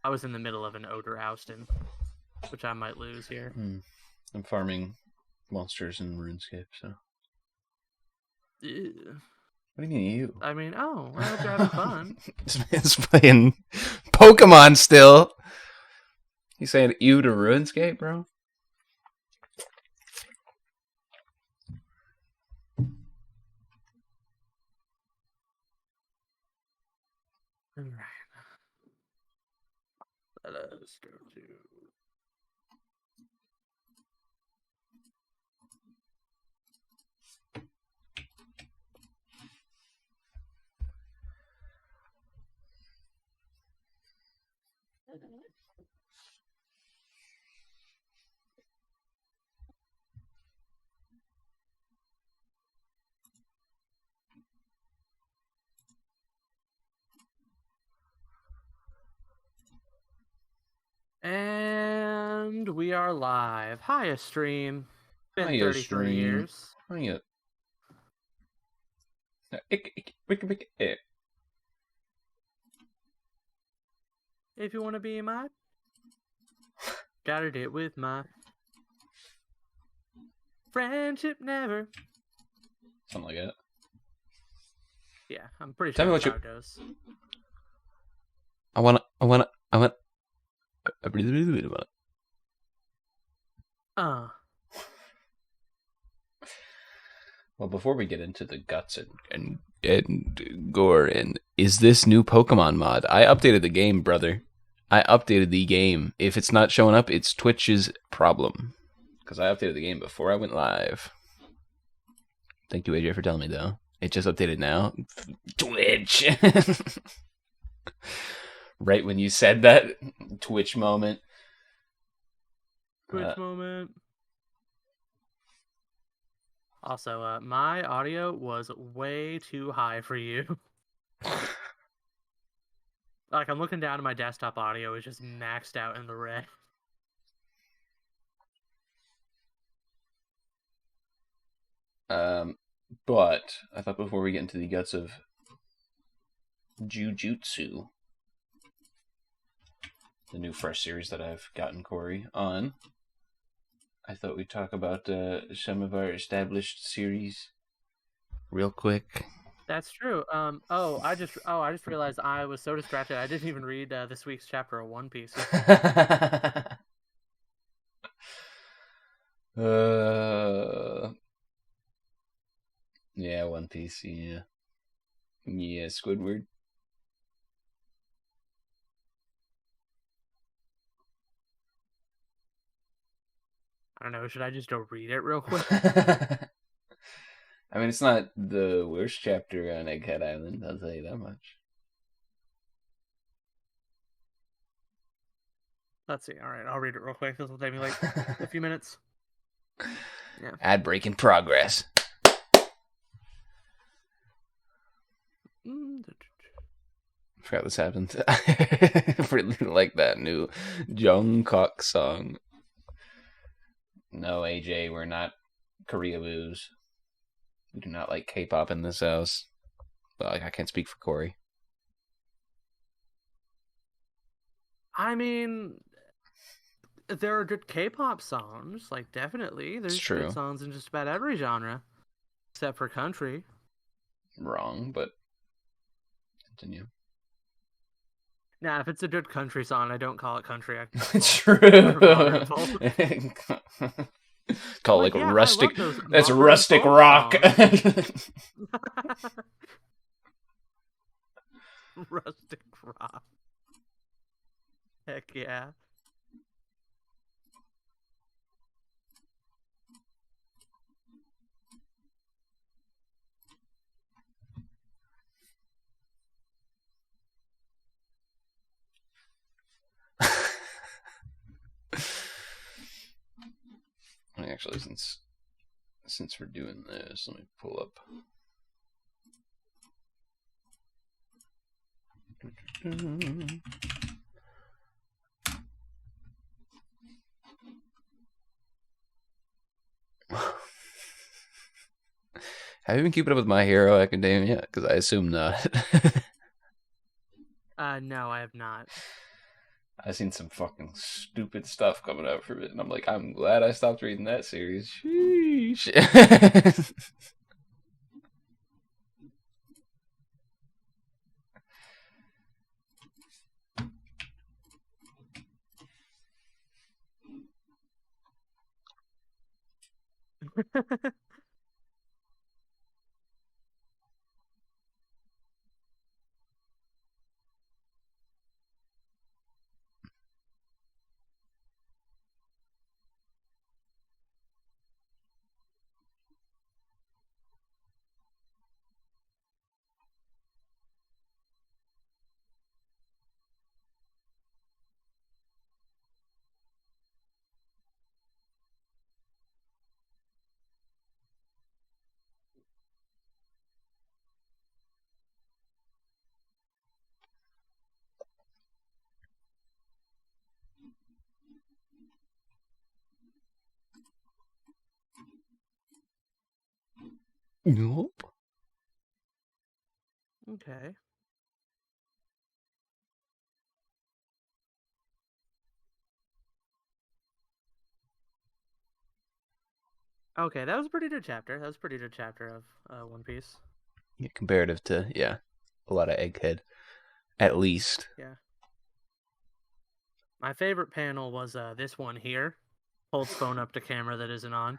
I was in the middle of an odor ousting, which I might lose here. I'm farming monsters in RuneScape, so. Ew. What do you mean, you? I mean, I hope you're having fun. This man's playing Pokemon still. You saying you to RuneScape, bro? All right. Let us go to. And we are live. Hiya, stream. Been Hiya, 33 stream. years. Hiya. If you want to be my, gotta do it with my friendship never. Something like that. Yeah, I'm pretty Tell sure me that's what how it goes. I want. Well, before we get into the guts and gore and is this new Pokemon mod? I updated the game, brother. I updated the game. If it's not showing up, it's Twitch's problem. Because I updated the game before I went live. Thank you, AJ, for telling me, though. It just updated now. Twitch! Right when you said that, Twitch moment. Twitch moment. Also, my audio was way too high for you. Like, I'm looking down at my desktop audio, it's just maxed out in the red. But I thought before we get into the guts of Jujutsu, the new fresh series that I've gotten Cory on, I thought we'd talk about some of our established series real quick. That's true. I just realized I was so distracted I didn't even read this week's chapter of One Piece. Yeah, One Piece. Yeah, Squidward. I don't know. Should I just go read it real quick? I mean, it's not the worst chapter on Egghead Island, I'll tell you that much. Let's see. All right, I'll read it real quick. This will take me like a few minutes. Yeah. Ad break in progress. I forgot this happened. I really like that new Jungkook song. No, AJ, we're not Koreaboos. We do not like K-pop in this house. But I can't speak for Cory. I mean, there are good K-pop songs. Like, definitely. There's good songs in just about every genre. Except for country. Wrong, but continue. Nah, if it's a good country song, I don't call it country. I True. Call it like rustic. That's rustic rock. Rustic rock. Heck yeah. Actually, since we're doing this, let me pull up. Have you been keeping up with My Hero Academia? Because I assume not. No, I have not. I seen some fucking stupid stuff coming out from it, and I'm like, I'm glad I stopped reading that series. Sheesh. Nope. Okay. Okay, that was a pretty good chapter. That was a pretty good chapter of One Piece. Yeah, comparative to, a lot of Egghead, at least. Yeah. My favorite panel was this one here. Holds phone up to camera that isn't on.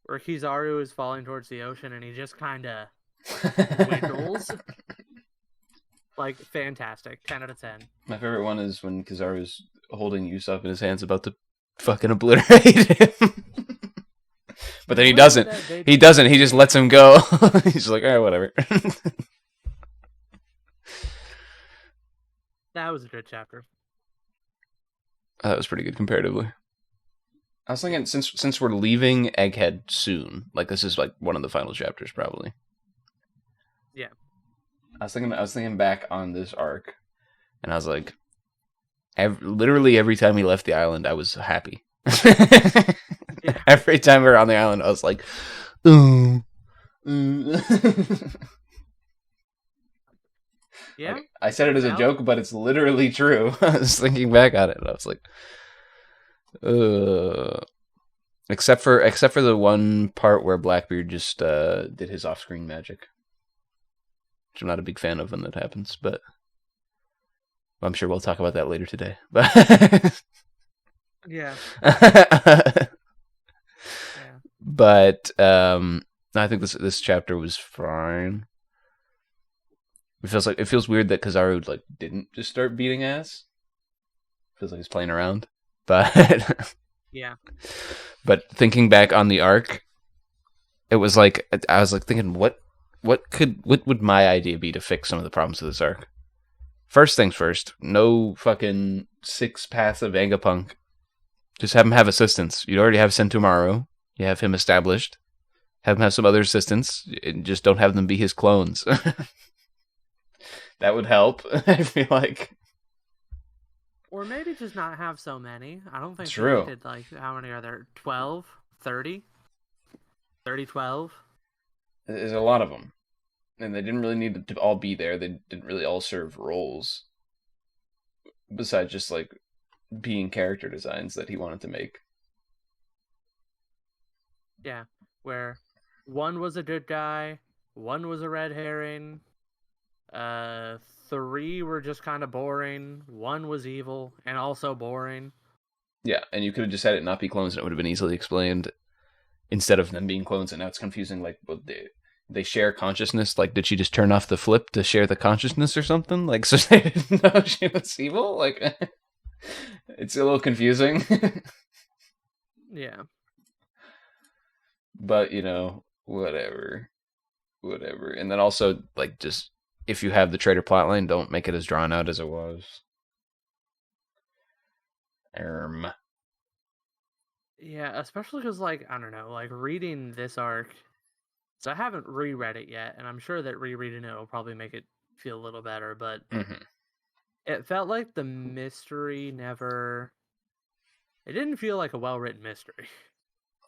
Where Kizaru is falling towards the ocean and he just kind of wiggles. Like, fantastic. 10 out of 10. My favorite one is when Kizaru's holding Usopp in his hands about to fucking obliterate him. But then he doesn't. He doesn't. He just lets him go. He's like, alright, whatever. That was a good chapter. That was pretty good comparatively. I was thinking, since we're leaving Egghead soon, like this is like one of the final chapters probably. Yeah. I was thinking back on this arc, and I was like, literally every time he left the island, I was happy. Yeah. Every time we were on the island, I was like, ooh. Yeah. Like, I said it as a joke, but it's literally true. I was thinking back on it, and I was like, except for the one part where Blackbeard just did his off-screen magic, which I'm not a big fan of when that happens, but I'm sure we'll talk about that later today. But yeah. But I think this chapter was fine. It feels weird that Kizaru like didn't just start beating ass. Feels like he's playing around, but yeah. But thinking back on the arc, it was like I was like thinking, what would my idea be to fix some of the problems of this arc? First things first, no fucking 6 paths of Vegapunk. Just have him have assistants. You already have Sentomaru. You have him established. Have him have some other assistants. And just don't have them be his clones. That would help, I feel like. Or maybe just not have so many. I don't think True. They did, like, how many are there? 12? 30? 30, 12? There's a lot of them. And they didn't really need to all be there. They didn't really all serve roles. Besides just, like, being character designs that he wanted to make. Yeah, where one was a good guy, one was a red herring, 3 were just kind of boring, 1 was evil and also boring. Yeah, and you could have just had it not be clones and it would have been easily explained instead of them being clones, and now it's confusing. Like, well, they share consciousness. Like, did she just turn off the flip to share the consciousness or something? Like, so they didn't know she was evil? Like, it's a little confusing. Yeah. But, you know, whatever. And then also, like, just, if you have the traitor plotline, don't make it as drawn out as it was. Yeah, especially because, like, I don't know, like, reading this arc, so I haven't reread it yet, and I'm sure that rereading it will probably make it feel a little better, but it felt like the mystery never... It didn't feel like a well-written mystery.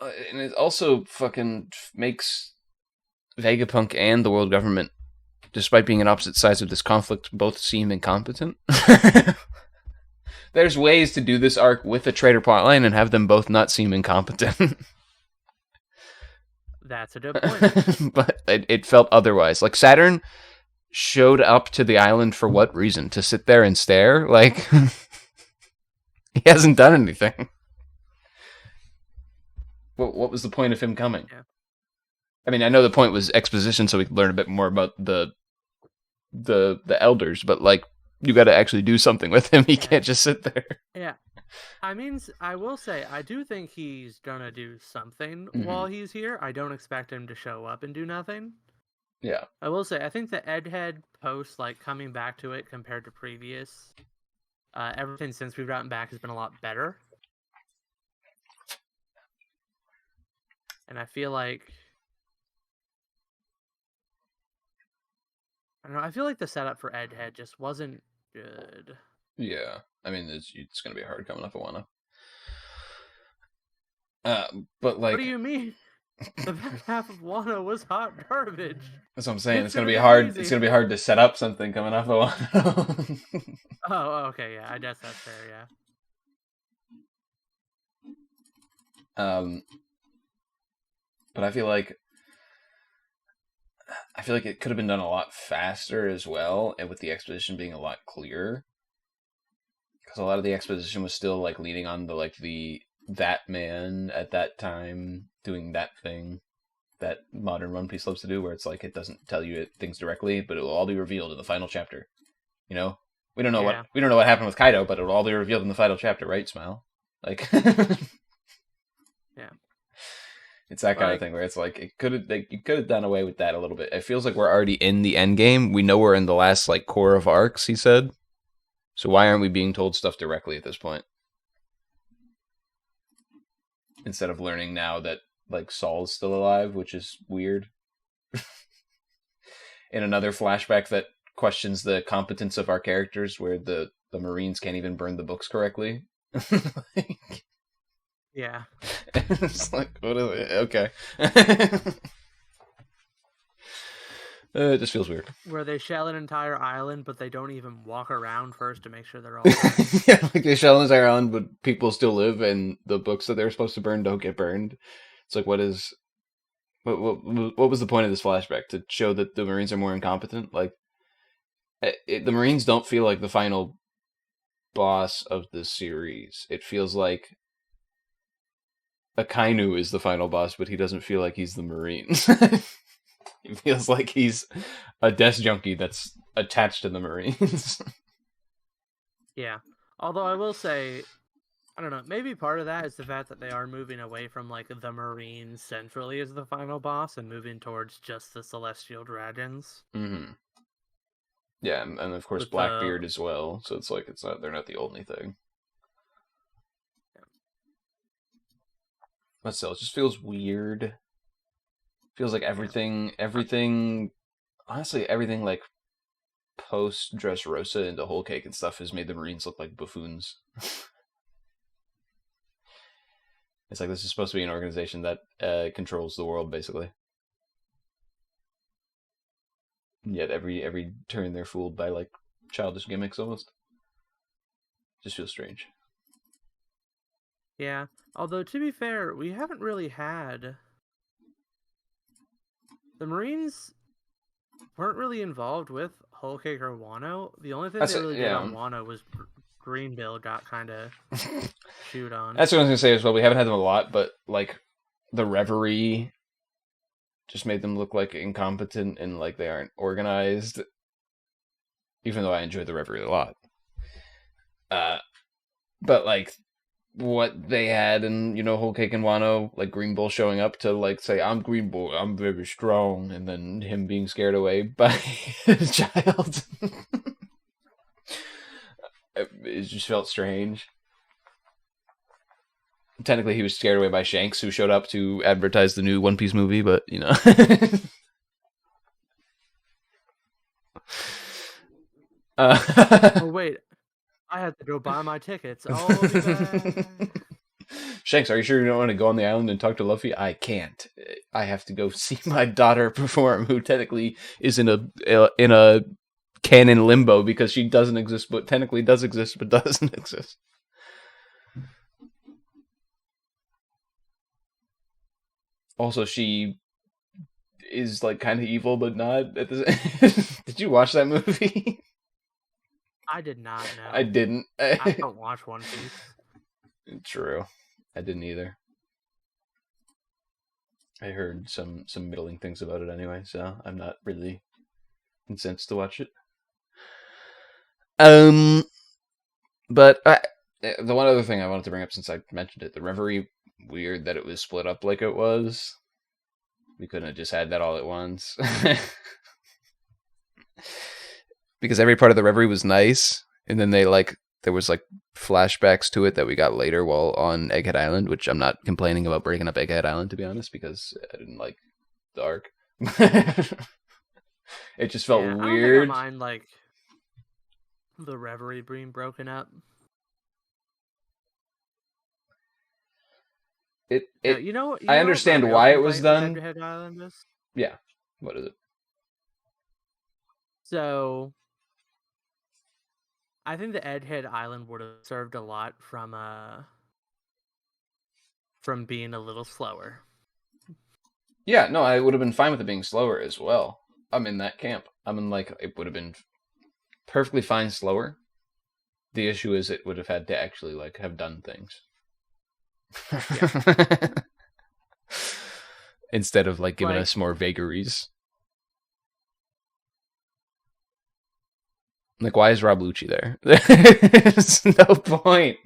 And it also fucking makes Vegapunk and the world government despite being on opposite sides of this conflict, both seem incompetent. There's ways to do this arc with a traitor plotline and have them both not seem incompetent. That's a good point. But it felt otherwise. Like, Saturn showed up to the island for what reason? To sit there and stare? Like, he hasn't done anything. What was the point of him coming? Yeah. I mean, I know the point was exposition, so we could learn a bit more about the elders, but like, you got to actually do something with him. He can't just sit there. Yeah. I mean, I will say, I do think he's gonna do something while he's here. I don't expect him to show up and do nothing. Yeah. I will say, I think the Edhead post, like, coming back to it compared to previous, everything since we've gotten back has been a lot better. And I feel like... I don't know, I feel like the setup for Edhead just wasn't good. Yeah. I mean, it's going to be hard coming up Wano. But like... What do you mean? The back half of Wano was hot garbage. That's what I'm saying. It's going to be hard. Easy. It's going to be hard to set up something coming off of Wano. Oh, okay, yeah. I guess that's fair, yeah. But I feel like it could have been done a lot faster as well, and with the exposition being a lot clearer. Because a lot of the exposition was still like leaning on the like that man at that time doing that thing that modern One Piece loves to do, where it's like it doesn't tell you things directly, but it will all be revealed in the final chapter. You know, we don't know what happened with Kaido, but it will all be revealed in the final chapter, right? Smile, like, yeah. It's that kind of thing where it's like you could have done away with that a little bit. It feels like we're already in the end game. We know we're in the last like core of arcs, he said. So why aren't we being told stuff directly at this point? Instead of learning now that like Saul's still alive, which is weird. In another flashback that questions the competence of our characters, where the Marines can't even burn the books correctly. Like, yeah. It's like, what is it? Okay. It just feels weird. Where they shell an entire island, but they don't even walk around first to make sure they're all yeah, like they shell an entire island, but people still live, and the books that they're supposed to burn don't get burned. It's like, what was the point of this flashback? To show that the Marines are more incompetent? Like, the Marines don't feel like the final boss of the series. It feels like Akainu is the final boss, but he doesn't feel like he's the Marines. He feels like he's a desk junkie that's attached to the Marines. Yeah. Although I will say, I don't know, maybe part of that is the fact that they are moving away from like the Marines centrally as the final boss and moving towards just the Celestial Dragons. Mm-hmm. Yeah, and of course with Blackbeard as well. So it's like they're not the only thing. Yeah. But still, it just feels weird. Feels like everything, honestly, everything like post Dressrosa into Whole Cake and stuff has made the Marines look like buffoons. It's like this is supposed to be an organization that controls the world, basically. Yet every turn they're fooled by like childish gimmicks almost. Just feels strange. Yeah, although to be fair, we haven't really had... The Marines weren't really involved with Whole Cake or Wano. The only thing they really did on Wano was Greenbill got kind of chewed on. That's what I was going to say as well. We haven't had them a lot, but like the Reverie just made them look like incompetent and like they aren't organized. Even though I enjoyed the Reverie a lot. But like what they had in, Whole Cake and Wano, like Green Bull showing up to like say, I'm Green Bull, I'm very strong, and then him being scared away by his child. It just felt strange. Technically he was scared away by Shanks, who showed up to advertise the new One Piece movie, but Oh wait, I had to go buy my tickets. Oh, Shanks, are you sure you don't want to go on the island and talk to Luffy? I can't. I have to go see my daughter perform, who technically is in a canon limbo because she doesn't exist, but technically does exist, but doesn't exist. Also, she is like kind of evil, but not. Did you watch that movie? I did not know. I didn't. I don't watch One Piece. True. I didn't either. I heard some middling things about it anyway, so I'm not really incensed to watch it. But the one other thing I wanted to bring up, since I mentioned it, the Reverie, weird that it was split up like it was. We couldn't have just had that all at once. Because every part of the Reverie was nice, and then there was flashbacks to it that we got later while on Egghead Island, which I'm not complaining about breaking up Egghead Island, to be honest, because I didn't like the arc. It just felt weird. I don't think I mind the Reverie being broken up. I understand why it was done. Egghead Island is? Yeah. What is it? So, I think the Egghead Island would have served a lot from being a little slower. Yeah, no, I would have been fine with it being slower as well. I'm in that camp. I mean, it would have been perfectly fine slower. The issue is it would have had to actually have done things. Instead of giving us more vagaries. Why is Rob Lucci there? There's no point.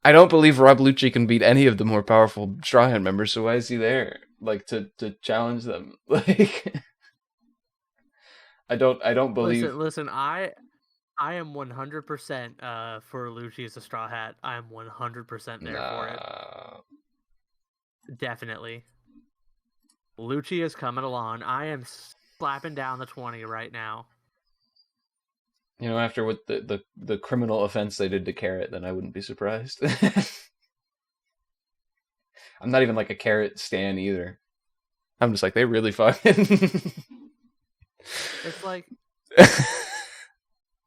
I don't believe Rob Lucci can beat any of the more powerful Straw Hat members, so why is he there? To challenge them? I don't believe. Listen, I am 100% for Lucci as a Straw Hat. I am 100% there for it. Definitely. Lucci is coming along. I am slapping down the 20 right now. After what the criminal offense they did to Carrot, then I wouldn't be surprised. I'm not even a Carrot stan either. I'm just they really fucking. It's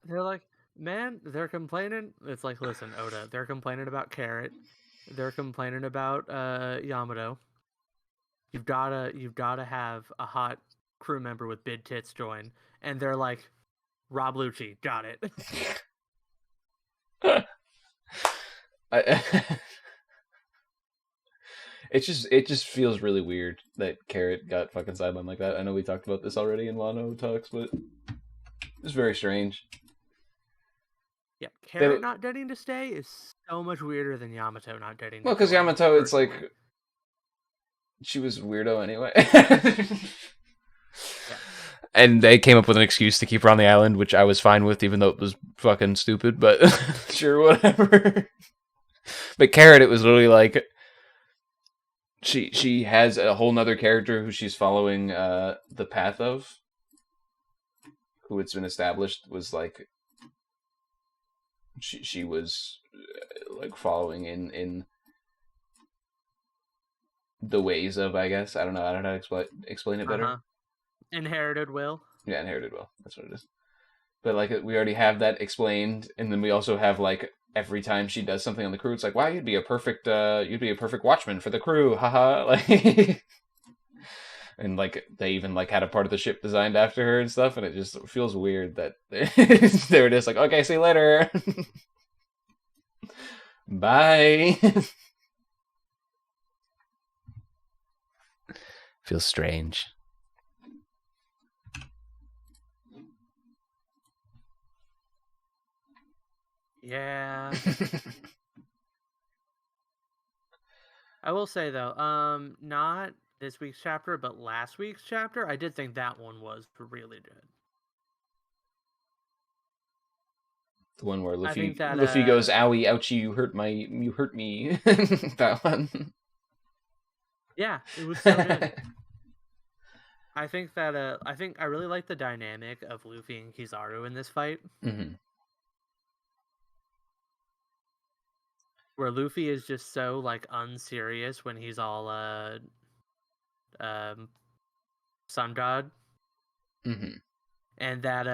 they're man, they're complaining. It's listen, Oda, they're complaining about Carrot. They're complaining about Yamato. You've gotta have a hot crew member with big tits join, and they're Rob Lucci, got it. It just feels really weird that Carrot got fucking sidelined like that. I know we talked about this already in Wano talks, but it's very strange. Yeah, Carrot not getting to stay is so much weirder than Yamato not getting to stay. Well, because Yamato, it's she was weirdo anyway. Yeah. And they came up with an excuse to keep her on the island, which I was fine with, even though it was fucking stupid, but sure, whatever. But Carrot, it was literally she has a whole nother character who she's following the path of, who it's been established was she was following in the ways of, I guess. I don't know how to explain it better. Inherited will. Yeah, inherited will. That's what it is. But we already have that explained, and then we also have every time she does something on the crew, it's wow, you'd be a perfect watchman for the crew, haha. And they even had a part of the ship designed after her and stuff, and it just feels weird that they were just okay, see you later. Bye. Feels strange. Yeah. I will say though, not this week's chapter, but last week's chapter, I did think that one was really good. The one where Luffy goes, "Owie, ouchie, you hurt me." That one. Yeah, it was so good. I think I really like the dynamic of Luffy and Kizaru in this fight. Mm-hmm. where Luffy is just so like unserious when he's all um sun god, Mm-hmm. and that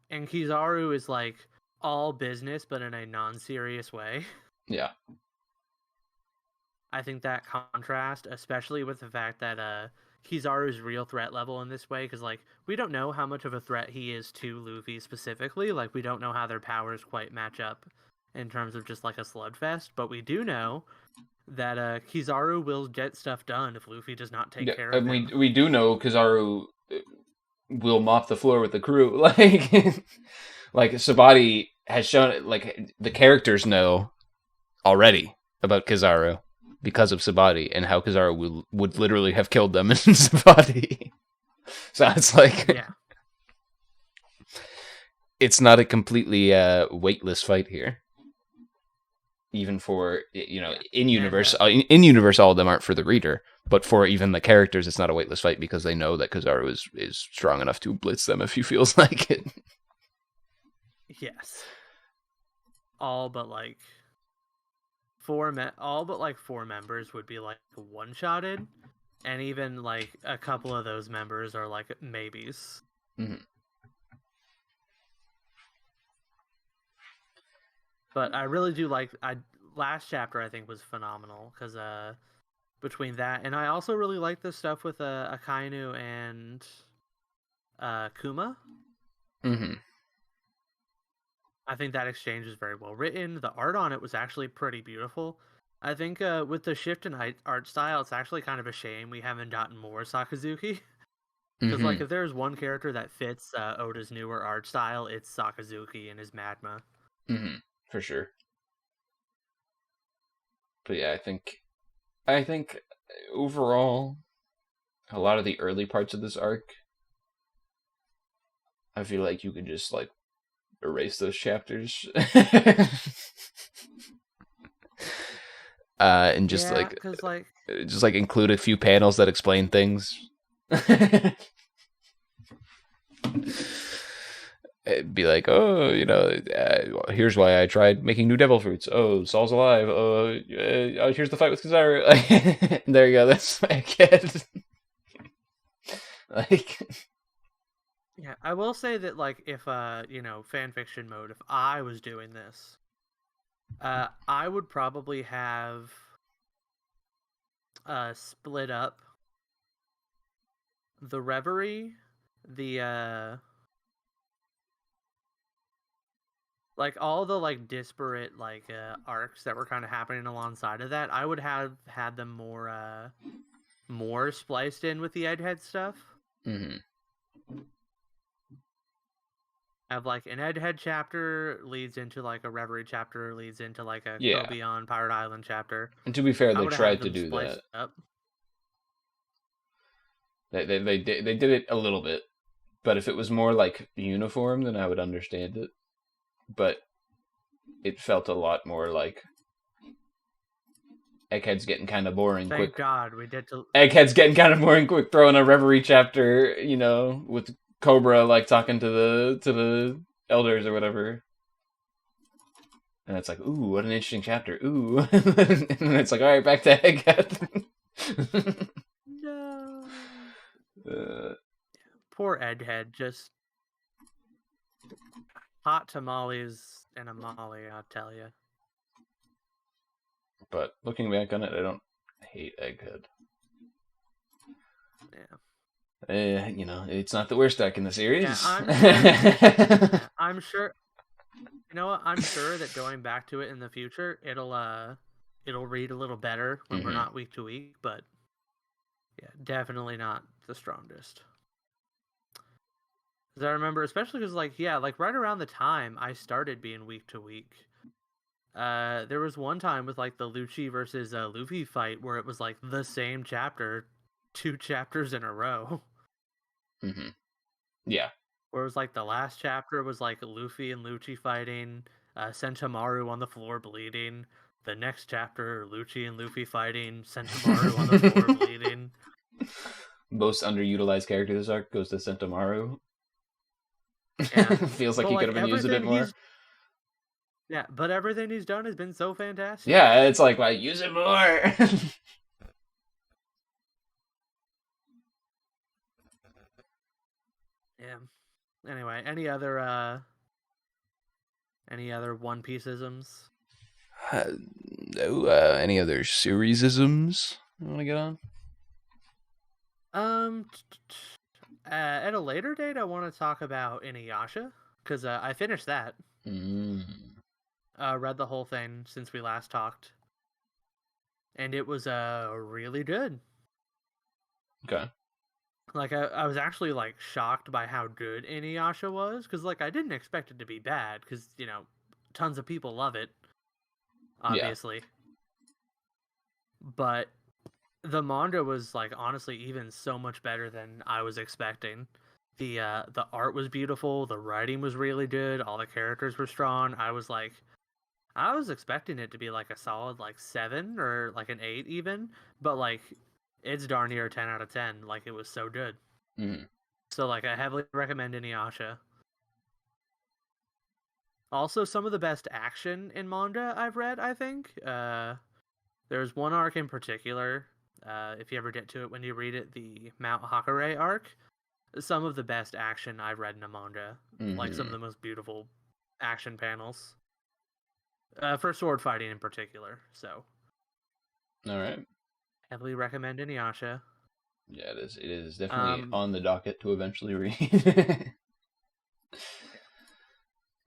and Kizaru is like all business but in a non-serious way. Yeah. I think that contrast, especially with the fact that Kizaru's real threat level in this way, because like we don't know how much of a threat he is to Luffy specifically. Like we don't know how their powers quite match up in terms of just like a slugfest, but we do know that Kizaru will get stuff done if Luffy does not take Yeah, care of and him. we do know Kizaru will mop the floor with the crew. Like Sabati has shown, like the characters know already about Kizaru because of Sabati and how Kizaru would literally have killed them in Sabati. So it's like Yeah. it's not a completely weightless fight here. Even for in universe, in universe, all of them aren't for the reader, but for even the characters, it's not a weightless fight because they know that Kizaru is strong enough to blitz them if he feels like it. Yes. All but like four members would be like one-shotted, and even like a couple of those members are like maybes. Mm-hmm. But I really do like last chapter I think was phenomenal because between that and I also really like the stuff with Akainu and Kuma. Mm-hmm. I think that exchange is very well written. The art on it was actually pretty beautiful. I think with the shift in art style, it's actually kind of a shame we haven't gotten more Sakazuki. Because like Mm-hmm. if there's one character that fits Oda's newer art style, it's Sakazuki and his magma. Mm-hmm. For sure. But yeah, I think overall, a lot of the early parts of this arc, I feel like you could just like erase those chapters. And just Yeah, because like include a few panels that explain things. It'd be like, oh, here's why I tried making new devil fruits. Oh, Saul's alive. Oh, here's the fight with Kizaru. There you go. That's my kid. Like, yeah, I will say that like if fan fiction mode, if I was doing this, I would probably have split up the Reverie, the like all the like disparate like arcs that were kind of happening alongside of that. I would have had them more spliced in with the Egghead stuff. mm-hmm. Have like an Egghead chapter leads into like a Reverie chapter leads into like a Yeah. Kobe on Pirate Island chapter. And to be fair, I they would have tried to them do spliced that. up. They did it a little bit, but if it was more like uniform, then I would understand it. But it felt a lot more like Egghead's getting kind of boring quick. Thank God we did to. Egghead's getting kind of boring quick. Throwing a Reverie chapter, with Cobra like talking to the elders or whatever. And it's like, ooh, what an interesting chapter. Ooh. And then it's like, all right, back to Egghead. No. Poor Egghead, just hot tamales and a molly, I'll tell you. But looking back on it, I don't hate Egghead. Yeah. It's not the worst arc in the series. Yeah, I'm sure. You know what? I'm sure that going back to it in the future, it'll read a little better when we're not week to week. But yeah, definitely not the strongest. Because I remember, especially because like right around the time I started being week to week, there was one time with like the Lucci versus Luffy fight where it was like the same chapter, 2 chapters in a row. Mm-hmm. Yeah. Where it was like the last chapter was like Luffy and Lucci fighting, Sentomaru on the floor bleeding. The next chapter, Lucci and Luffy fighting, Sentomaru on the floor bleeding. Most underutilized character this arc goes to Sentomaru. Yeah. Feels like he could have been used a bit more. Yeah, but everything he's done has been so fantastic. Yeah, it's like, well, use it more. Yeah. Anyway, any other One Piece isms? No, any other seriesisms you want to get on? Um, at a later date, I want to talk about Inuyasha because I finished that. Read the whole thing since we last talked, and it was really good. Okay. Like I was actually like shocked by how good Inuyasha was because like I didn't expect it to be bad because tons of people love it, Yeah. obviously, but the manga was like honestly even so much better than I was expecting. The art was beautiful, the writing was really good, all the characters were strong. I was expecting it to be like a solid like 7 or like an 8 even, but like it's darn near a 10 out of 10. Like it was so good. Mm. So like I heavily recommend Inuyasha. Also some of the best action in manga I've read, I think. There's one arc in particular, if you ever get to it when you read it, the Mount Hakare arc. Some of the best action I've read in a manga. Like some of the most beautiful action panels. For sword fighting in particular. So All right. heavily recommend Inuyasha. Yeah, it is definitely Um, on the docket to eventually read.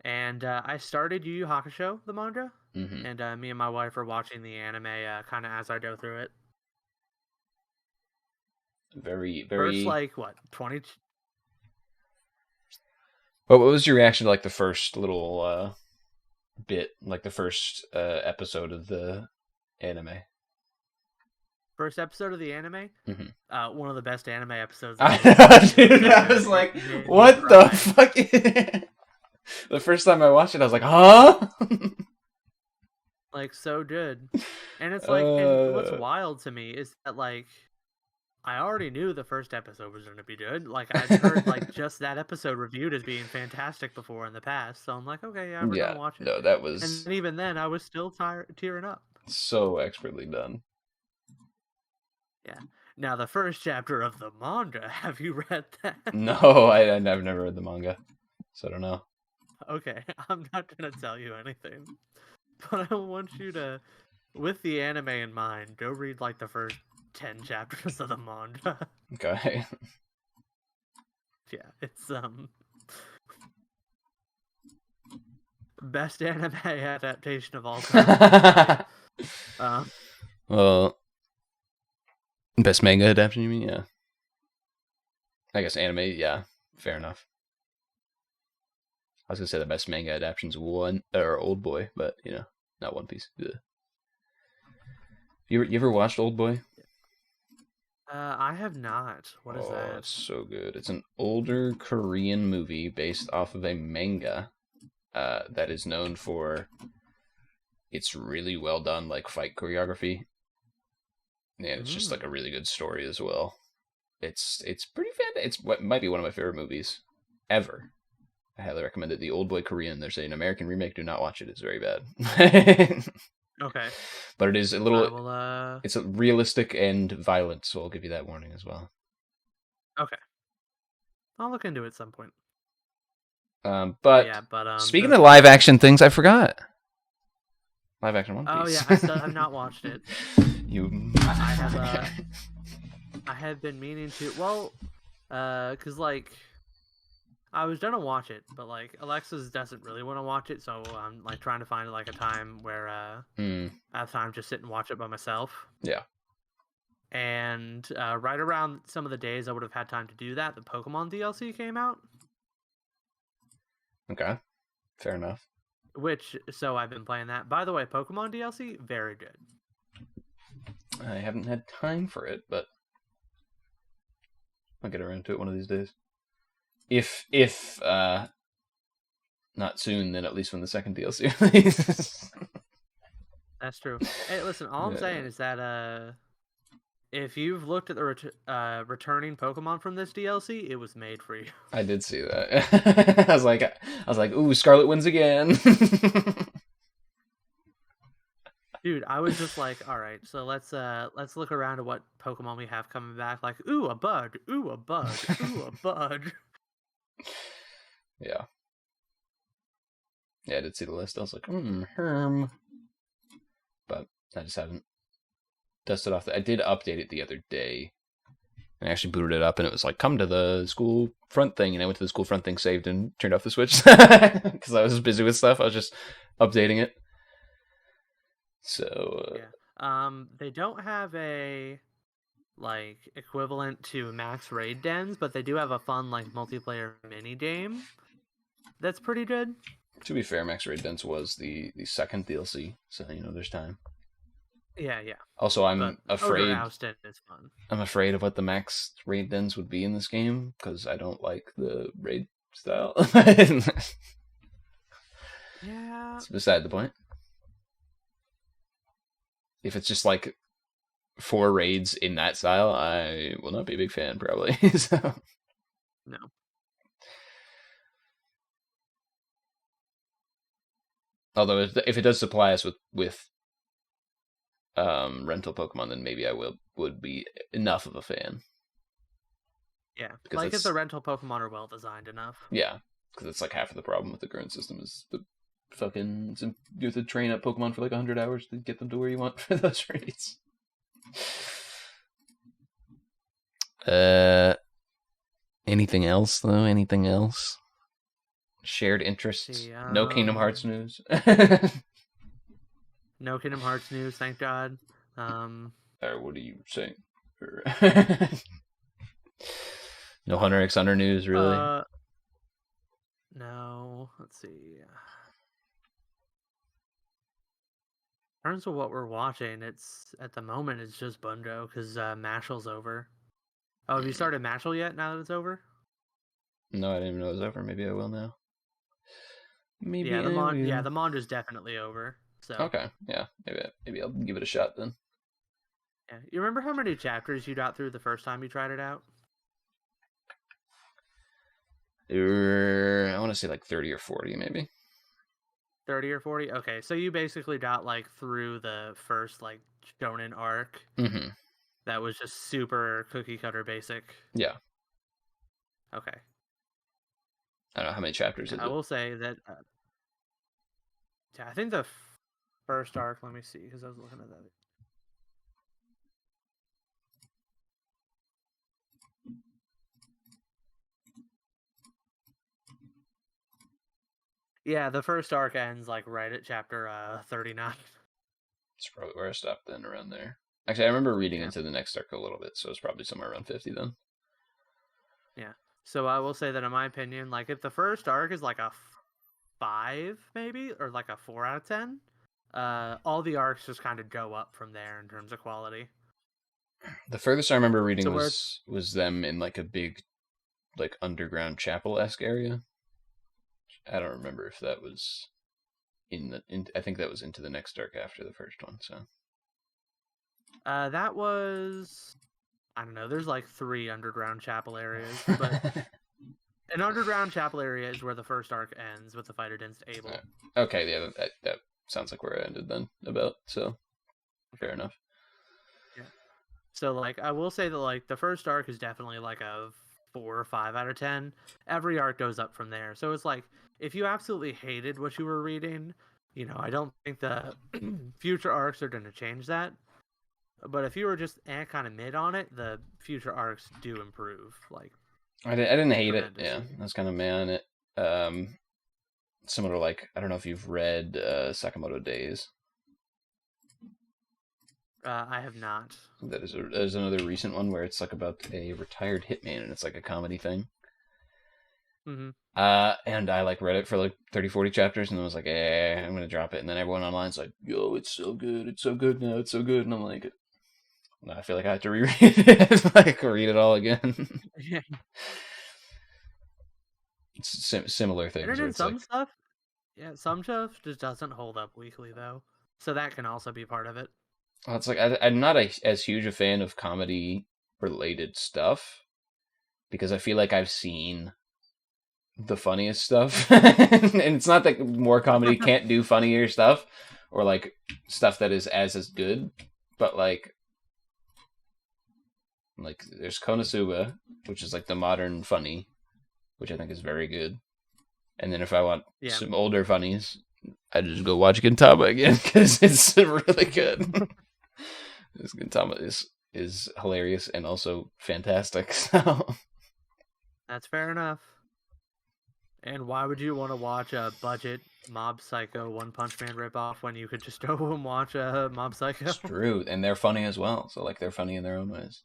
and I started Yu Yu Hakusho, the manga, Mm-hmm. and me and my wife are watching the anime kind of as I go through it. Very, First, very. like, what, 20? What was your reaction to like the first little bit, like the first episode of the anime? First episode of the anime? Mm-hmm. One of the best anime episodes I've ever I watched. know, dude. So I good. was like, It made me what the cry. fuck? The first time I watched it, I was like, huh? Like, so good. And it's like, and what's uh... wild to me is that, like, I already knew the first episode was going to be good. Like, I'd heard, like, just that episode reviewed as being fantastic before in the past. So I'm like, okay, yeah, we're going Yeah, to watch it. no, that And was even then, I was still tearing up. so expertly done. Yeah. Now, the first chapter of the manga, have you read that? No, I've never read the manga, so I don't know. Okay, I'm not going to tell you anything. But I want you to, with the anime in mind, go read, like, the first 10 chapters of the manga. Okay. Yeah, it's, best anime adaptation of all time. Well, best manga adaptation, you mean? Yeah. I guess anime, yeah. Fair enough. I was gonna say the best manga adaptation's Old Boy, but not One Piece. Ugh. You ever watched Old Boy? I have not. What is that? It's so good. It's an older Korean movie based off of a manga that is known for its really well done like fight choreography, and it's just like a really good story as well. It's pretty fantastic. It's what might be one of my favorite movies ever. I highly recommend it. The Old Boy Korean. There's an American remake. Do not watch it. It's very bad. Okay. But it is a little. Will, It's realistic and violent, so I'll give you that warning as well. Okay. I'll look into it at some point. But yeah, but speaking of live action things, I forgot. Live action One Piece. Oh yeah, I still have not watched it. You. I have been meaning to. Well, cause like I was gonna watch it, but like Alexis doesn't really want to watch it, so I'm like trying to find like a time where I have time to sit and watch it by myself. Yeah. And right around some of the days I would have had time to do that, the Pokemon DLC came out. Okay. Fair enough. So I've been playing that. By the way, Pokemon DLC, very good. I haven't had time for it, but I'll get around to it one of these days. If not soon, then at least when the second DLC releases. That's true. Hey, listen, all I'm saying is that if you've looked at the returning Pokemon from this DLC, it was made for you. I did see that. I was like, ooh, Scarlet wins again. Dude, I was just like, all right, so let's look around at what Pokemon we have coming back. Like, ooh, a bug, ooh, a bug, ooh, a bug. Yeah. Yeah, I did see the list. I was like, Herm. But I just haven't dusted off. I did update it the other day. I actually booted it up and it was like, come to the school front thing. And I went to the school front thing, saved, and turned off the Switch. Because I was busy with stuff. I was just updating it. So, yeah. They don't have a like equivalent to max raid dens, but they do have a fun like multiplayer mini game that's pretty good. to be fair, Max Raid Dens was the second DLC, so there's time. Yeah. Also, I'm afraid. Osterhouston is fun. I'm afraid of what the Max Raid Dens would be in this game because I don't like the raid style. Yeah. It's beside the point. If it's just like 4 raids in that style, I will not be a big fan, probably. So. No. Although if it does supply us with rental Pokemon, then maybe I would be enough of a fan. Yeah, because like if the rental Pokemon are well designed enough. Yeah, because it's like half of the problem with the current system is the fucking you have to train up Pokemon for like 100 hours to get them to where you want for those raids. Anything else though? Anything else? Shared interests? No Kingdom Hearts news. No Kingdom Hearts news, thank God. What are you saying? No Hunter x Hunter news, really? No. Let's see. In terms of what we're watching, it's at the moment it's just Bungo because Mashal's over. Oh, have you started Mashal yet? Now that it's over? No, I didn't even know it was over. Maybe I will now. Maybe yeah, the Mond is definitely over. So okay, yeah, maybe I'll give it a shot then. Yeah, you remember how many chapters you got through the first time you tried it out? I want to say like 30 or 40, maybe. 30 or 40? Okay, so you basically got like through the first like shonen arc. Mm-hmm. That was just super cookie cutter basic. Yeah. Okay. I don't know how many chapters is it. I will say that I think the first arc, let me see, because I was looking at that. Yeah, the first arc ends like right at chapter 39. That's probably where I stopped then, around there. Actually, I remember reading into the next arc a little bit, so it's probably somewhere around 50 then. Yeah. So I will say that in my opinion, like if the first arc is like a 5 maybe, or like a 4 out of 10, all the arcs just kind of go up from there in terms of quality. The furthest I remember reading was them in like a big like underground chapel-esque area. I don't remember if that was I think that was into the next arc after the first one, so. That was, I don't know, there's like 3 underground chapel areas, but an underground chapel area is where the first arc ends with the fight against Abel. Okay, yeah, that sounds like where I ended then, about, so fair enough. Yeah. So like I will say that like the first arc is definitely like a 4 or 5 out of 10. Every arc goes up from there. So it's like if you absolutely hated what you were reading, I don't think the future arcs are going to change that. But if you were just kind of mid on it, the future arcs do improve. Like I didn't hate it. Yeah, I was kind of mad on it. Similar, like, I don't know if you've read Sakamoto Days. I have not. There's another recent one where it's like about a retired hitman, and it's like a comedy thing. Mm-hmm. And I like read it for like 30, 40 chapters, and I was like, I'm gonna drop it. And then everyone online's like, yo, it's so good now, it's so good. And I'm like, I feel like I have to reread it, like read it all again. Yeah. It's similar things. And then some stuff just doesn't hold up weekly though, so that can also be part of it. Well, it's like I'm not as huge a fan of comedy related stuff because I feel like I've seen the funniest stuff, and it's not that more comedy can't do funnier stuff or like stuff that is as good, but like there's Konosuba, which is like the modern funny, which I think is very good. And then if I want some older funnies, I just go watch Gintama again because it's really good. This Gintama is hilarious and also fantastic. So that's fair enough. And why would you want to watch a budget Mob Psycho One Punch Man ripoff when you could just go and watch a Mob Psycho? It's true, and they're funny as well. So like they're funny in their own ways.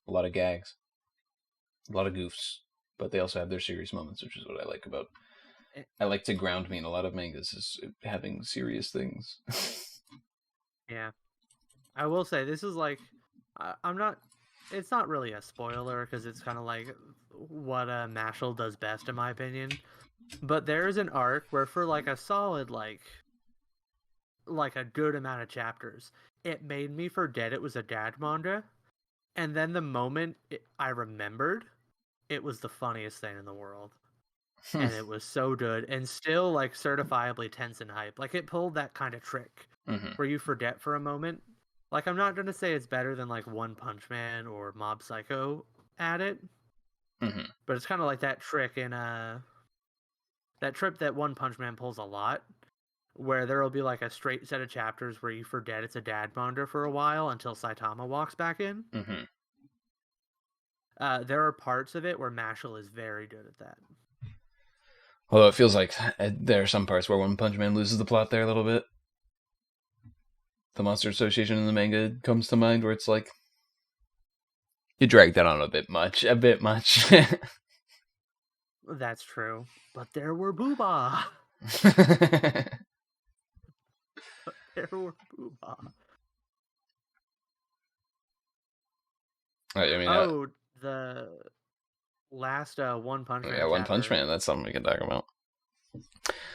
A lot of gags, a lot of goofs, but they also have their serious moments, which is what I like about. I like to ground me in a lot of mangas is having serious things. Yeah, I will say this is like, I'm not. It's not really a spoiler because it's kind of like what Mashal does best in my opinion. But there is an arc where for like a solid like a good amount of chapters, it made me forget it was a dad manga. And then the moment I remembered, it was the funniest thing in the world. And it was so good and still like certifiably tense and hype. Like it pulled that kind of trick where you forget for a moment. Like I'm not going to say it's better than like One Punch Man or Mob Psycho at it. But it's kind of like that trick in that trip that One Punch Man pulls a lot, where there will be like a straight set of chapters where you forget it's a dad manga for a while until Saitama walks back in. There are parts of it where Mashal is very good at that. Although it feels like there are some parts where One Punch Man loses the plot there a little bit. The Monster Association in the manga comes to mind, where it's like you drag that on a bit much. That's true, but there were booba. There were booba. I mean, the last One Punch Man. Yeah, One Punch Man. That's something we can talk about.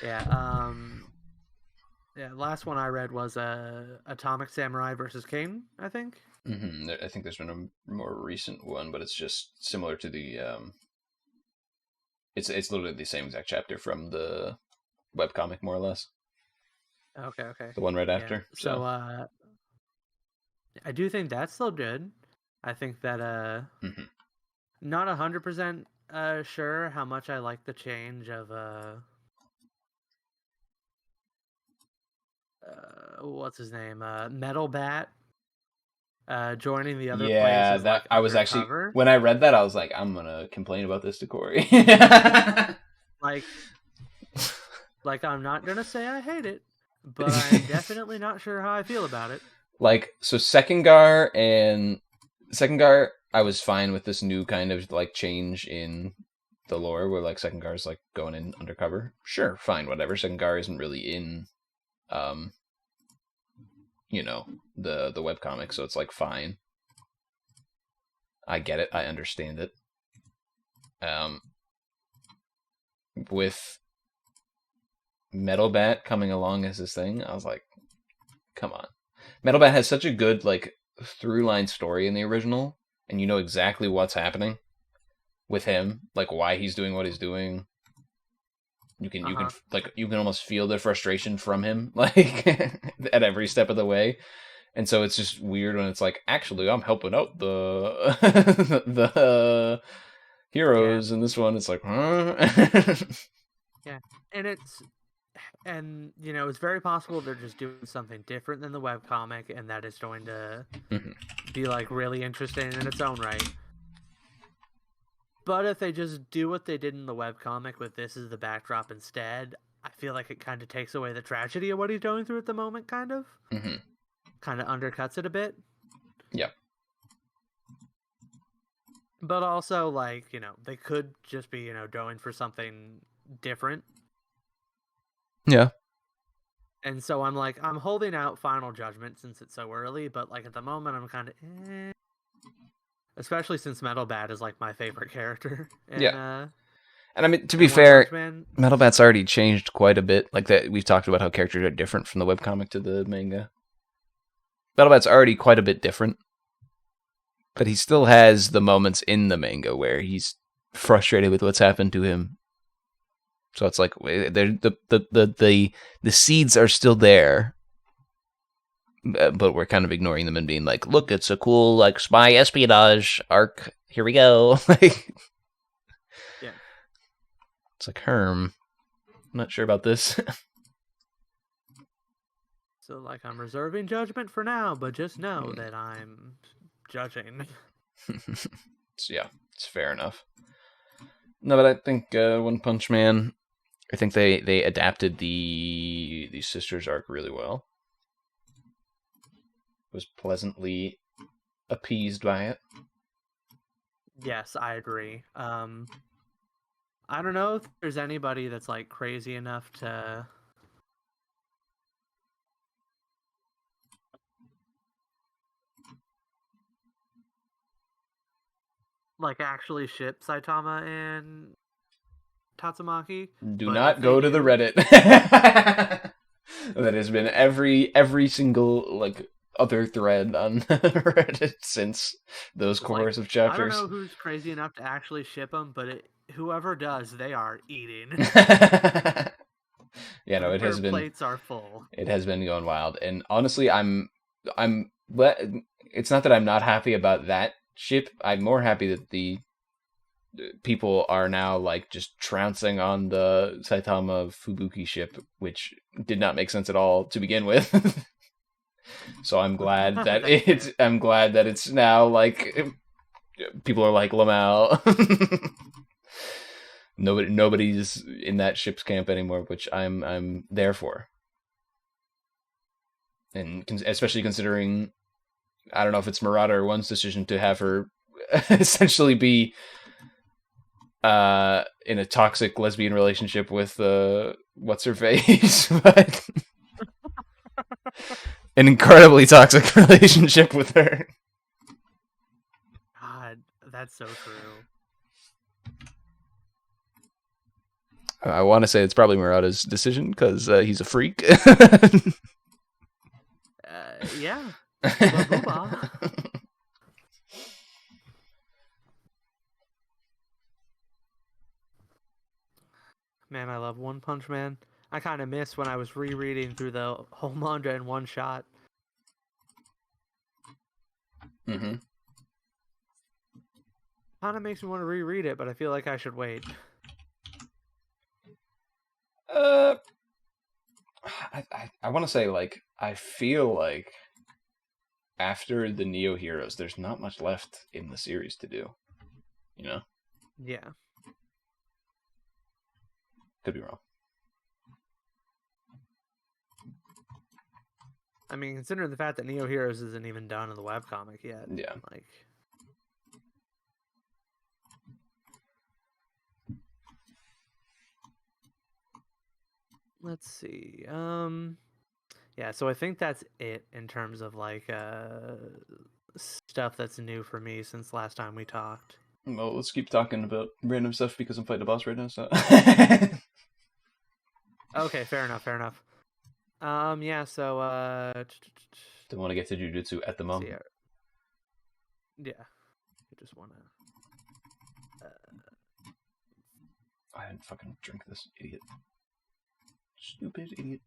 Yeah. Yeah. Last one I read was Atomic Samurai versus King. I think. I think there's been a more recent one, but it's just similar to the. It's literally the same exact chapter from the webcomic, more or less. Okay. The one right after. Yeah. So I do think that's still good. I think that not 100% sure how much I like the change of what's his name, Metal Bat joining the other places. That I was actually cover. When I read that, I was like, I'm gonna complain about this to Cory. like I'm not gonna say I hate it, but I'm definitely not sure how I feel about it. Like, so Second Gar, I was fine with this new kind of like change in the lore where like Second Gar's like going in undercover. Sure, fine, whatever. Second Gar isn't really in the webcomic, so it's like fine. I get it, I understand it. With Metal Bat coming along as this thing, I was like, come on. Metal Bat has such a good like through line story in the original, and you know exactly what's happening with him, like why he's doing what he's doing. You can almost feel the frustration from him, like at every step of the way. And so it's just weird when it's like, actually, I'm helping out the the heroes, and this one, it's like, huh? Yeah, and it's very possible they're just doing something different than the webcomic, and that is going to be like really interesting in its own right. But if they just do what they did in the webcomic with this as the backdrop instead, I feel like it kind of takes away the tragedy of what he's going through at the moment, kind of. Kind of undercuts it a bit. Yeah. But also, like, they could just be, going for something different. Yeah. And so I'm like, I'm holding out final judgment since it's so early, but like at the moment I'm kind of especially since Metal Bat is like my favorite character. And, and I mean, to be fair, Metal Bat's already changed quite a bit. Like that, we've talked about how characters are different from the webcomic to the manga. Metal Bat's already quite a bit different, but he still has the moments in the manga where he's frustrated with what's happened to him. So it's like the seeds are still there, but we're kind of ignoring them and being like, look, it's a cool like spy espionage arc. Here we go. Like, yeah. It's like Herm. I'm not sure about this. So, like, I'm reserving judgment for now, but just know that I'm judging. So, yeah, it's fair enough. No, but I think One Punch Man, I think they adapted the sisters arc really well. Was pleasantly appeased by it. Yes, I agree. I don't know if there's anybody that's like crazy enough to like actually ship Saitama and Tatsumaki. Do But not if they go to the do, Reddit. That has been every single like other thread on Reddit since those course of I don't chapters. know who's crazy enough to actually ship them, but whoever does, they are eating. Yeah, no, it Their has been plates are full. it has been going wild, and honestly, it's not that I'm not happy about that ship. I'm more happy that the people are now like just trouncing on the Saitama Fubuki ship, which did not make sense at all to begin with. So I'm glad that it's now like people are like Lamau. Nobody's in that ship's camp anymore, which I'm there for. And especially considering, I don't know if it's Murata or One's decision to have her essentially be in a toxic lesbian relationship with what's her face, but an incredibly toxic relationship with her. God, that's so true. I want to say it's probably Murata's decision because he's a freak. Yeah. Booba. Man, I love One Punch Man. I kind of miss when I was rereading through the whole manga in one shot. Mm-hmm. Kind of makes me want to reread it, but I feel like I should wait. I want to say, like, I feel like after the Neo Heroes, there's not much left in the series to do. You know? Yeah. Could be wrong. I mean, considering the fact that Neo Heroes isn't even done in the webcomic yet. Yeah. Like, let's see. Yeah, so I think that's it in terms of like stuff that's new for me since last time we talked. Well, let's keep talking about random stuff because I'm fighting a boss right now, so. Okay, fair enough, fair enough. Yeah, so Don't want to get to Jujutsu at the moment. Yeah. I just wanna I didn't fucking drink this, idiot. Stupid idiot.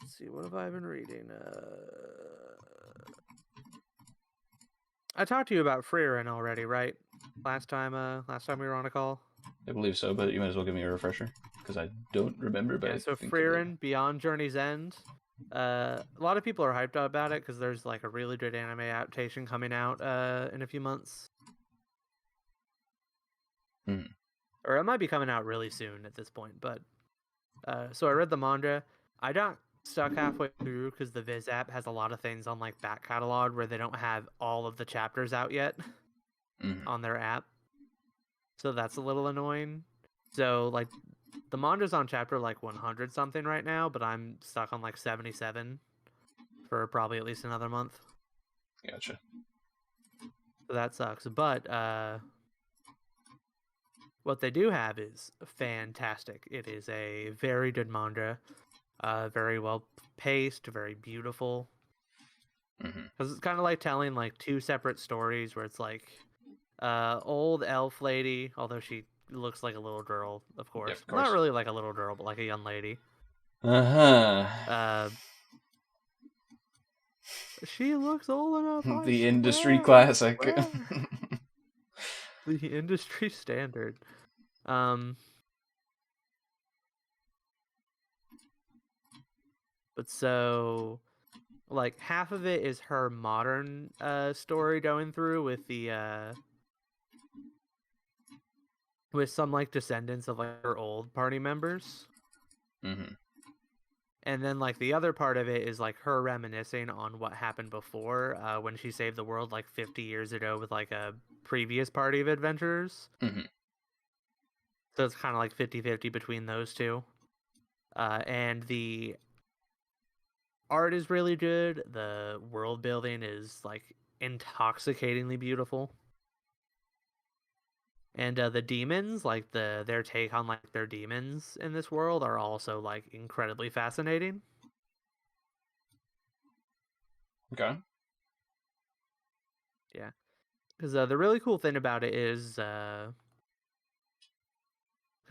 let's see, what have I been reading? I talked to you about Freerin already, right? Last time we were on a call. I believe so, but you might as well give me a refresher because I don't remember. But Yeah, so I think Freerin Beyond Journey's End. A lot of people are hyped up about it because there's like a really good anime adaptation coming out in a few months. Mm. Or it might be coming out really soon at this point. But so I read the manga. I got stuck halfway through because the Viz app has a lot of things on like back catalog where they don't have all of the chapters out yet on their app. So that's a little annoying. So like the manga's on chapter like 100 something right now, but I'm stuck on like 77 for probably at least another month. Gotcha. So that sucks. But what they do have is fantastic. It is a very good manga, very well paced, very beautiful. Because it's kind of like telling like two separate stories where it's like old elf lady, although she looks like a little girl, of course. Yep, of course. Not really like a little girl, but like a young lady. Uh-huh. She looks old enough. The industry classic. The industry standard. But so, like, half of it is her modern story going through with the with some like descendants of like her old party members. Mm-hmm. And then like the other part of it is like her reminiscing on what happened before when she saved the world like 50 years ago with like a previous party of adventurers. Mm-hmm. So it's kind of like 50-50 between those two. And the art is really good. The world building is like intoxicatingly beautiful. And the demons, like their take on like their demons in this world, are also like incredibly fascinating. Okay. Yeah, because the really cool thing about it is because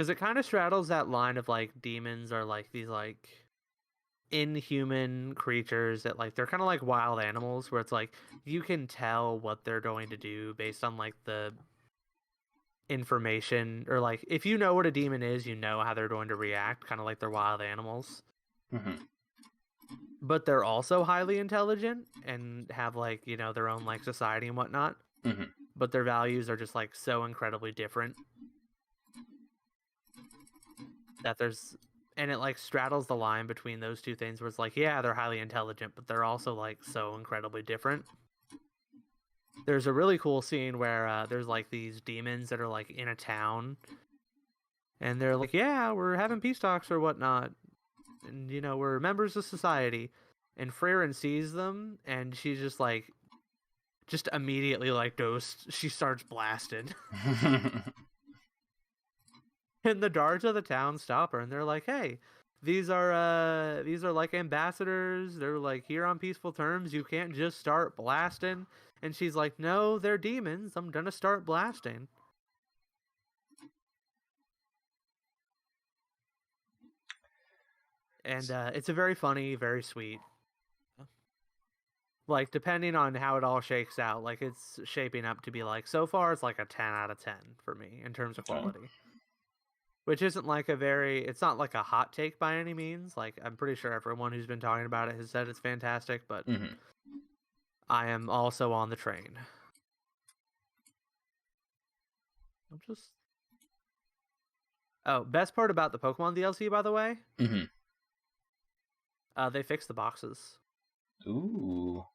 it kind of straddles that line of like demons are like these like inhuman creatures that like they're kind of like wild animals where it's like you can tell what they're going to do based on like the information, or like if you know what a demon is, you know how they're going to react, kind of like they're wild animals. Mm-hmm. But they're also highly intelligent and have like, you know, their own like society and whatnot. Mm-hmm. But their values are just like so incredibly different that there's, and it like straddles the line between those two things where it's like, yeah, they're highly intelligent, but they're also like so incredibly different. There's a really cool scene where there's like these demons that are like in a town, and they're like, yeah, we're having peace talks or whatnot, and you know, we're members of society. And Freyrin sees them, and she's just like, just immediately like goes, she starts blasting. And the guards of the town stop her, and they're like, hey, these are like ambassadors, they're like here on peaceful terms, you can't just start blasting. And she's like, no, they're demons, I'm gonna start blasting. And it's a very funny, very sweet, like depending on how it all shakes out, like it's shaping up to be like, so far it's like a 10 out of 10 for me in terms of quality. Which isn't like a very, it's not like a hot take by any means. Like, I'm pretty sure everyone who's been talking about it has said it's fantastic, but I am also on the train. I'm just... Oh, best part about the Pokemon DLC, by the way? They fixed the boxes. Ooh.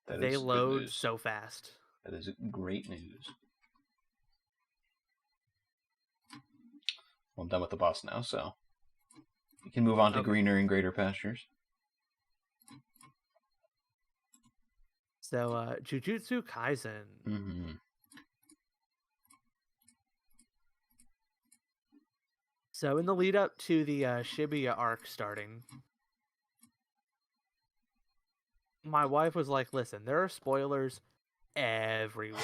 They load so fast. That is great news. Well, I'm done with the boss now, so we can move on to greener and greater pastures. So, Jujutsu Kaisen. So, in the lead up to the Shibuya arc starting, my wife was like, listen, there are spoilers everywhere.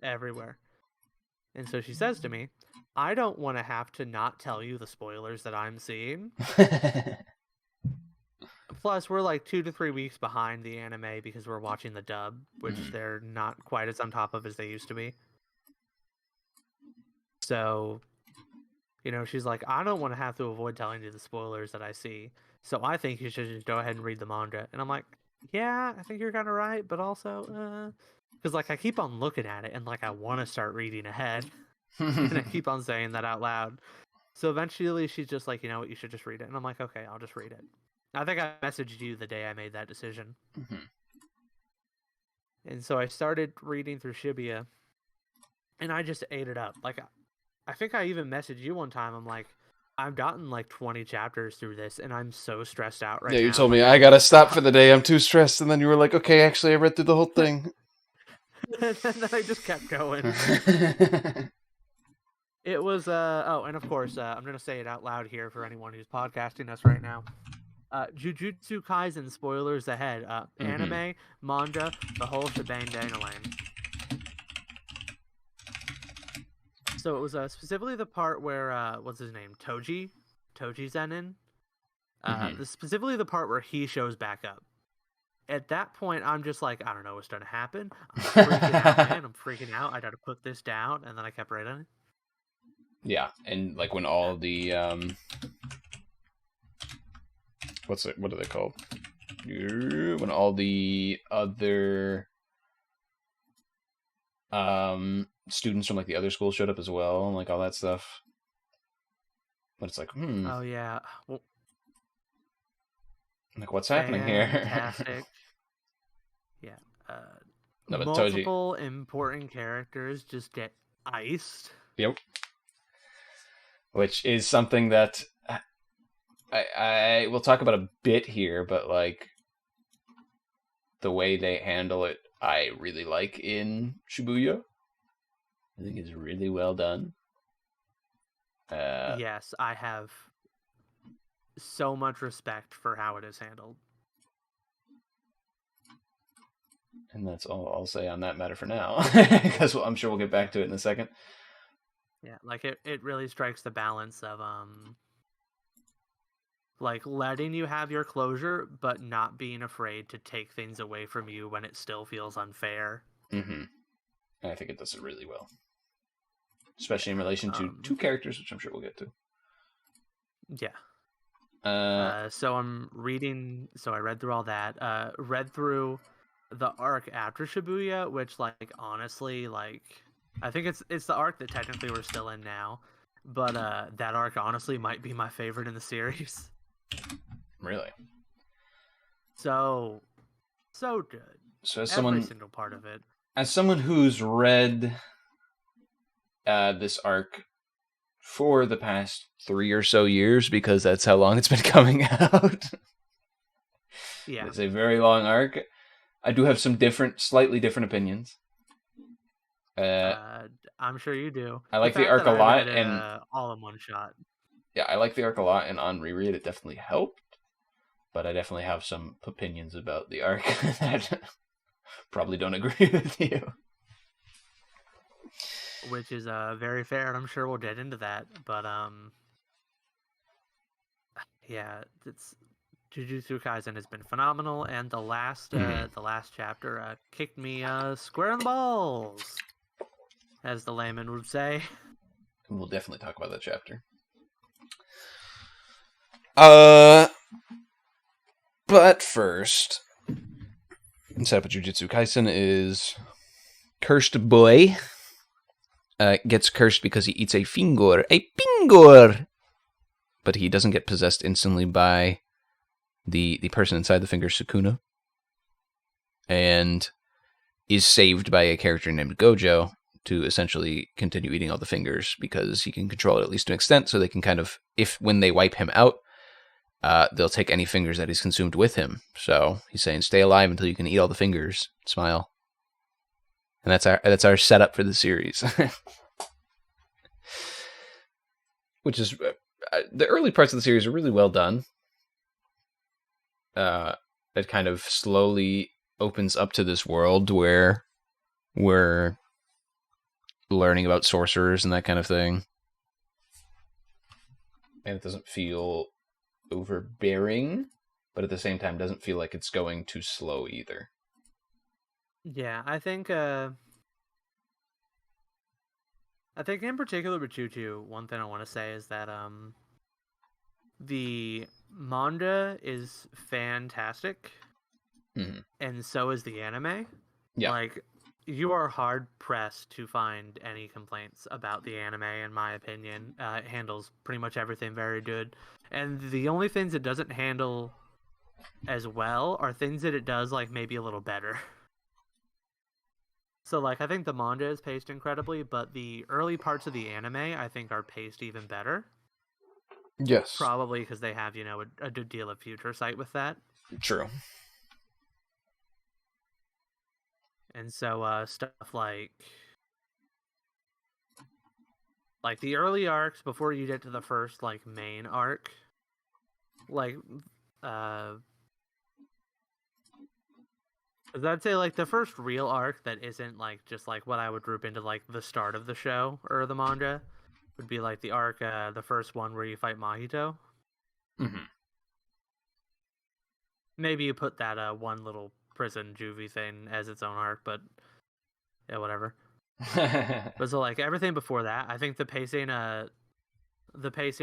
Everywhere. And so she says to me, I don't want to have to not tell you the spoilers that I'm seeing. Plus, we're like 2 to 3 weeks behind the anime because we're watching the dub, which they're not quite as on top of as they used to be. So, you know, she's like, I don't want to have to avoid telling you the spoilers that I see. So I think you should just go ahead and read the manga. And I'm like, yeah, I think you're kind of right. But also, because like I keep on looking at it and like I want to start reading ahead. And I keep on saying that out loud. So eventually she's just like, you know what, you should just read it. And I'm like, okay, I'll just read it. I think I messaged you the day I made that decision. And so I started reading through Shibuya. And I just ate it up. Like, I think I even messaged you one time. I'm like, I've gotten like 20 chapters through this, and I'm so stressed out right now. Yeah, you told me I gotta stop for the day. I'm too stressed. And then you were like, okay, actually, I read through the whole thing. And then I just kept going. It was, oh, and of course, I'm going to say it out loud here for anyone who's podcasting us right now. Jujutsu Kaisen spoilers ahead. Anime, manga, the whole shebang-dang-a-lang. So it was specifically the part where what's his name, Toji Zenin. Specifically the part where he shows back up. At that point, I'm just like, I don't know what's going to happen. I'm freaking out, man. I'm freaking out. I got to put this down, and then I kept right on it. Yeah, and like when all the what are they called? When all the other students from like the other school showed up as well, and like all that stuff. But it's like, Oh yeah. Well, like what's happening here? Fantastic. Yeah. No, but multiple important characters just get iced. Yep. Which is something that I will talk about a bit here, but like the way they handle it, I really like in Shibuya. I think it's really well done. Yes, I have so much respect for how it is handled. And that's all I'll say on that matter for now, because I'm sure we'll get back to it in a second. Yeah, like it really strikes the balance of like letting you have your closure, but not being afraid to take things away from you when it still feels unfair. And I think it does it really well, especially in relation to two characters, which I'm sure we'll get to. Yeah. So I'm reading. So I read through all that. Read through the arc after Shibuya, which, like, honestly, like, I think it's the arc that technically we're still in now, but that arc honestly might be my favorite in the series. Really? So good. So as every single part of it. As someone who's read this arc for the past 3 or so years, because that's how long it's been coming out. Yeah. It's a very long arc. I do have some slightly different opinions. I'm sure you do. I like the arc a lot, and all in one shot. Yeah, I like the arc a lot, and on reread it definitely helped. But I definitely have some opinions about the arc that probably don't agree with you. Which is very fair, and I'm sure we'll get into that. But yeah, it's Jujutsu Kaisen has been phenomenal, and the last chapter kicked me square in the balls, as the layman would say. We'll definitely talk about that chapter. But first, set up Jujutsu Kaisen is Cursed Boy. Gets cursed because he eats a finger. A finger! But he doesn't get possessed instantly by the person inside the finger, Sukuna. And is saved by a character named Gojo to essentially continue eating all the fingers because he can control it at least to an extent, so they can kind of, when they wipe him out, they'll take any fingers that he's consumed with him. So he's saying, stay alive until you can eat all the fingers. Smile. And that's our setup for the series. Which is, the early parts of the series are really well done. It kind of slowly opens up to this world where we're learning about sorcerers and that kind of thing. And it doesn't feel overbearing, but at the same time doesn't feel like it's going too slow either. Yeah, I think in particular with Jujutsu, one thing I want to say is that the manga is fantastic, and so is the anime. Yeah. Like, you are hard pressed to find any complaints about the anime, in my opinion. It handles pretty much everything very good, and the only things it doesn't handle as well are things that it does like maybe a little better. So, like, I think the manga is paced incredibly, but the early parts of the anime, I think, are paced even better. Yes. Probably because they have, a good deal of future sight with that. True. And so, stuff like the early arcs, before you get to the first, like, main arc, like, 'Cause I'd say like the first real arc that isn't like just like what I would group into like the start of the show or the manga would be like the arc, the first one where you fight Mahito. Mm-hmm. Maybe you put that one little prison juvie thing as its own arc, but yeah, whatever. But so like everything before that, I think the pacing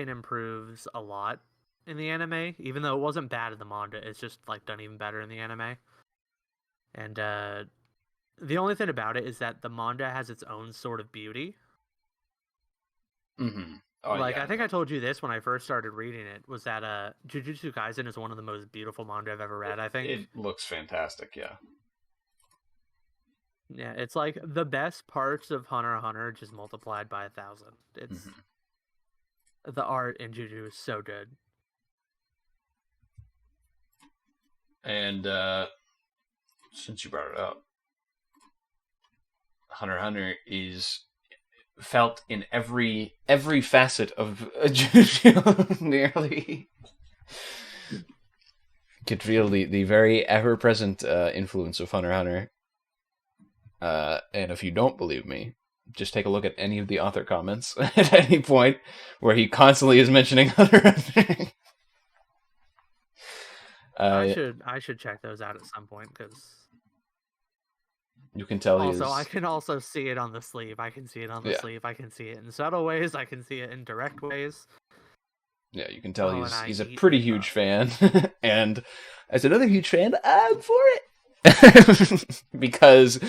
improves a lot in the anime, even though it wasn't bad in the manga. It's just like done even better in the anime. And the only thing about it is that the manga has its own sort of beauty. Mm-hmm. Oh Like yeah, I think no. I told you this when I first started reading it, was that Jujutsu Kaisen is one of the most beautiful manga I've ever read, I think. It looks fantastic. Yeah. Yeah, it's like the best parts of Hunter x Hunter just multiplied by 1,000. It's Mm-hmm. the art in Juju is so good. And since you brought it up, Hunter x Hunter is felt in every facet of Jujutsu nearly. Could feel the very ever present influence of Hunter x Hunter. And if you don't believe me, just take a look at any of the author comments at any point where he constantly is mentioning Hunter x Hunter. I should check those out at some point because You can tell he also I is. can also see it on the sleeve. I can see it on the Yeah, sleeve. I can see it in subtle ways. I can see it in direct ways. yeah. You can tell Oh, and I he's a eat pretty it huge up. fan, and as another huge fan, I'm for it because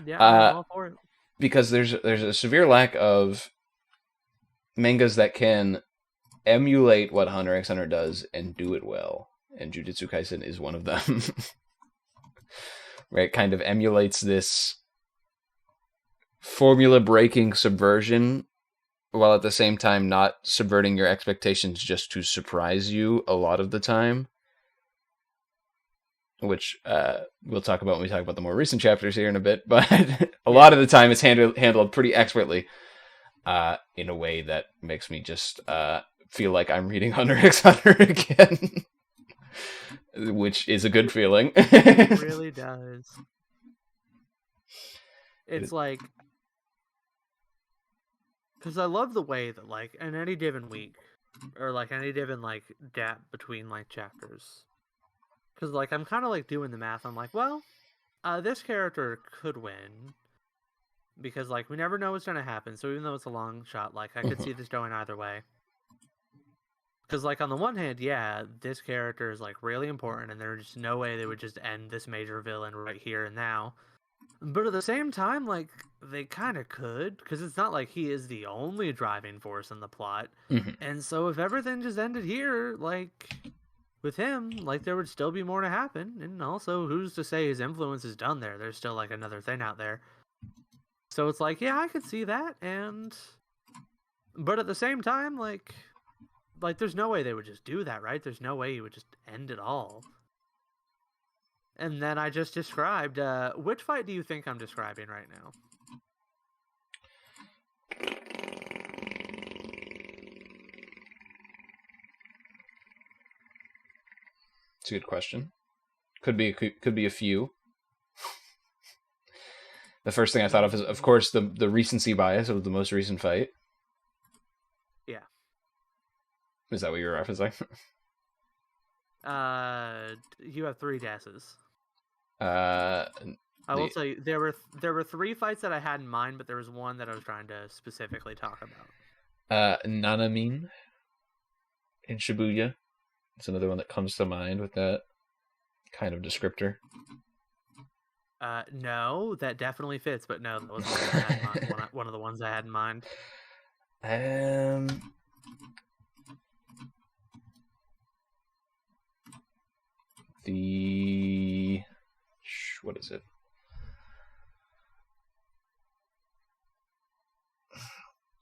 Yeah, I'm uh, all for it. because there's a severe lack of mangas that can emulate what Hunter x Hunter does and do it well, and Jujutsu Kaisen is one of them. Right, kind of emulates this formula breaking subversion while at the same time not subverting your expectations just to surprise you a lot of the time, which we'll talk about when we talk about the more recent chapters here in a bit. But a Yeah, lot of the time it's handled pretty expertly in a way that makes me just feel like I'm reading Hunter x Hunter again, which is a good feeling. it really does. It's like, because I love the way that like in any given week or like any given like gap between like chapters, because like I'm kind of like doing the math. I'm like, well, this character could win because like we never know what's gonna happen. So even though it's a long shot, like I could see this going either way. Because like on the one hand, yeah, this character is like really important, and there's no way they would just end this major villain right here and now. But at the same time, like they kind of could, because it's not like he is the only driving force in the plot. Mhm. And so if everything just ended here, like with him, like there would still be more to happen. And also, who's to say his influence is done there? There's still like another thing out there. So it's like, yeah, I could see that, and but at the same time, like there's no way they would just do that, right? There's no way you would just end it all. And then I just described which fight do you think I'm describing right now? It's a good question. Could be a few. The first thing I thought of course, the recency bias of the most recent fight. Yeah. Is that what you're referencing? You have three guesses. Uh, I will the tell you there were three fights that I had in mind, but there was one that I was trying to specifically talk about. Nanamin in Shibuya. It's another one that comes to mind with that kind of descriptor. No, that definitely fits, but no, that wasn't the one I had in mind. One of the ones I had in mind. The what is it?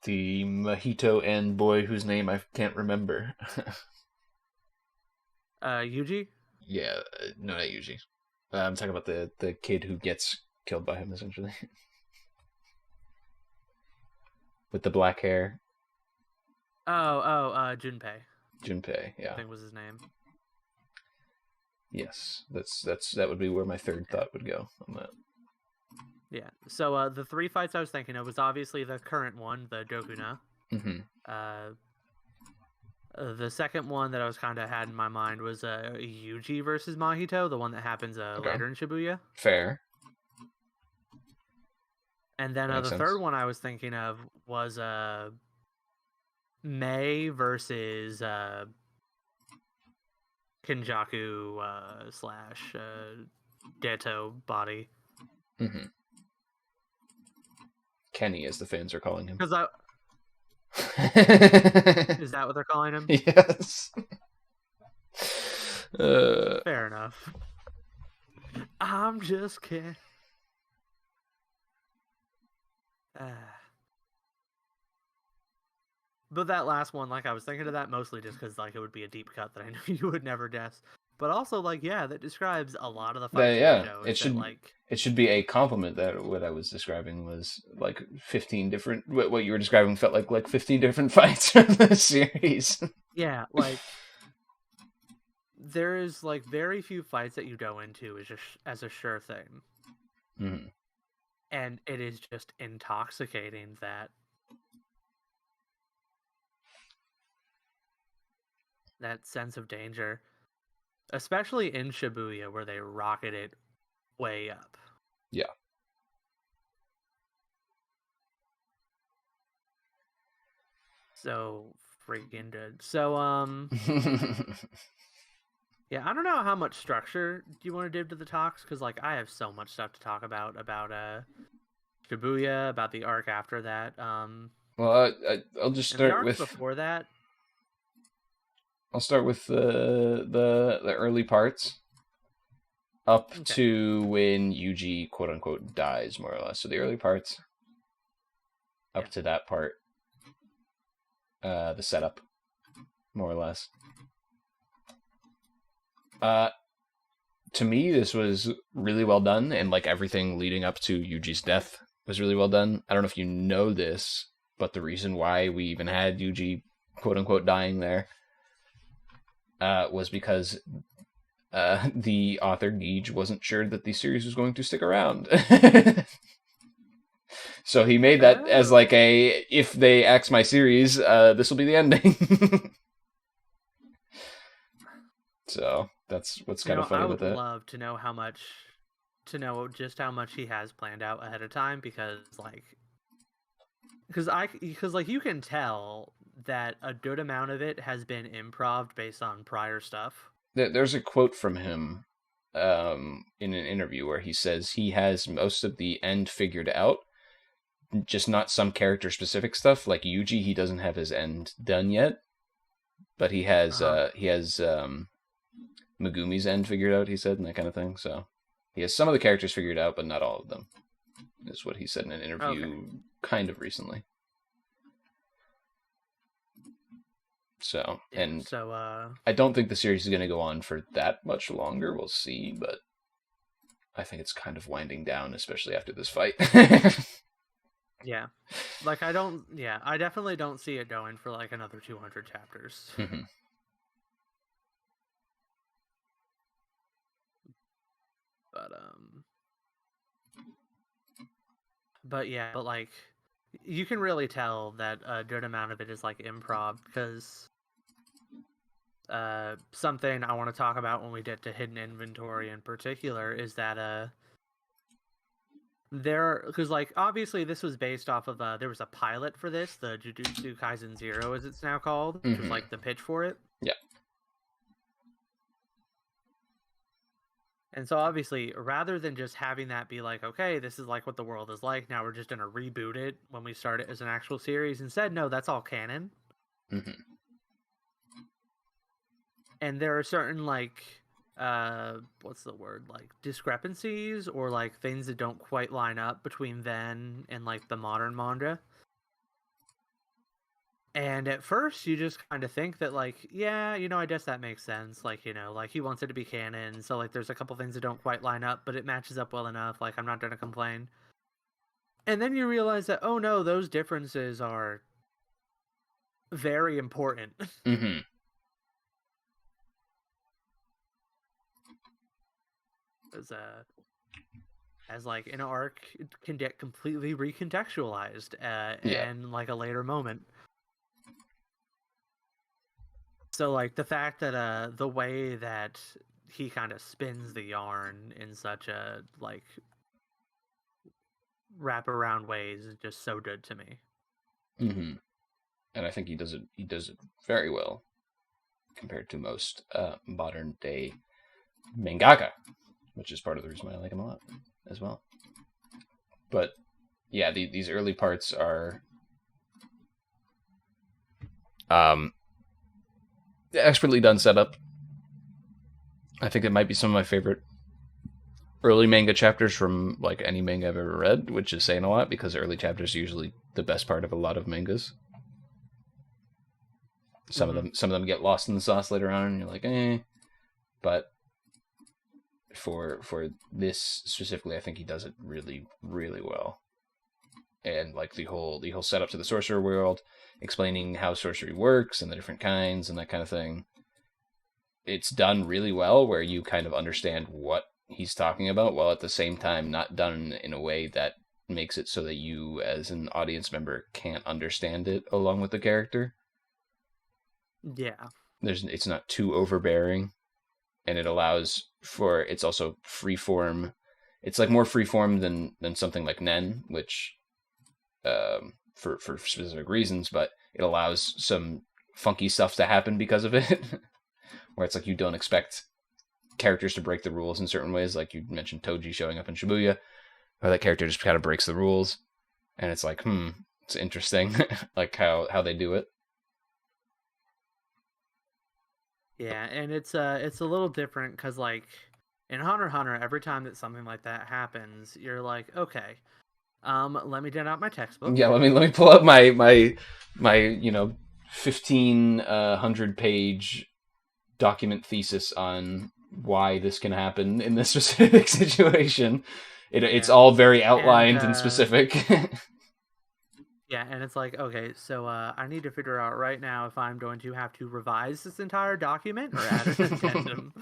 The Mojito and boy whose name I can't remember. Yuji? Yeah, no, not Yuji. I'm talking about the kid who gets killed by him, essentially. With the black hair. Oh, Junpei. Junpei, I yeah. think was his name. Yes, that would be where my third thought would go on that. Yeah. So the 3 fights I was thinking of was obviously the current one, the Dokuna. The second one that I was kind of had in my mind was Yuji versus Mahito, the one that happens Okay. later in Shibuya. Fair. And then the third one I was thinking of was Mei versus Kinjaku slash Dato body. Kenny, as the fans are calling him. Is that what they're calling him? Yes. Fair enough. I'm just kidding. But that last one, like, I was thinking of that mostly just because, like, it would be a deep cut that I know you would never guess. But also, like, yeah, that describes a lot of the fights in the show. It should be a compliment that what I was describing was like 15 different. What you were describing felt like 15 different fights from the series. Yeah, like there is like very few fights that you go into as a sure thing, and it is just intoxicating that sense of danger. Especially in Shibuya, where they rocket it way up. Yeah. So freaking good. So, yeah, I don't know how much structure do you want to give to the talks, because, like, I have so much stuff to talk about Shibuya, about the arc after that. Well, I'll just start with before that. I'll start with the early parts up to when Yuji quote unquote dies, more or less. So the early parts up to that part, the setup, more or less. To me, this was really well done, and like everything leading up to Yuji's death was really well done. I don't know if you know this, but the reason why we even had Yuji quote unquote dying there was because the author Gage wasn't sure that the series was going to stick around. So he made that as like if they axe my series, this will be the ending. So that's what's kind of funny with it. I would love to know just how much he has planned out ahead of time, because you can tell that a good amount of it has been improv based on prior stuff. There's a quote from him in an interview where he says he has most of the end figured out, just not some character specific stuff. Like Yuji, he doesn't have his end done yet, but he has Megumi's end figured out, he said, and that kind of thing. So he has some of the characters figured out, but not all of them, is what he said in an interview kind of recently. So, I don't think the series is going to go on for that much longer. We'll see, but I think it's kind of winding down, especially after this fight. Yeah. Like, I definitely don't see it going for like another 200 chapters. But like, you can really tell that a good amount of it is like improv, because something I want to talk about when we get to hidden inventory in particular is that because like obviously this was based off of there was a pilot for this, the Jujutsu Kaisen 0 as it's now called, which was like the pitch for it. Yeah. And so obviously, rather than just having that be like, okay, this is like what the world is like, now we're just going to reboot it when we start it as an actual series, instead, no, that's all canon. And there are certain, like, what's the word, like, discrepancies or, like, things that don't quite line up between then and, like, the modern manga. And at first, you just kind of think that, like, yeah, I guess that makes sense. Like, like, he wants it to be canon, so, like, there's a couple things that don't quite line up, but it matches up well enough. Like, I'm not going to complain. And then you realize that, oh, no, those differences are very important. as like an arc can get completely recontextualized in like a later moment. So like the fact that the way that he kind of spins the yarn in such a like wraparound ways is just so good to me. Mm-hmm. And I think he does it very well compared to most modern day mangaka, which is part of the reason why I like him a lot as well. But yeah, these early parts are expertly done setup. I think it might be some of my favorite early manga chapters from like any manga I've ever read, which is saying a lot because early chapters are usually the best part of a lot of mangas. Some of them get lost in the sauce later on, and you're like, eh. But for this specifically, I think he does it really, really well. And like the whole setup to the sorcerer world, explaining how sorcery works and the different kinds and that kind of thing. It's done really well, where you kind of understand what he's talking about, while at the same time not done in a way that makes it so that you, as an audience member, can't understand it along with the character. Yeah. It's not too overbearing, and it allows for, it's also freeform. It's like more freeform than something like Nen, which for specific reasons, but it allows some funky stuff to happen because of it, where it's like you don't expect characters to break the rules in certain ways, like you mentioned Toji showing up in Shibuya, or that character just kind of breaks the rules, and it's like, it's interesting, like how they do it. Yeah, and it's a little different because like in Hunter x Hunter, every time that something like that happens, you're like, okay, let me get out my textbook. Yeah, let me pull up my 1,500 page document thesis on why this can happen in this specific situation. It's all very outlined and specific. Yeah, and it's like, okay, so I need to figure out right now if I'm going to have to revise this entire document or add an addendum.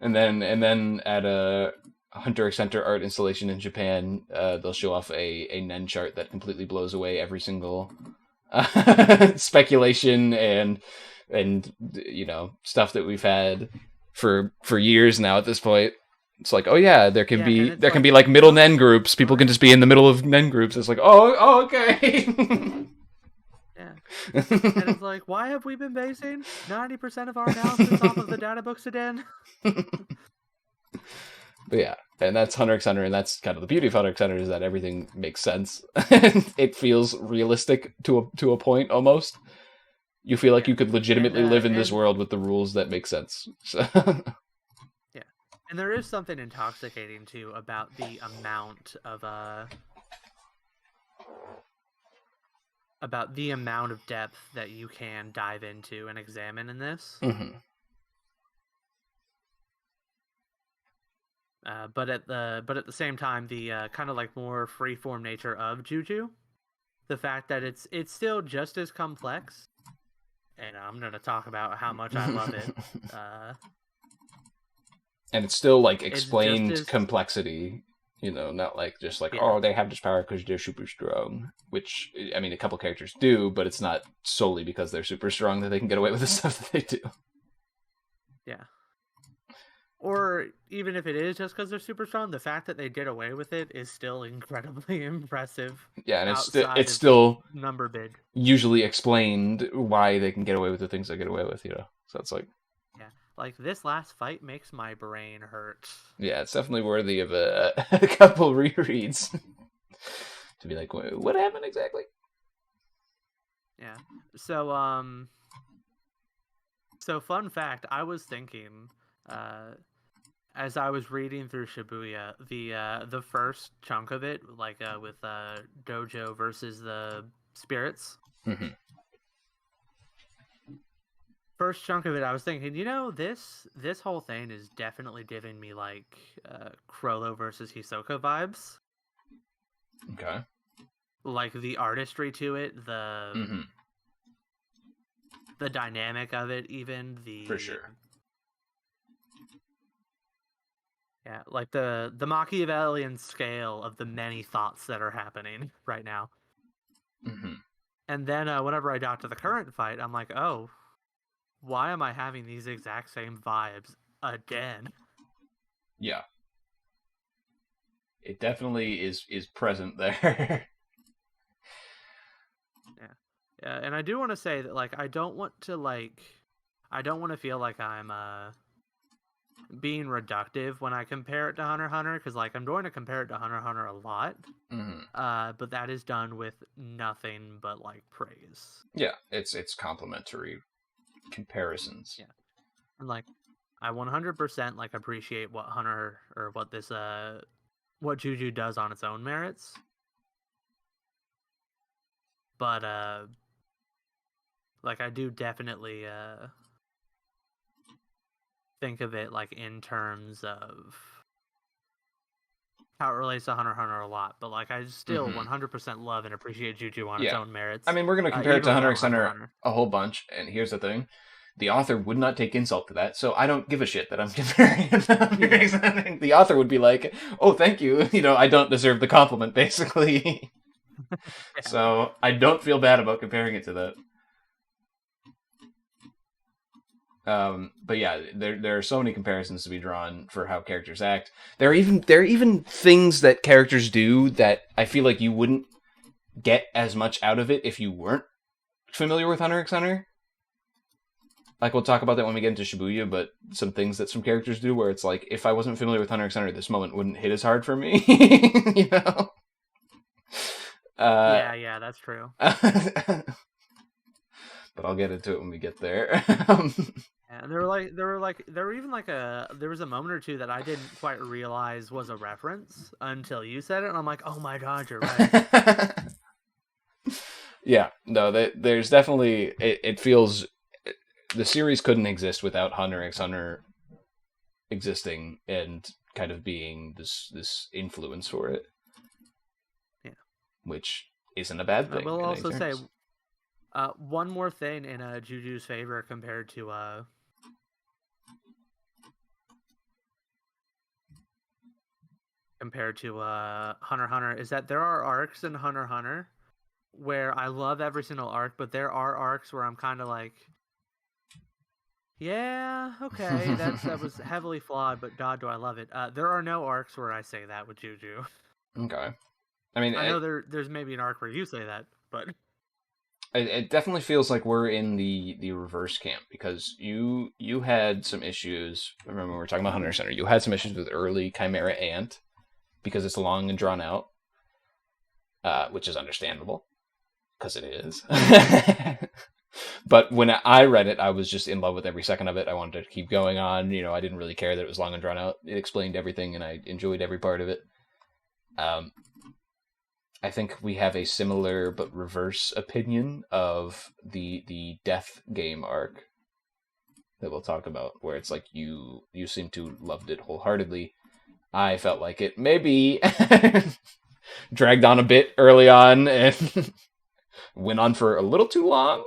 And then at a Hunter x Hunter art installation in Japan, they'll show off a Nen chart that completely blows away every single speculation and stuff that we've had for years now at this point. It's like, oh yeah, there can be like middle Nen groups. People can just be in the middle of Nen groups. It's like, oh okay. Yeah. And it's like, why have we been basing 90% of our analysis off of the data books again? But yeah, and that's Hunter x Hunter, and that's kind of the beauty of Hunter x Hunter, is that everything makes sense. It feels realistic to a point almost. You feel like you could legitimately live in this world with the rules that make sense. So. Yeah, and there is something intoxicating too about the amount of depth that you can dive into and examine in this. Mm-hmm. But at the same time, the kind of like more freeform nature of Juju, the fact that it's still just as complex, and I'm gonna talk about how much I love it. And it's still like explained complexity, not like just like, oh, they have this power because they're super strong. Which, I mean, a couple characters do, but it's not solely because they're super strong that they can get away with the stuff that they do. Yeah. Or even if it is just because they're super strong, the fact that they get away with it is still incredibly impressive. Yeah, and it's still number big. Usually explained why they can get away with the things they get away with, So it's like, yeah, like this last fight makes my brain hurt. Yeah, it's definitely worthy of a couple rereads to be like, what happened exactly? Yeah. So fun fact, I was thinking, as I was reading through Shibuya, the first chunk of it, like with Dojo versus the spirits. Mm-hmm. First chunk of it, I was thinking, this whole thing is definitely giving me like Crollo versus Hisoka vibes. Okay. Like the artistry to it, the dynamic of it, even the for sure. Yeah, like the Machiavellian scale of the many thoughts that are happening right now. Mm-hmm. And then whenever I got to the current fight, I'm like, oh, why am I having these exact same vibes again? Yeah. It definitely is present there. Yeah. Yeah, and I do want to say that like I don't want to feel like I'm being reductive when I compare it to Hunter x Hunter, because like I'm going to compare it to Hunter x Hunter a lot. Mm-hmm. But that is done with nothing but like praise. Yeah, it's complimentary comparisons. Yeah. And like I 100% like appreciate what Hunter or what Juju does on its own merits. But like I do definitely think of it like in terms of how it relates to Hunter x Hunter a lot, but like I still 100% love and appreciate Juju on its Yeah. own merits. I mean, we're going to compare it to Even Hunter without x Hunter Hunter. a whole bunch, and here's the thing. The author would not take insult to that, so I don't give a shit that I'm comparing it to Hunter x Hunter. The author would be like, oh, thank you. I don't deserve the compliment, basically. Yeah. So I don't feel bad about comparing it to that. But yeah, there are so many comparisons to be drawn for how characters act. There are even things that characters do that I feel like you wouldn't get as much out of it if you weren't familiar with Hunter x Hunter. Like, we'll talk about that when we get into Shibuya, but some things that some characters do where it's like, if I wasn't familiar with Hunter x Hunter, this moment wouldn't hit as hard for me. you know? Yeah, that's true. But I'll get into it when we get there. And there was a moment or two that I didn't quite realize was a reference until you said it, and I'm like, oh my god, you're right. Yeah, no, there's definitely it feels the series couldn't exist without Hunter x Hunter existing and kind of being this influence for it. Yeah, which isn't a bad thing. I will also say one more thing in Juju's favor compared to Hunter x Hunter is that there are arcs in Hunter x Hunter where I love every single arc, but there are arcs where I'm kind of like, yeah, okay, that was heavily flawed, but God, do I love it. There are no arcs where I say that with Juju. Okay. I mean, I know there's maybe an arc where you say that, but it definitely feels like we're in the reverse camp, because you had some issues. Remember, we were talking about Hunter x Hunter. You had some issues with early Chimera Ant because it's long and drawn out, which is understandable because it is. But when I read it, I was just in love with every second of it. I wanted to keep going on. I didn't really care that it was long and drawn out. It explained everything, and I enjoyed every part of it. I think we have a similar but reverse opinion of the Death Game arc that we'll talk about, where it's like you seem to loved it wholeheartedly. I felt like it maybe dragged on a bit early on and went on for a little too long,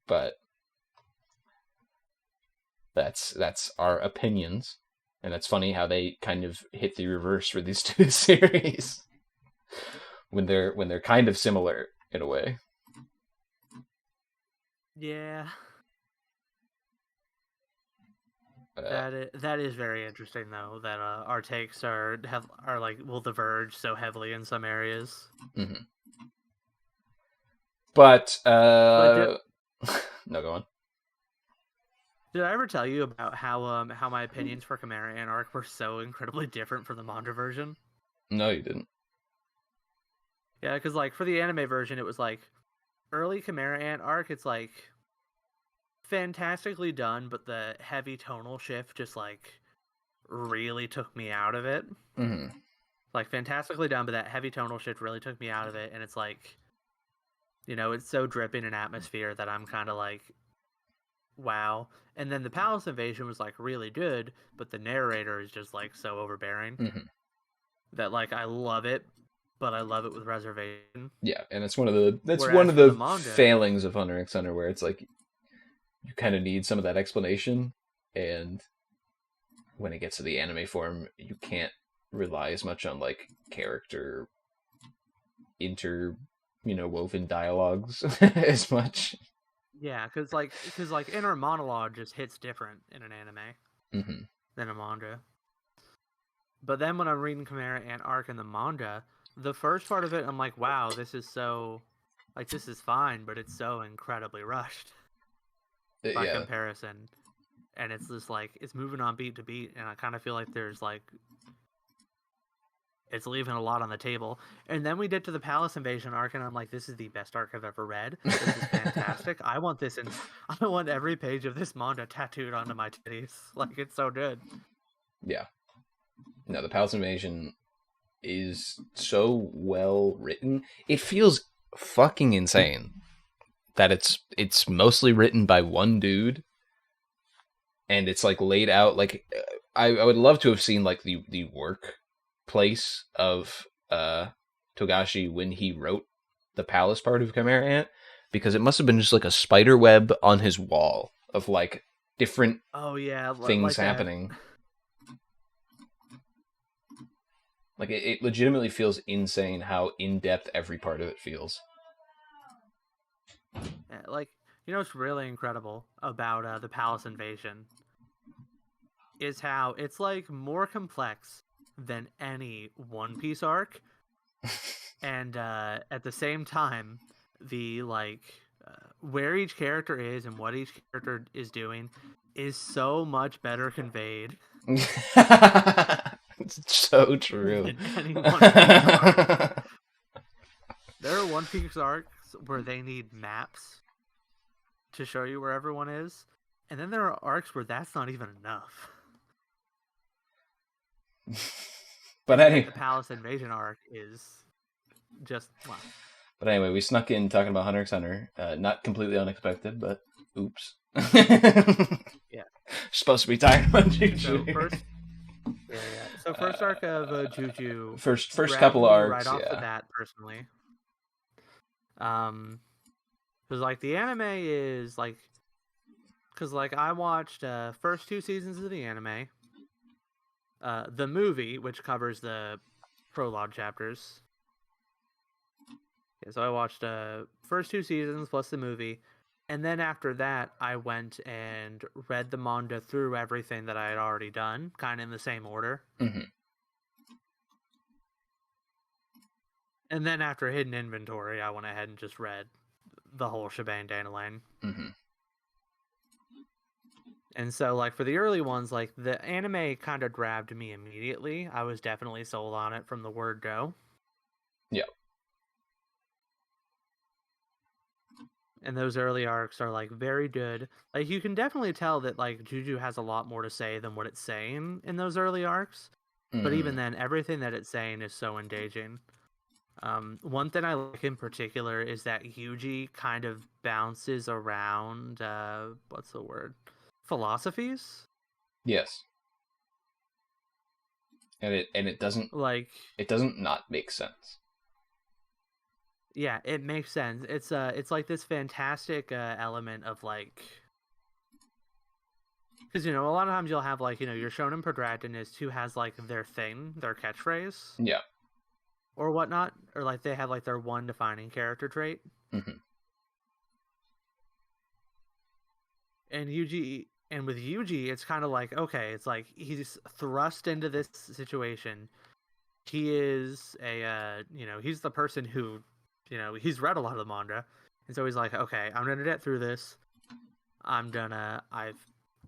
but that's our opinions, and it's funny how they kind of hit the reverse for these two series when they're kind of similar in a way. yeah, that is very interesting though. That our takes are like will diverge so heavily in some areas. Mm-hmm. But no, go on. Did I ever tell you about how my opinions for Chimera Ant arc were so incredibly different from the manga version? No, you didn't. Yeah, because like for the anime version, it was like early Chimera Ant arc. It's like fantastically done, but the heavy tonal shift just like really took me out of it. Mm-hmm. Like fantastically done, but that heavy tonal shift really took me out of it, and it's like, it's so dripping in atmosphere that I'm kind of like, wow. And then the palace invasion was like really good, but the narrator is just like so overbearing that like I love it, but I love it with reservation. Yeah, and it's one of the manga, failings of Hunter x Hunter, where it's like you kind of need some of that explanation, and when it gets to the anime form, you can't rely as much on like character woven dialogues as much. Yeah, because inner monologue just hits different in an anime than a manga. But then when I'm reading Chimera Ant Arc in the manga, the first part of it, I'm like, wow, this is so, like, this is fine, but it's so incredibly rushed by Yeah. comparison. And it's just like, it's moving on beat to beat, and I kind of feel like there's like, it's leaving a lot on the table. And then we get to the Palace Invasion arc, and I'm like, this is the best arc I've ever read. This is fantastic. I want every page of this manga tattooed onto my titties. Like, it's so good. Yeah. No, the Palace Invasion is so well written. It feels fucking insane that it's mostly written by one dude, and it's like laid out like I would love to have seen like the workplace of Togashi when he wrote the palace part of Chimera Ant, because it must have been just like a spider web on his wall of like different things like happening. Like, it legitimately feels insane how in-depth every part of it feels. Like, you know what's really incredible about the Palace Invasion is how it's, like, more complex than any One Piece arc. And at the same time, the, like, where each character is and what each character is doing is so much better conveyed. It's so true. Than any One Piece arc. There are One Piece arcs where they need maps to show you where everyone is, and then there are arcs where that's not even enough. But anyway, the Palace Invasion arc is just wow. But anyway, we snuck in talking about Hunter x Hunter. Not completely unexpected, but oops. Yeah. Supposed to be talking about Juju. So first arc of Juju. First couple of arcs, right off the bat, personally. Because like the anime is like, because like I watched first 2 seasons of the anime. The movie, which covers the prologue chapters. Yeah, so I watched first 2 seasons plus the movie. And then after that, I went and read the manga through everything that I had already done, kind of in the same order. Mm-hmm. And then after Hidden Inventory, I went ahead and just read the whole shebang Dandelion. Mm-hmm. And so, like, for the early ones, like, the anime kind of grabbed me immediately. I was definitely sold on it from the word go. Yeah. And those early arcs are, like, very good. Like, you can definitely tell that, like, Juju has a lot more to say than what it's saying in those early arcs. Mm-hmm. But even then, everything that it's saying is so engaging. One thing I like in particular is that Yuji kind of bounces around, what's the word? Philosophies? Yes. And it doesn't, like, it doesn't not make sense. Yeah, it makes sense. It's like this fantastic element of, like, because, you know, a lot of times you'll have, like, you know, your shonen protagonist who has, like, their thing, their catchphrase. Yeah. Or whatnot. Or, like, they have, like, their one defining character trait. Mm-hmm. And with Yuji, it's kind of like, okay, it's like he's thrust into this situation. He is he's the person who, you know, he's read a lot of the manga. And so he's like, okay, I'm going to get through this. I've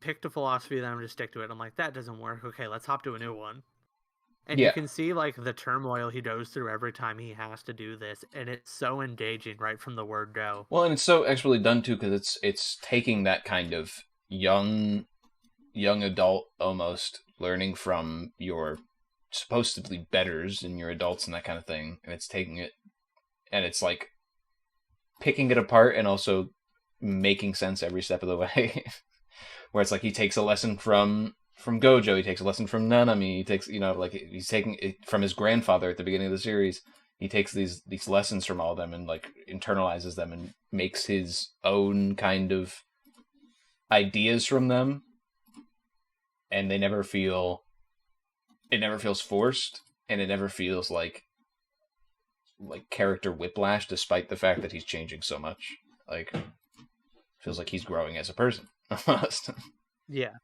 picked a philosophy that I'm going to stick to it. I'm like, that doesn't work. Okay, let's hop to a new one. And you can see, like, the turmoil he goes through every time he has to do this. And it's so engaging right from the word go. Well, and it's so expertly done, too, because it's taking that kind of young adult almost, learning from your supposedly betters and your adults and that kind of thing, and it's taking it and it's like picking it apart and also making sense every step of the way. Where it's like he takes a lesson from Gojo, he takes a lesson from Nanami, he takes, you know, like he's taking it from his grandfather at the beginning of the series. He takes these lessons from all of them and like internalizes them and makes his own kind of ideas from them. and it never feels forced, and it never feels like character whiplash, despite the fact that he's changing so much. Like, feels like he's growing as a person almost. Yeah.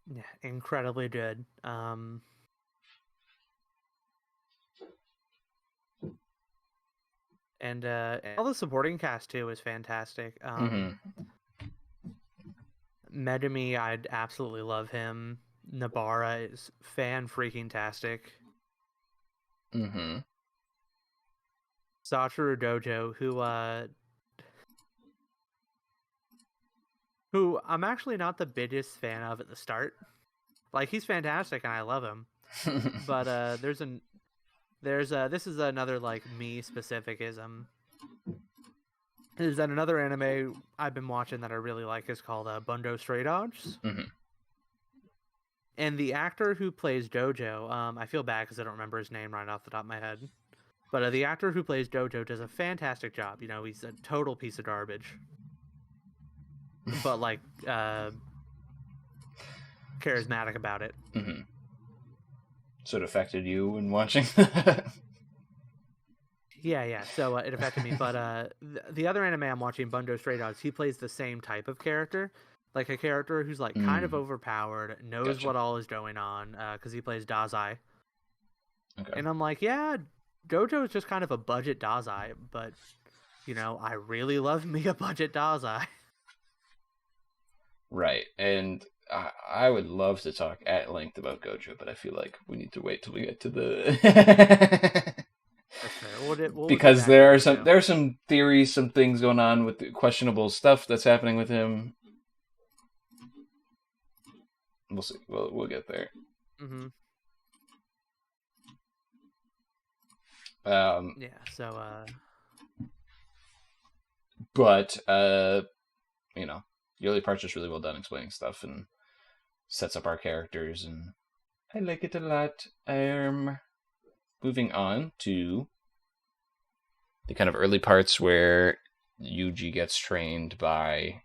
Yeah, incredibly good. And all the supporting cast too is fantastic. Medumi, I'd absolutely love him. Nabara is fan-freaking-tastic. Satoru Dojo, who I'm actually not the biggest fan of at the start. Like, he's fantastic and I love him. But this is another like me specificism. Is that another anime I've been watching that I really like is called Bundo Stray Dogs. And the actor who plays Dojo, I feel bad because I don't remember his name right off the top of my head. But the actor who plays Dojo does a fantastic job. You know, he's a total piece of garbage. But, like, charismatic about it. So it affected you in watching? Yeah. So it affected me. But the other anime I'm watching, Bundo Stray Dogs, he plays the same type of character. Like a character who's like kind of overpowered, knows what all is going on, because he plays Dazai. Okay. And I'm like, yeah, Dojo is just kind of a budget Dazai, but, you know, I really love me a budget Dazai. Right, and I would love to talk at length about Gojo, but I feel like we need to wait till we get to the... That's fair. Because there are some theories, some things going on with the questionable stuff that's happening with him. We'll see. We'll get there. Yeah. So. But you know, the early part's just really well done explaining stuff and sets up our characters, and I like it a lot. Moving on to the kind of early parts where Yuji gets trained by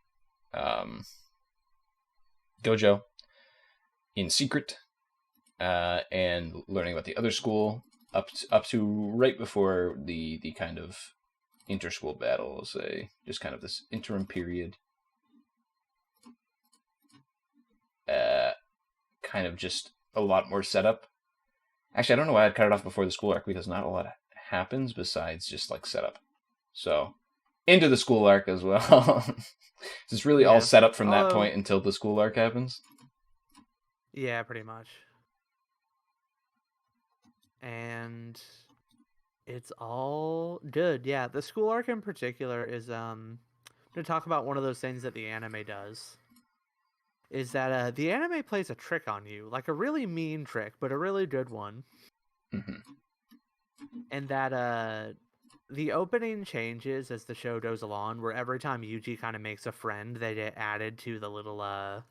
Gojo in secret, and learning about the other school up to right before the kind of inter-school battle, just kind of this interim period. Kind of just a lot more setup. Actually, I don't know why I'd cut it off before the school arc, because not a lot happens besides just like setup. So into the school arc as well. It's really all set up from that point until the school arc happens. Yeah, pretty much. And it's all good. Yeah, the school arc in particular is to talk about one of those things that the anime does. Is that the anime plays a trick on you, like a really mean trick, but a really good one. And that the opening changes as the show goes along, where every time Yuji kind of makes a friend, they get added to the little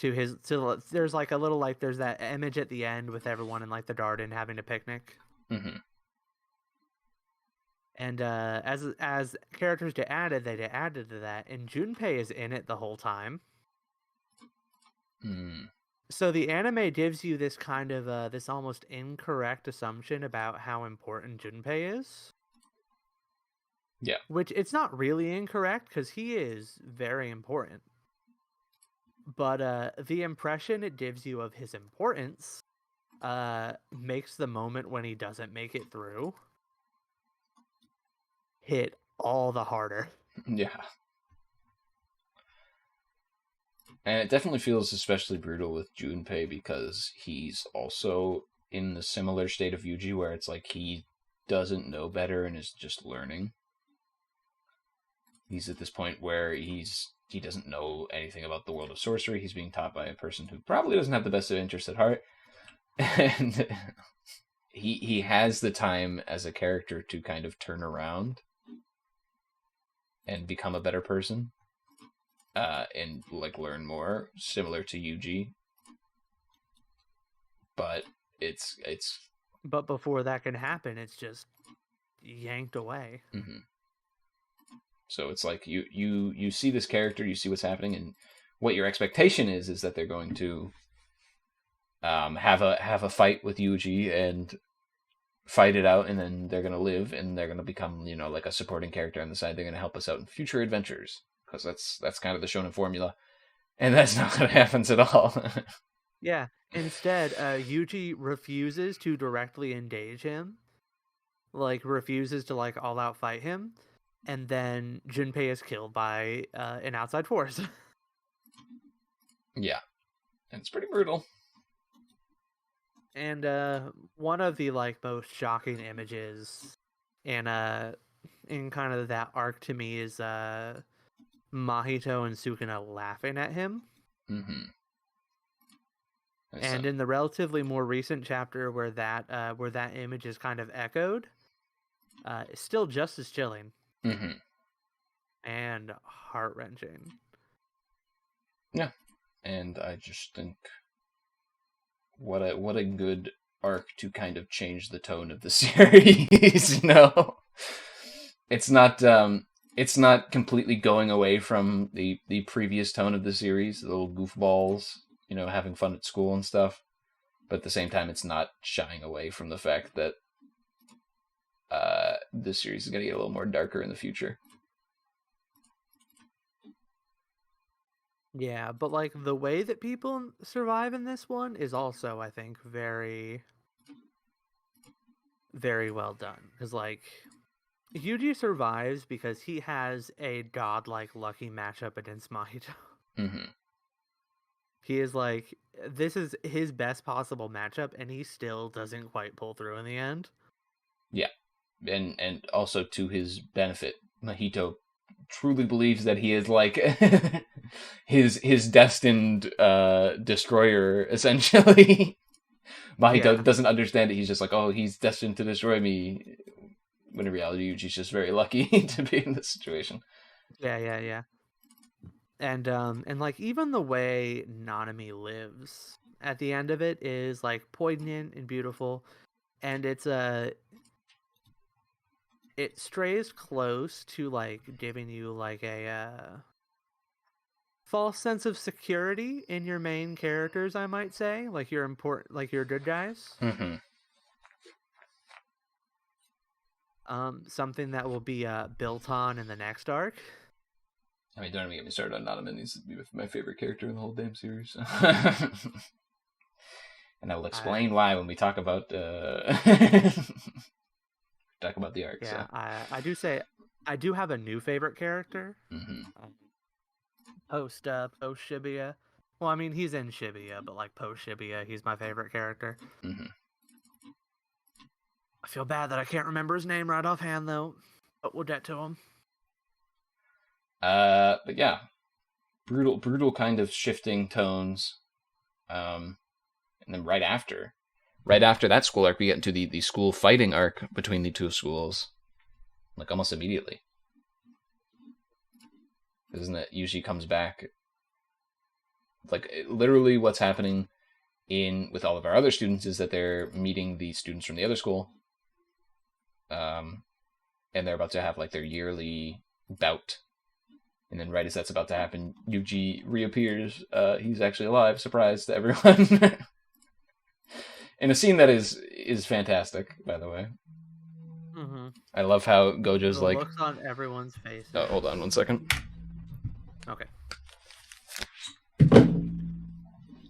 there's like a little, like, there's that image at the end with everyone in like the garden having a picnic. And as characters get added, they get added to that, and Junpei is in it the whole time. So the anime gives you this kind of this almost incorrect assumption about how important Junpei is. Yeah. Which it's not really incorrect, because he is very important. But the impression it gives you of his importance makes the moment when he doesn't make it through hit all the harder. Yeah. And it definitely feels especially brutal with Junpei, because he's also in the similar state of Yuji, where it's like he doesn't know better and is just learning. He's at this point where he doesn't know anything about the world of sorcery. He's being taught by a person who probably doesn't have the best of interests at heart. And he has the time as a character to kind of turn around and become a better person, and like learn more, similar to Yuji. But it's but before that can happen, it's just yanked away. So it's like you see this character, you see what's happening, and what your expectation is that they're going to have a fight with Yuji and fight it out, and then they're going to live, and they're going to become, like a supporting character on the side. They're going to help us out in future adventures, because that's kind of the shonen formula, and that's not what happens at all. Yeah. Instead, Yuji refuses to directly engage him, like refuses to like all out fight him, and then Junpei is killed by an outside force. Yeah, and it's pretty brutal. And one of the like most shocking images in kind of that arc to me is Mahito and Sukuna laughing at him. Mm-hmm. And in the relatively more recent chapter where that image is kind of echoed, it's still just as chilling. Mm-hmm. And heart-wrenching. Yeah, and I just think what a good arc to kind of change the tone of the series. It's not completely going away from the previous tone of the series, the little goofballs, having fun at school and stuff. But at the same time, it's not shying away from the fact that this series is going to get a little more darker in the future. Yeah, but like the way that people survive in this one is also, I think, very, very well done. Because like Yuji survives because he has a godlike lucky matchup against Mahito. Mm-hmm. He is like, this is his best possible matchup, and he still doesn't quite pull through in the end. Yeah, and also to his benefit, Mahito truly believes that he is like his destined destroyer, essentially. Mahito doesn't understand it. He's just like, oh, he's destined to destroy me. When in reality, Yuji's just very lucky to be in this situation. Yeah. And like even the way Nanami lives at the end of it is like poignant and beautiful, and it strays close to like giving you like a false sense of security in your main characters, I might say, like your good guys. Mm-hmm. Something that will be built on in the next arc. I mean, don't even get me started on Nanaman. He's my favorite character in the whole damn series. And I will explain why when we talk about the arc. Yeah, so. I do say I do have a new favorite character. Mm-hmm. Post Shibuya. Well, I mean he's in Shibuya, but like post Shibuya, he's my favorite character. Mm-hmm. I feel bad that I can't remember his name right offhand though, but we'll get to him. But yeah, brutal kind of shifting tones. And then right after that school arc, we get into the school fighting arc between the two schools, like almost immediately. Isn't it? Yuji comes back. Like literally, what's happening with all of our other students is that they're meeting the students from the other school, and they're about to have like their yearly bout. And then right as that's about to happen, Yuji reappears. He's actually alive, surprise to everyone. In a scene that is fantastic, by the way. Mm-hmm. I love how Gojo's the like... looks on everyone's face. Oh, hold on 1 second. Okay.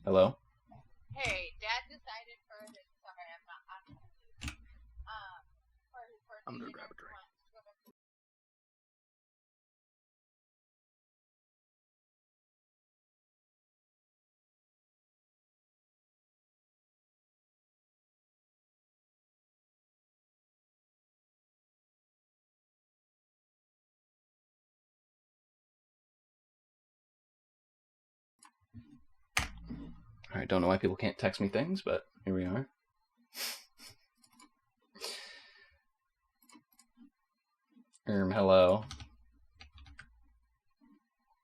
Hello? Hey, Dad decided for his... Sorry, I'm not... I'm gonna grab a drink. I don't know why people can't text me things, but here we are. Hello.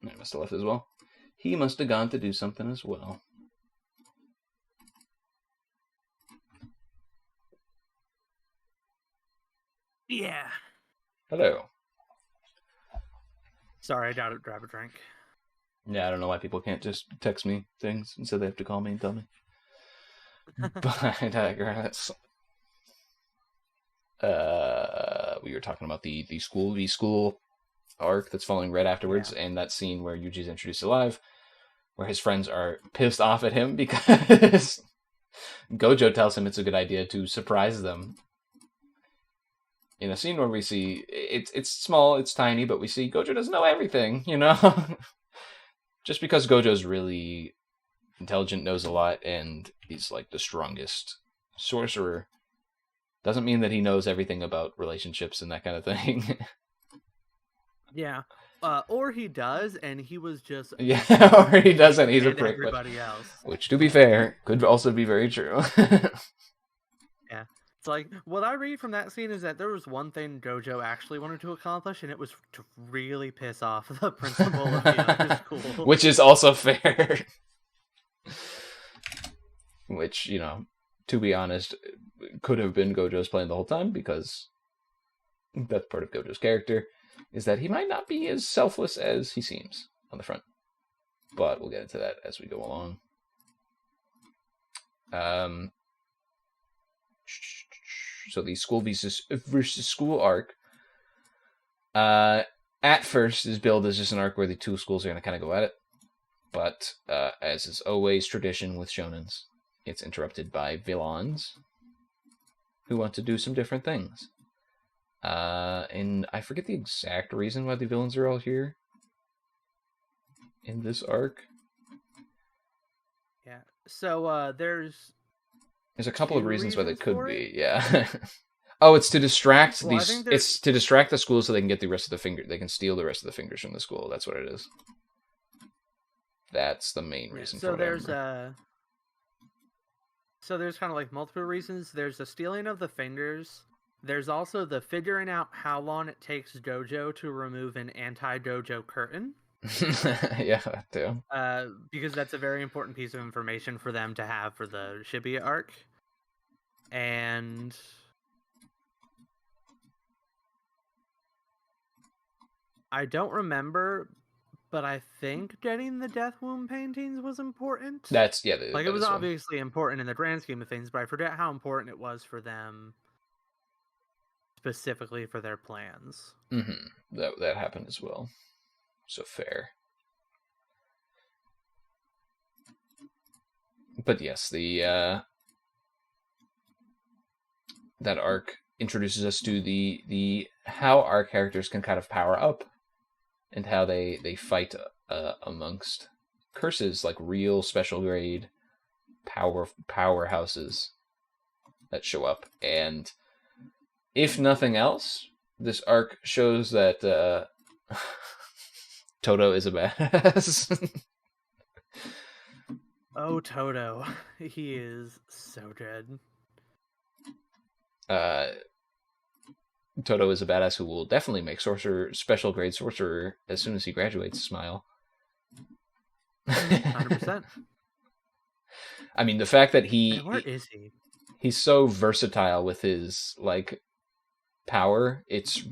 I must have left as well. He must have gone to do something as well. Yeah. Hello. Sorry, I gotta grab a drink. Yeah, I don't know why people can't just text me things instead they have to call me and tell me. But I digress. We were talking about the school v school arc that's following right afterwards, and that scene where Yuji's introduced alive, where his friends are pissed off at him because Gojo tells him it's a good idea to surprise them. In a scene where we see it's small, it's tiny, but we see Gojo doesn't know everything, you know. Just because Gojo's really intelligent, knows a lot, and he's like the strongest sorcerer, doesn't mean that he knows everything about relationships and that kind of thing. Yeah. Or he does, and he was just or he doesn't. He's a prick. Everybody else. Which, to be fair, could also be very true. Yeah. It's like, what I read from that scene is that there was one thing Gojo actually wanted to accomplish, and it was to really piss off the principal of the other school. Which is also fair. Which, you know, to be honest, could have been Gojo's plan the whole time, because that's part of Gojo's character, is that he might not be as selfless as he seems on the front. But we'll get into that as we go along. So the school versus school arc, at first is billed as just an arc where the two schools are going to kind of go at it. But as is always tradition with shonens, it's interrupted by villains who want to do some different things. And I forget the exact reason why the villains are all here in this arc. Yeah. So there's a couple of reasons why they could be. Yeah. Oh, it's to distract these. It's to distract the school so they can get the rest of the finger. They can steal the rest of the fingers from the school. That's what it is. That's the main reason. So there's kind of like multiple reasons. There's the stealing of the fingers. There's also the figuring out how long it takes Gojo to remove an anti-Gojo curtain. Yeah, that too. Because that's a very important piece of information for them to have for the Shibuya arc. And I don't remember, but I think getting the Death Womb paintings was important. That's, yeah. Like, it was obviously important in the grand scheme of things, but I forget how important it was for them specifically for their plans. Mm-hmm. That happened as well. So fair. But yes, the that arc introduces us to the how our characters can kind of power up, and how they fight amongst curses, like real special grade powerhouses that show up. And if nothing else, this arc shows that Todo is a badass. Oh, Todo. He is so good. Todo is a badass who will definitely make special grade sorcerer as soon as he graduates. Smile. 100%. I mean, the fact that where is he? He's so versatile with his like power. It's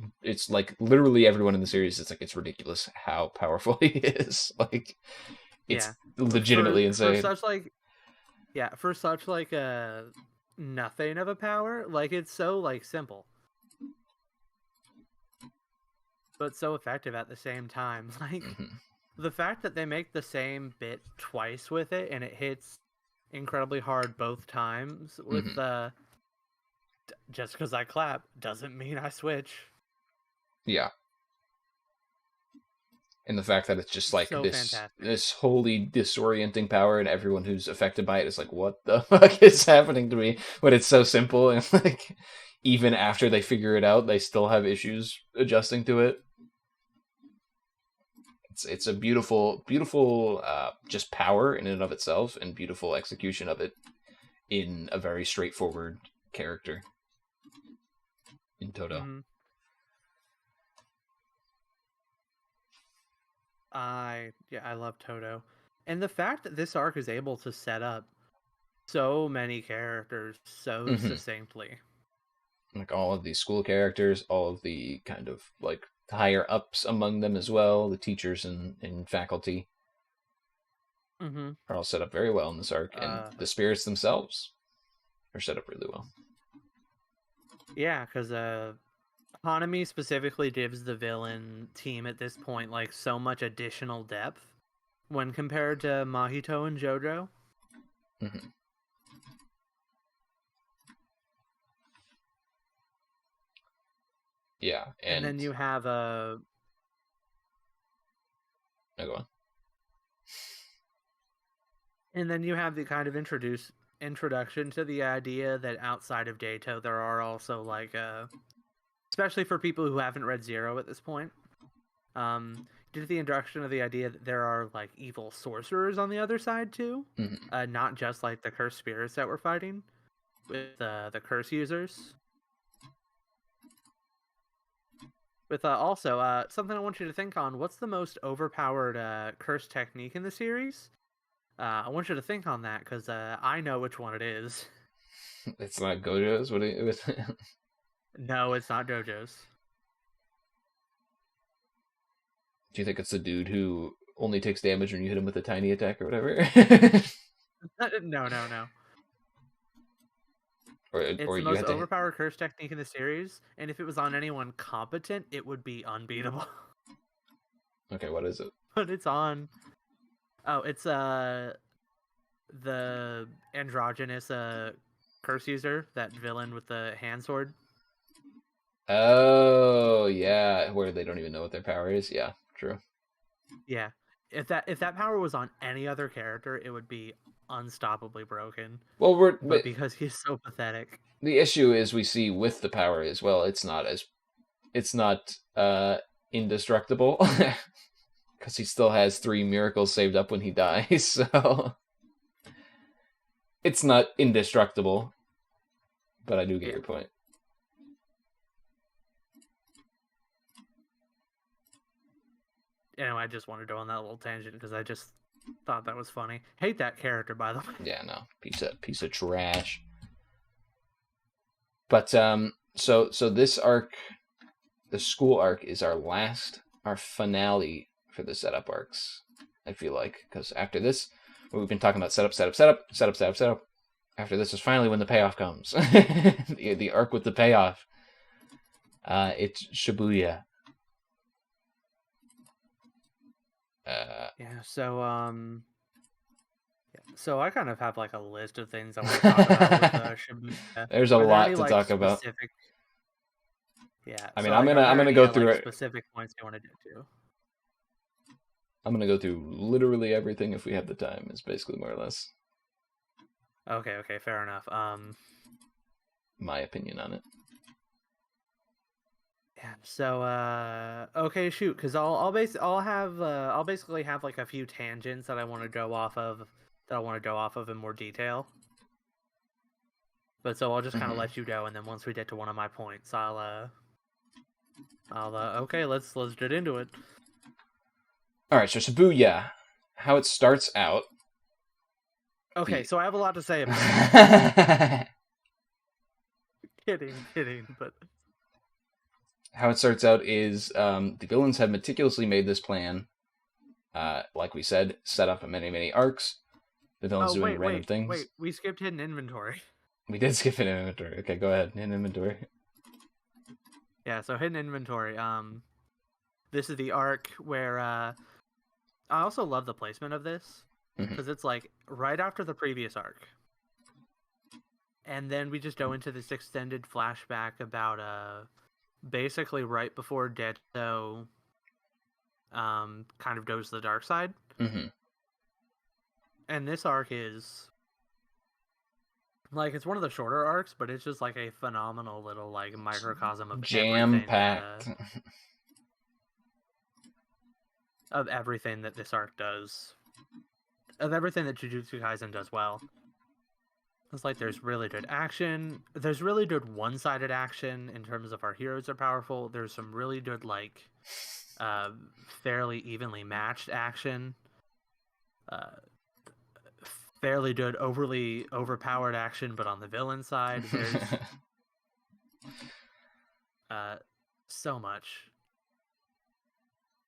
like literally everyone in the series. It's like it's ridiculous how powerful he is. Like, it's legitimately insane. For such nothing of a power, like, it's so like simple, but so effective at the same time. Like, the fact that they make the same bit twice with it and it hits incredibly hard both times with just because I clap doesn't mean I switch. Yeah. And the fact that it's just like so this wholly disorienting power, and everyone who's affected by it is like, what the fuck is happening to me? But it's so simple, and like even after they figure it out, they still have issues adjusting to it. It's a beautiful just power in and of itself, and beautiful execution of it in a very straightforward character in Todo. Mm-hmm. I love Todo. And the fact that this arc is able to set up so many characters so succinctly. Like all of these school characters, all of the kind of like higher ups among them as well, the teachers and faculty are all set up very well in this arc, and the spirits themselves are set up really well. Yeah, because Hanami specifically gives the villain team at this point like so much additional depth when compared to Mahito and JoJo. Mm-hmm. Yeah, and then you have a. No, go on. And then you have the kind of introduction to the idea that outside of Dato, there are also like especially for people who haven't read Zero at this point, due to the introduction of the idea that there are like evil sorcerers on the other side too, not just like the cursed spirits that we're fighting with the curse users. With also something I want you to think on: what's the most overpowered curse technique in the series? I want you to think on that because I know which one it is. It's not Gojo's. What it was? No, it's not JoJo's. Do you think it's the dude who only takes damage when you hit him with a tiny attack or whatever? No. It's or the you most had to... overpowered curse technique in the series, and if it was on anyone competent, it would be unbeatable. Okay, what is it? But it's on. Oh, it's the androgynous curse user, that villain with the hand sword. Oh yeah, where they don't even know what their power is. Yeah, true. Yeah, if that power was on any other character, it would be unstoppably broken. Well, but because he's so pathetic. The issue is we see with the power as well. It's not indestructible because he still has 3 miracles saved up when he dies. So it's not indestructible. But I do get your point. Anyway, I just wanted to go on that little tangent because I just thought that was funny. Hate that character, by the way. Yeah, no, piece of trash. But so this arc, the school arc, is our finale for the setup arcs. I feel like, because after this, we've been talking about setup. After this is finally when the payoff comes. the arc with the payoff. It's Shibuya. So I kind of have like a list of things I want to talk about with Shibuya. There's a lot to talk about. Yeah, I mean, I'm gonna go through it. Specific points you want to get to. I'm gonna go through literally everything if we have the time. Is basically more or less. Okay, fair enough. My opinion on it. Yeah. So okay, shoot, because I'll basically have like a few tangents that I want to go off of in more detail. But so I'll just kind of let you go, and then once we get to one of my points, I'll okay, let's get into it. All right, so Shibuya, how it starts out. Okay, so I have a lot to say about it. Kidding, but how it starts out is the villains have meticulously made this plan. Like we said, set up many arcs. The villains doing random things. Wait, we skipped hidden inventory. We did skip hidden inventory. Okay, go ahead. Hidden inventory. Yeah, so hidden inventory. This is the arc where I also love the placement of this because it's like right after the previous arc, and then we just go into this extended flashback about basically right before Dato kind of goes to the dark side. And this arc is like, it's one of the shorter arcs, but it's just like a phenomenal little like microcosm of jam-packed of everything that this arc does, of everything that Jujutsu Kaisen does well. It's like there's really good action. There's really good one-sided action in terms of our heroes are powerful. There's some really good like fairly evenly matched action. Fairly good overly overpowered action, but on the villain side, there's so much.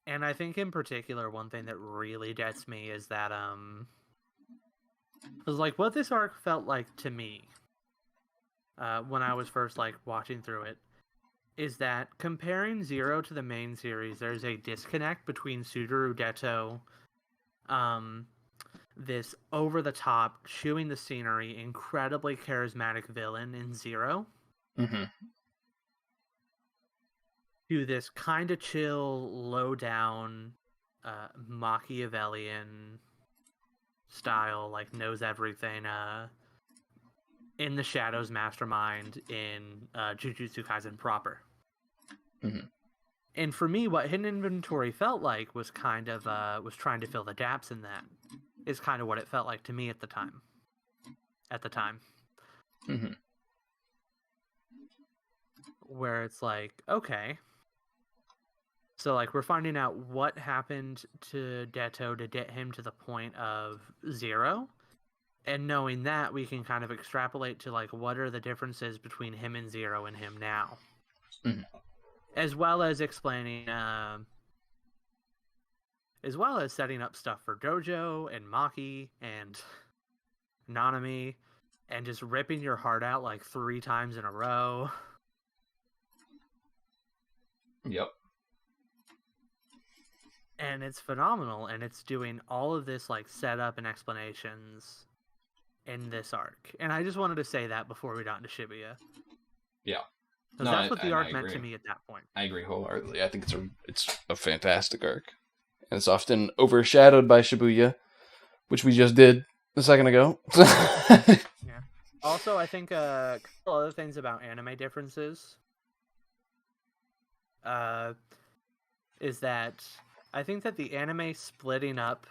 And I think in particular, one thing that really gets me is that was like what this arc felt like to me when I was first like watching through it is that comparing Zero to the main series, there's a disconnect between Sudoru Geto, this over the top, chewing the scenery, incredibly charismatic villain in Zero, to this kind of chill, low down, Machiavellian style, like knows everything, in the shadows mastermind in Jujutsu Kaisen proper. And for me, what Hidden Inventory felt like was kind of was trying to fill the gaps in that. Is kind of what it felt like to me at the time. Where it's like, okay, so like we're finding out what happened to Geto to get him to the point of Zero, and knowing that, we can kind of extrapolate to like what are the differences between him and Zero and him now, as well as explaining, as well as setting up stuff for Dojo and Maki and Nanami, and just ripping your heart out like 3 times in a row. Yep. And it's phenomenal, and it's doing all of this like setup and explanations in this arc. And I just wanted to say that before we got into Shibuya. Yeah. Because that's what the arc meant to me at that point. I agree wholeheartedly. I think it's a fantastic arc. And it's often overshadowed by Shibuya, which we just did a second ago. Yeah. Also, I think a couple other things about anime differences is that I think that the anime splitting up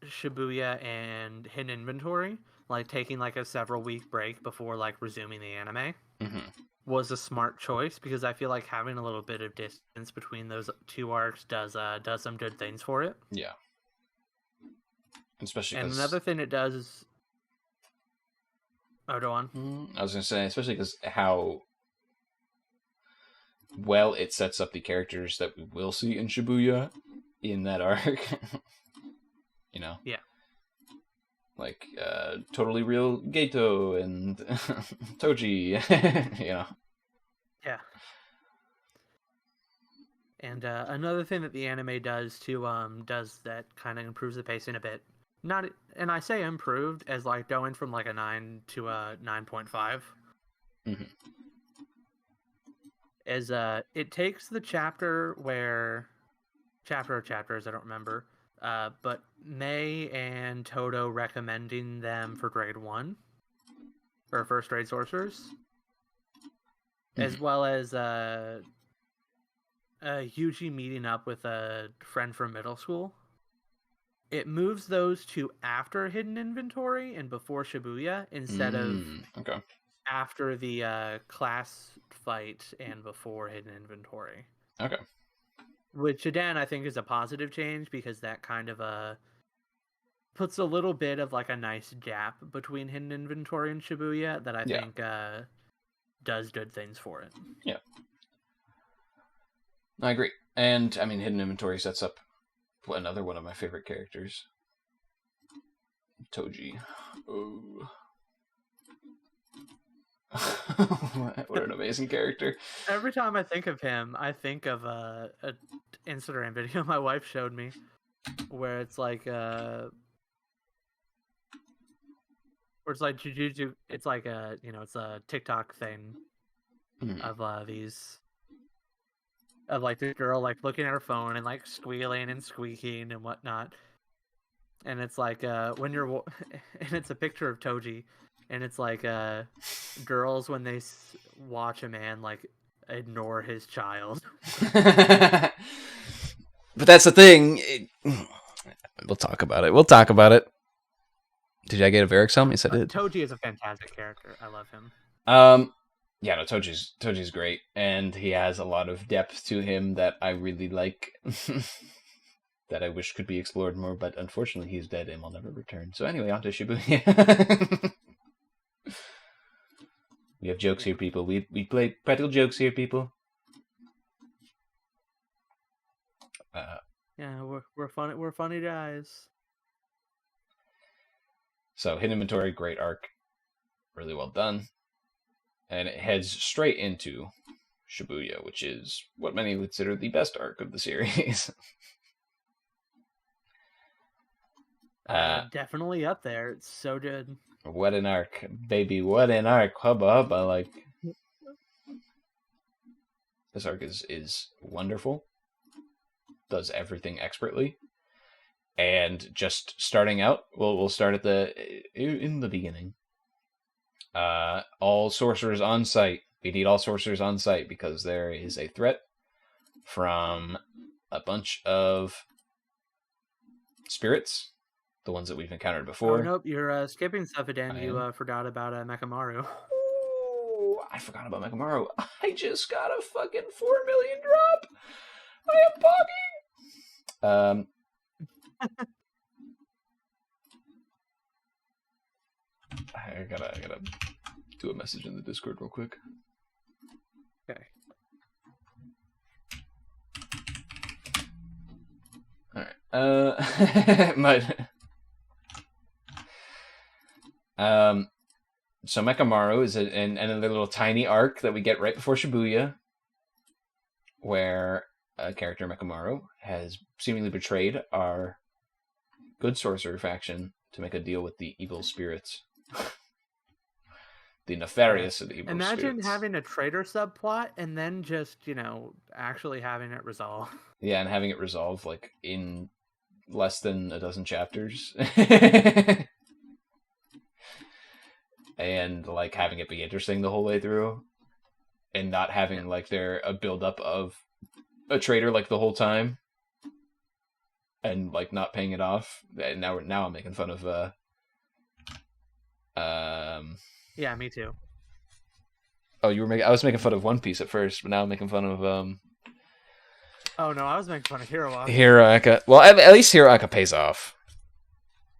Shibuya and Hidden Inventory, like taking like a several week break before like resuming the anime, was a smart choice, because I feel like having a little bit of distance between those 2 arcs does some good things for it. Yeah. Especially and another thing it does is... Oh, go on. I was going to say, especially because how well it sets up the characters that we will see in Shibuya in that arc. You know? Yeah. Like, Totally Real Gato and Toji, you know? Yeah. And another thing that the anime does too, does that kind of improves the pacing a bit. Not, and I say improved as like going from like a 9 to a 9.5. Is it takes the chapters, I don't remember, but May and Toto recommending them for grade 1 or first grade sorcerers, as well as Yuji meeting up with a friend from middle school. It moves those to after Hidden Inventory and before Shibuya instead of after the class fight and before Hidden Inventory. Okay. Which, again, I think is a positive change, because that kind of puts a little bit of like a nice gap between Hidden Inventory and Shibuya that I think does good things for it. Yeah. I agree. And, I mean, Hidden Inventory sets up another one of my favorite characters. Toji. Oh. What an amazing character. Every time I think of him, I think of an Instagram video my wife showed me, where it's like Jujutsu. It's like it's a TikTok thing of these, of like the girl like looking at her phone and like squealing and squeaking and whatnot, and it's like when you're and it's a picture of Toji, and it's like girls when they watch a man like ignore his child. But that's the thing. We'll talk about it. Did I get a Varric helmet? Yes, I did. Toji is a fantastic character. I love him. Yeah, no, Toji's great, and he has a lot of depth to him that I really like, that I wish could be explored more, but unfortunately he's dead and will never return. So anyway, on to Shibuya. We have jokes here, people. We play practical jokes here, people. Yeah, we're funny. We're funny guys. So hidden inventory, great arc, really well done, and it heads straight into Shibuya, which is what many would consider the best arc of the series. Definitely up there. It's so good. What an arc, baby! What an arc! Hubba hubba! Like this arc is wonderful. Does everything expertly. And just starting out, we'll start in the beginning. All sorcerers on site. We need all sorcerers on site because there is a threat from a bunch of spirits, the ones that we've encountered before. Oh nope, you're skipping stuff again. You forgot about Mekamaru. Oh, I forgot about Mekamaru. I just got a fucking 4 million drop. I am pogging. I gotta do a message in the Discord real quick. Okay. All right. So Mekamaru is another little tiny arc that we get right before Shibuya, where a character Mekamaru has seemingly betrayed our good sorcerer faction to make a deal with the evil spirits. The nefarious of the evil spirits. Imagine having a traitor subplot and then just, actually having it resolve. Yeah, and having it resolve like in less than a dozen chapters. And like having it be interesting the whole way through. And not having like a buildup of a traitor like the whole time. And like not paying it off. And now I'm making fun of Yeah, me too. Oh, I was making fun of One Piece at first, but now I'm making fun of Oh no, I was making fun of Hiroaka. Hiroaka. Well, at least Hiroaka pays off.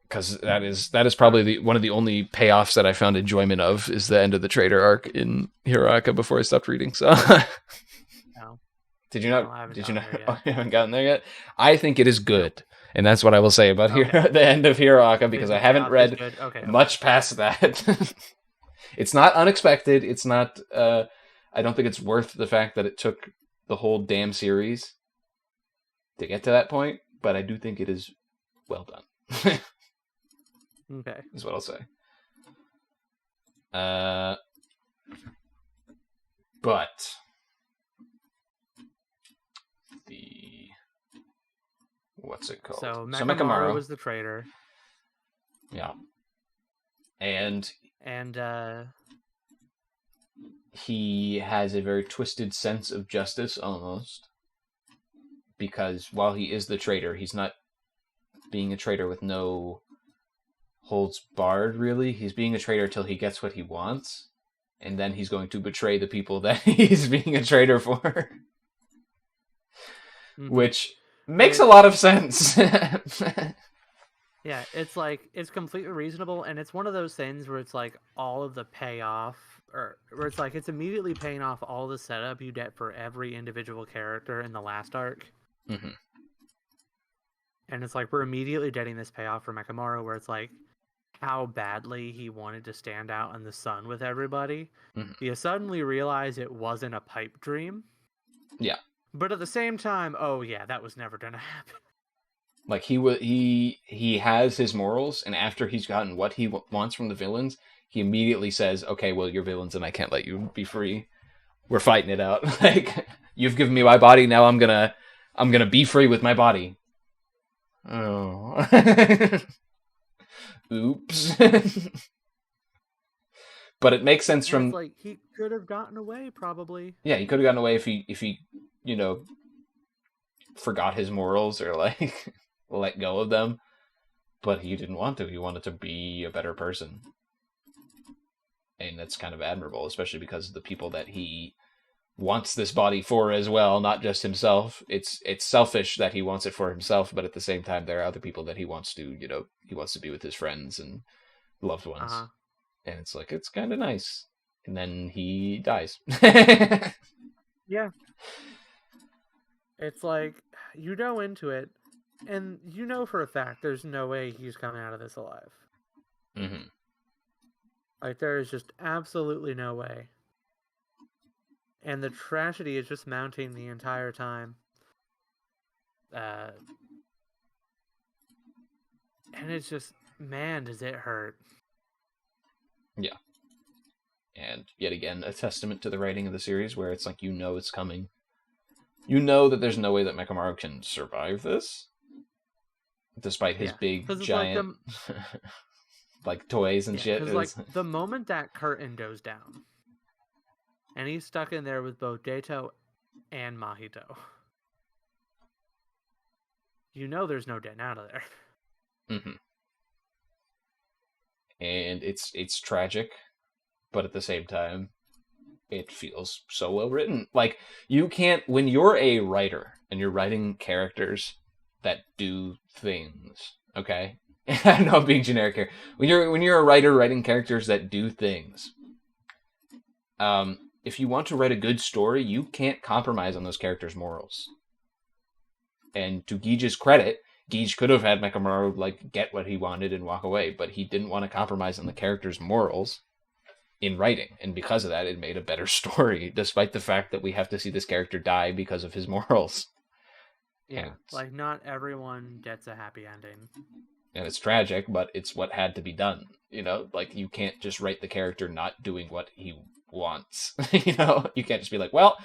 Because that is probably one of the only payoffs that I found enjoyment of is the end of the traitor arc in Hiroaka before I stopped reading. So No. Did you not? Did you not? Oh, you haven't gotten there yet. I think it is good, and that's what I will say about the end of Hiroaka because I haven't read much past that. It's not unexpected. It's not. I don't think it's worth the fact that it took the whole damn series to get to that point, but I do think it is well done. Okay, is what I'll say. But what's it called? So Mekamaru was the traitor. Yeah. And he has a very twisted sense of justice almost. Because while he is the traitor, he's not being a traitor with no holds barred, really. He's being a traitor till he gets what he wants. And then he's going to betray the people that he's being a traitor for. Mm-hmm. Which makes a lot of sense. Yeah, it's completely reasonable, and it's one of those things where it's like all of the payoff, or where it's like it's immediately paying off all the setup you get for every individual character in the last arc. Mm-hmm. And it's like we're immediately getting this payoff for Mekamaru, where it's like how badly he wanted to stand out in the sun with everybody. Mm-hmm. You suddenly realize it wasn't a pipe dream. Yeah. But at the same time, oh yeah, that was never gonna happen. Like he has his morals, and after he's gotten what he wants from the villains, he immediately says, "Okay, well, you're villains, and I can't let you be free. We're fighting it out. Like you've given me my body, now I'm gonna be free with my body." Oh, oops. But it makes sense from like he could have gotten away, probably. Yeah, he could have gotten away if he forgot his morals or like let go of them, but he didn't want to. He wanted to be a better person, and that's kind of admirable, especially because of the people that he wants this body for as well, not just himself. It's selfish that he wants it for himself, but at the same time, there are other people that he wants to be with his friends and loved ones, and it's like it's kind of nice. And then he dies. Yeah. It's like, you go into it, and you know for a fact there's no way he's coming out of this alive. Mm-hmm. Like, there is just absolutely no way. And the tragedy is just mounting the entire time. And it's just, man, does it hurt. Yeah. And yet again, a testament to the writing of the series, where it's like, you know it's coming. You know that there's no way that Mechamaru can survive this, despite his big, giant, like toys and shit. Because, like, the moment that curtain goes down, and he's stuck in there with both Dato and Mahito, you know there's no getting out of there. Mm-hmm. And it's tragic, but at the same time, it feels so well written. Like, you can't, when you're a writer and you're writing characters that do things, okay? I know I'm being generic here. When you're a writer writing characters that do things, if you want to write a good story, you can't compromise on those characters' morals. And to Gige's credit, Gige could have had Mechamaru like get what he wanted and walk away, but he didn't want to compromise on the character's morals in writing, and because of that, it made a better story, despite the fact that we have to see this character die because of his morals. Yeah, like, not everyone gets a happy ending. And it's tragic, but it's what had to be done. You know, like, you can't just write the character not doing what he wants. You know, you can't just be like, well,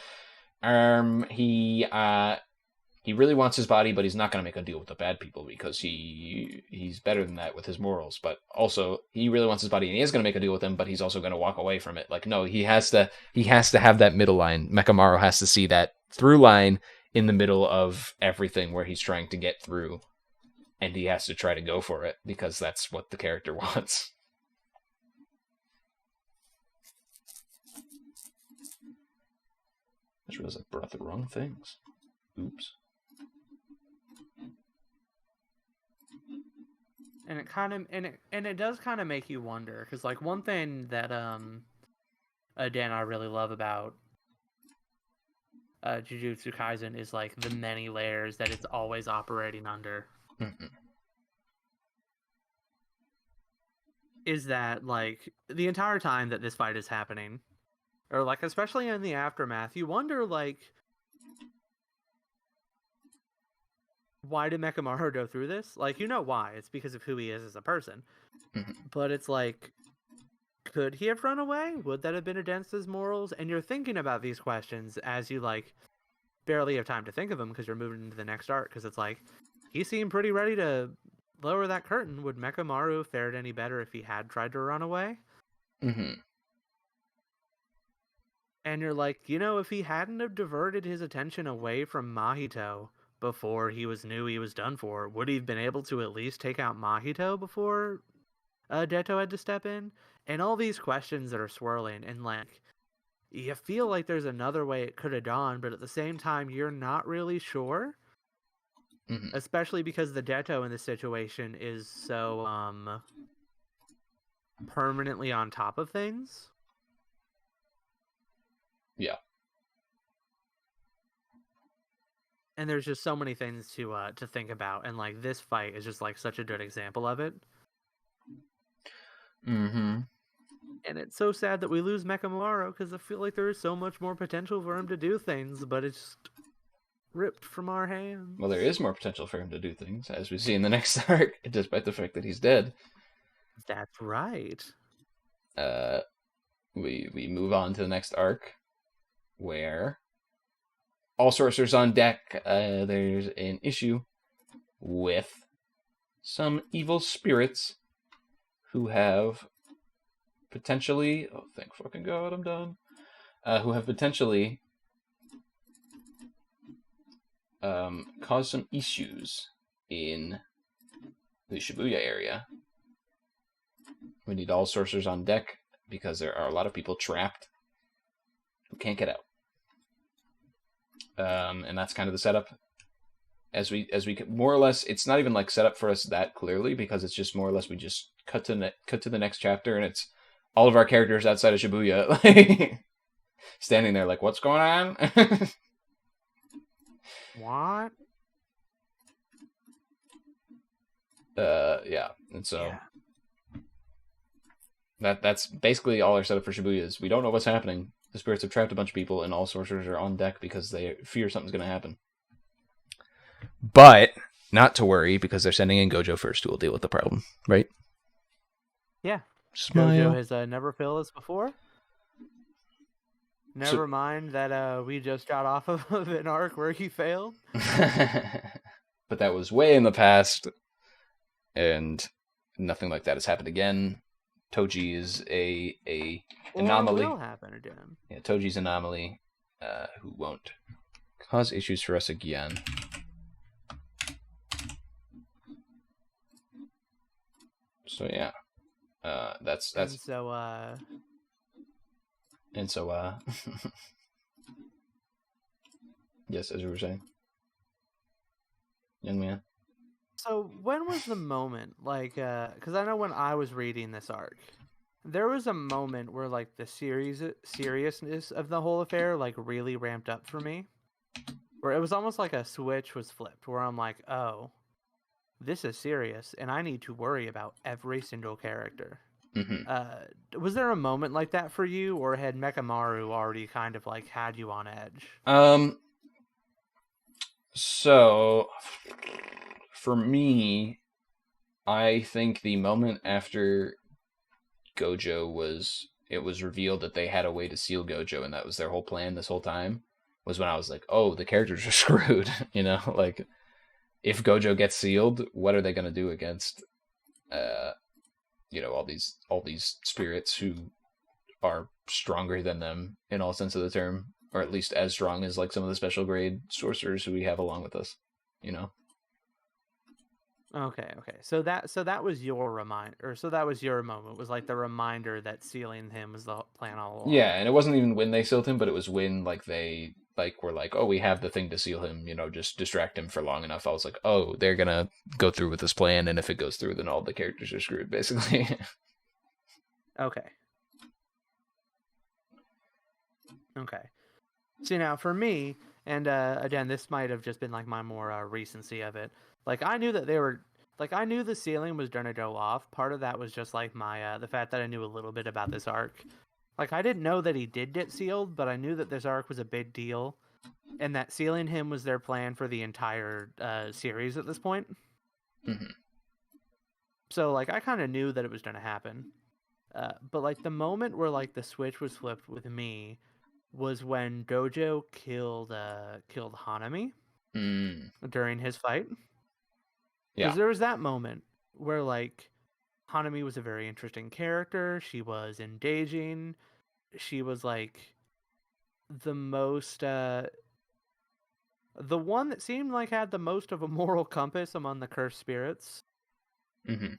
he really wants his body, but he's not going to make a deal with the bad people because he's better than that with his morals. But also, he really wants his body, and he is going to make a deal with them, but he's also going to walk away from it. Like, no, he has to have that middle line. Mechamaru has to see that through line in the middle of everything where he's trying to get through, and he has to try to go for it because that's what the character wants. I just realized I brought the wrong things. Oops. And it kind of and it does kind of make you wonder, because, like, one thing that Dan, I really love about Jujutsu Kaisen is, like, the many layers that it's always operating under. Mm-hmm. Is that, like, the entire time that this fight is happening, or, like, especially in the aftermath, you wonder, like, why did Mechamaru go through this? Like, you know why. It's because of who he is as a person. Mm-hmm. But it's like, could he have run away? Would that have been against his morals? And you're thinking about these questions as you, like, barely have time to think of them because you're moving into the next arc. Because it's like, he seemed pretty ready to lower that curtain. Would Mechamaru have fared any better if he had tried to run away? Mm-hmm. And you're like, you know, if he hadn't have diverted his attention away from Mahito before he knew he was done for, would he have been able to at least take out Mahito before Deto had to step in? And all these questions that are swirling, and, like, you feel like there's another way it could have gone, but at the same time, you're not really sure. Mm-hmm. Especially because the Deto in this situation is so permanently on top of things. Yeah. And there's just so many things to think about, and, like, this fight is just, like, such a good example of it. Mm-hmm. And it's so sad that we lose Mechamaru, because I feel like there is so much more potential for him to do things, but it's just ripped from our hands. Well, there is more potential for him to do things, as we see in the next arc, despite the fact that he's dead. That's right. We move on to the next arc, where all sorcerers on deck. There's an issue with some evil spirits who have potentially, oh thank fucking god, I'm done. Who have potentially caused some issues in the Shibuya area. We need all sorcerers on deck because there are a lot of people trapped who can't get out. And that's kind of the setup. As we more or less, it's not even like set up for us that clearly, because it's just more or less we just cut to the next chapter, and it's all of our characters outside of Shibuya, like, standing there like, what's going on? What? And so that's basically all our setup for Shibuya is we don't know what's happening. The spirits have trapped a bunch of people, and all sorcerers are on deck because they fear something's going to happen. But not to worry, because they're sending in Gojo first, who will deal with the problem, right? Yeah. Smile. Gojo has never failed us before. Never mind that we just got off of an arc where he failed. But that was way in the past, and nothing like that has happened again. Toji is a anomaly. Or will happen again. Yeah, Toji's anomaly, who won't cause issues for us again. So yeah, that's and so yes, as you were saying, young man. So when was the moment, like, because I know when I was reading this arc, there was a moment where, like, the seriousness of the whole affair, like, really ramped up for me. Where it was almost like a switch was flipped, where I'm like, oh, this is serious, and I need to worry about every single character. Mm-hmm. Was there a moment like that for you, or had Mekamaru already kind of, like, had you on edge? So, for me, I think the moment after Gojo it was revealed that they had a way to seal Gojo, and that was their whole plan this whole time, was when I was like, oh, the characters are screwed, you know? Like, if Gojo gets sealed, what are they going to do against, all these spirits who are stronger than them in all sense of the term, or at least as strong as, like, some of the special grade sorcerers who we have along with us, you know? Okay. So that was your reminder, so that was your moment. Was like the reminder that sealing him was the plan all along. Yeah, and it wasn't even when they sealed him, but it was when, like, they, like, were like, oh, we have the thing to seal him, just distract him for long enough. I was like, oh, they're gonna go through with this plan, and if it goes through, then all the characters are screwed, basically. Okay. See, now for me, and again, this might have just been like my more recency of it. Like, I knew that I knew the ceiling was gonna go off. Part of that was just like my the fact that I knew a little bit about this arc. Like, I didn't know that he did get sealed, but I knew that this arc was a big deal, and that sealing him was their plan for the entire series at this point. Mm-hmm. So, like, I kind of knew that it was gonna happen. But like the moment where like the switch was flipped with me was when Gojo killed Hanami during his fight. Because there was that moment where, like, Hanami was a very interesting character. She was engaging. She was, like, the most the one that seemed like had the most of a moral compass among the cursed spirits. Mm-hmm.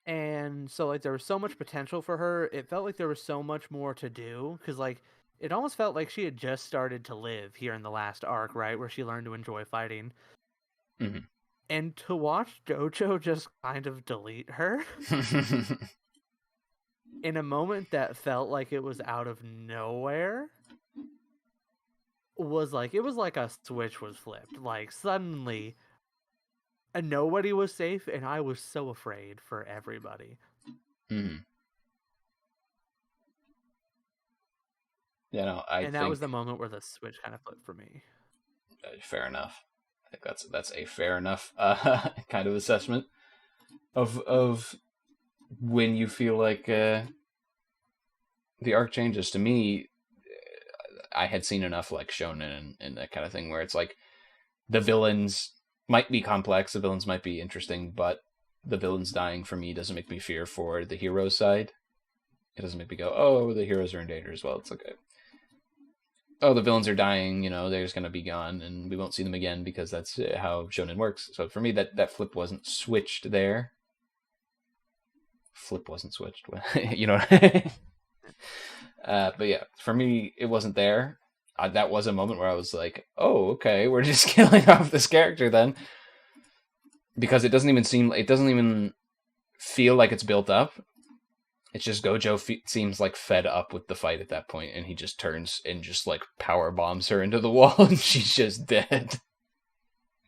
And so, like, there was so much potential for her. It felt like there was so much more to do. Because, like, it almost felt like she had just started to live here in the last arc, right? Where she learned to enjoy fighting. Mm-hmm. And to watch Gojo just kind of delete her in a moment that felt like it was out of nowhere was like, it was like a switch was flipped. Like, suddenly nobody was safe, and I was so afraid for everybody. Mm-hmm. Yeah, no, I think that was the moment where the switch kind of flipped for me. Fair enough. I think that's a fair enough kind of assessment of when you feel like the arc changes. To me, I had seen enough, like, shonen and that kind of thing where it's like the villains might be complex, the villains might be interesting, but the villains dying for me doesn't make me fear for the hero's side. It doesn't make me go, oh, the heroes are in danger as well. It's like, oh, the villains are dying, they're just going to be gone, and we won't see them again because that's how shonen works. So for me, that flip wasn't switched there. Flip wasn't switched. You know what I mean? But yeah, for me, it wasn't there. That was a moment where I was like, oh, okay, we're just killing off this character then. Because it doesn't even feel like it's built up. It's just Gojo seems like fed up with the fight at that point, and he just turns and just, like, power bombs her into the wall, and she's just dead.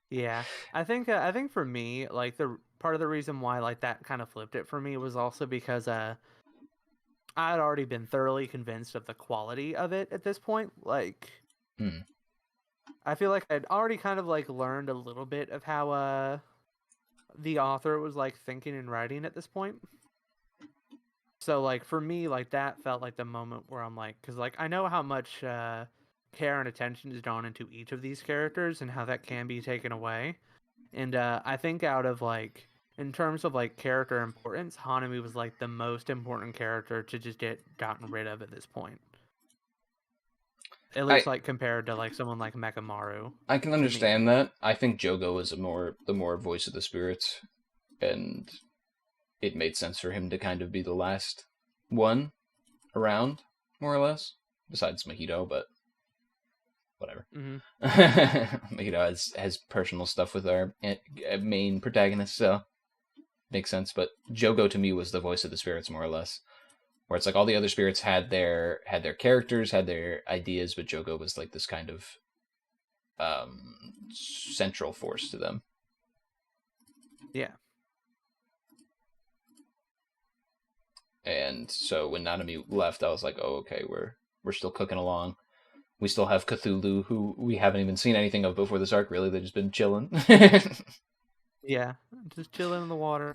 Yeah, I think for me, like the part of the reason why like that kind of flipped it for me was also because I had already been thoroughly convinced of the quality of it at this point. Like, Hmm. I feel like I'd already kind of like learned a little bit of how the author was like thinking and writing at this point. So like for me, like that felt like the moment where I'm like, because like I know how much care and attention is drawn into each of these characters and how that can be taken away. And I think out of like in terms of like character importance, Hanami was like the most important character to just get gotten rid of at this point. At I least like compared to like someone like Mekamaru I can to me. understand that. I think Jogo is the more voice of the spirits, and it made sense for him to kind of be the last one around, more or less. Besides Mahito, but whatever. Mm-hmm. Mahito has personal stuff with our main protagonist, so makes sense. But Jogo to me was the voice of the spirits, more or less. Where it's like all the other spirits had their characters, had their ideas, but Jogo was like this kind of central force to them. Yeah. And so when Nanami left, I was like, oh, okay, we're still cooking along. We still have Cthulhu, who we haven't even seen anything of before this arc, really. They've just been chilling. Yeah. Just chilling in the water.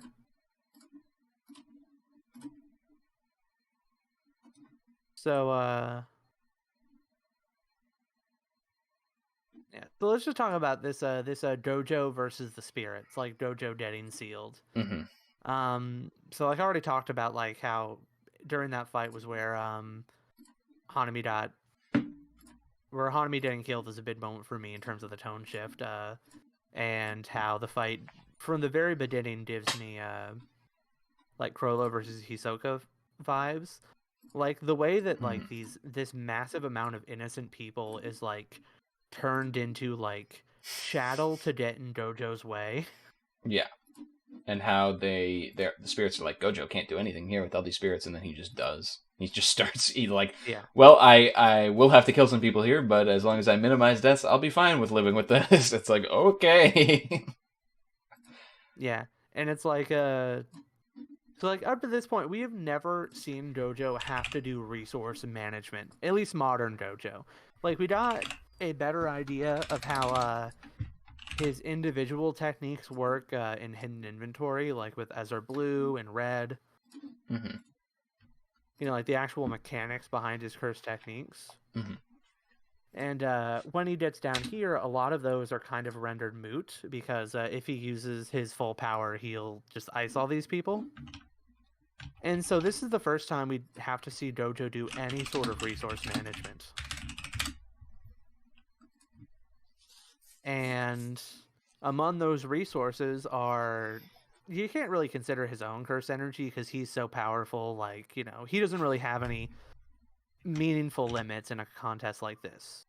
So yeah. So let's just talk about this dojo versus the spirits, like dojo getting sealed. Mm-hmm. So like I already talked about like how during that fight was where Hanami got where Hanami getting killed is a big moment for me in terms of the tone shift, and how the fight from the very beginning gives me like Crollo versus Hisoka vibes. Like the way that like this massive amount of innocent people is like turned into like chattel to get in Gojo's way. Yeah. And how the spirits are like, Gojo can't do anything here with all these spirits, and then he just does. He just starts like, Yeah. well, I will have to kill some people here, but as long as I minimize deaths, I'll be fine with living with this. It's like, okay. Yeah. And it's like so like up to this point we have never seen Gojo have to do resource management. At least modern Gojo. Like we got a better idea of how his individual techniques work in hidden inventory, like with Ezra Blue and Red. Mm-hmm. You know, like the actual mechanics behind his curse techniques. Mm-hmm. And when he gets down here, a lot of those are kind of rendered moot because if he uses his full power, he'll just ice all these people. And so this is the first time we have to see Dojo do any sort of resource management. And among those resources are, you can't really consider his own curse energy because he's so powerful. Like, you know, he doesn't really have any meaningful limits in a contest like this.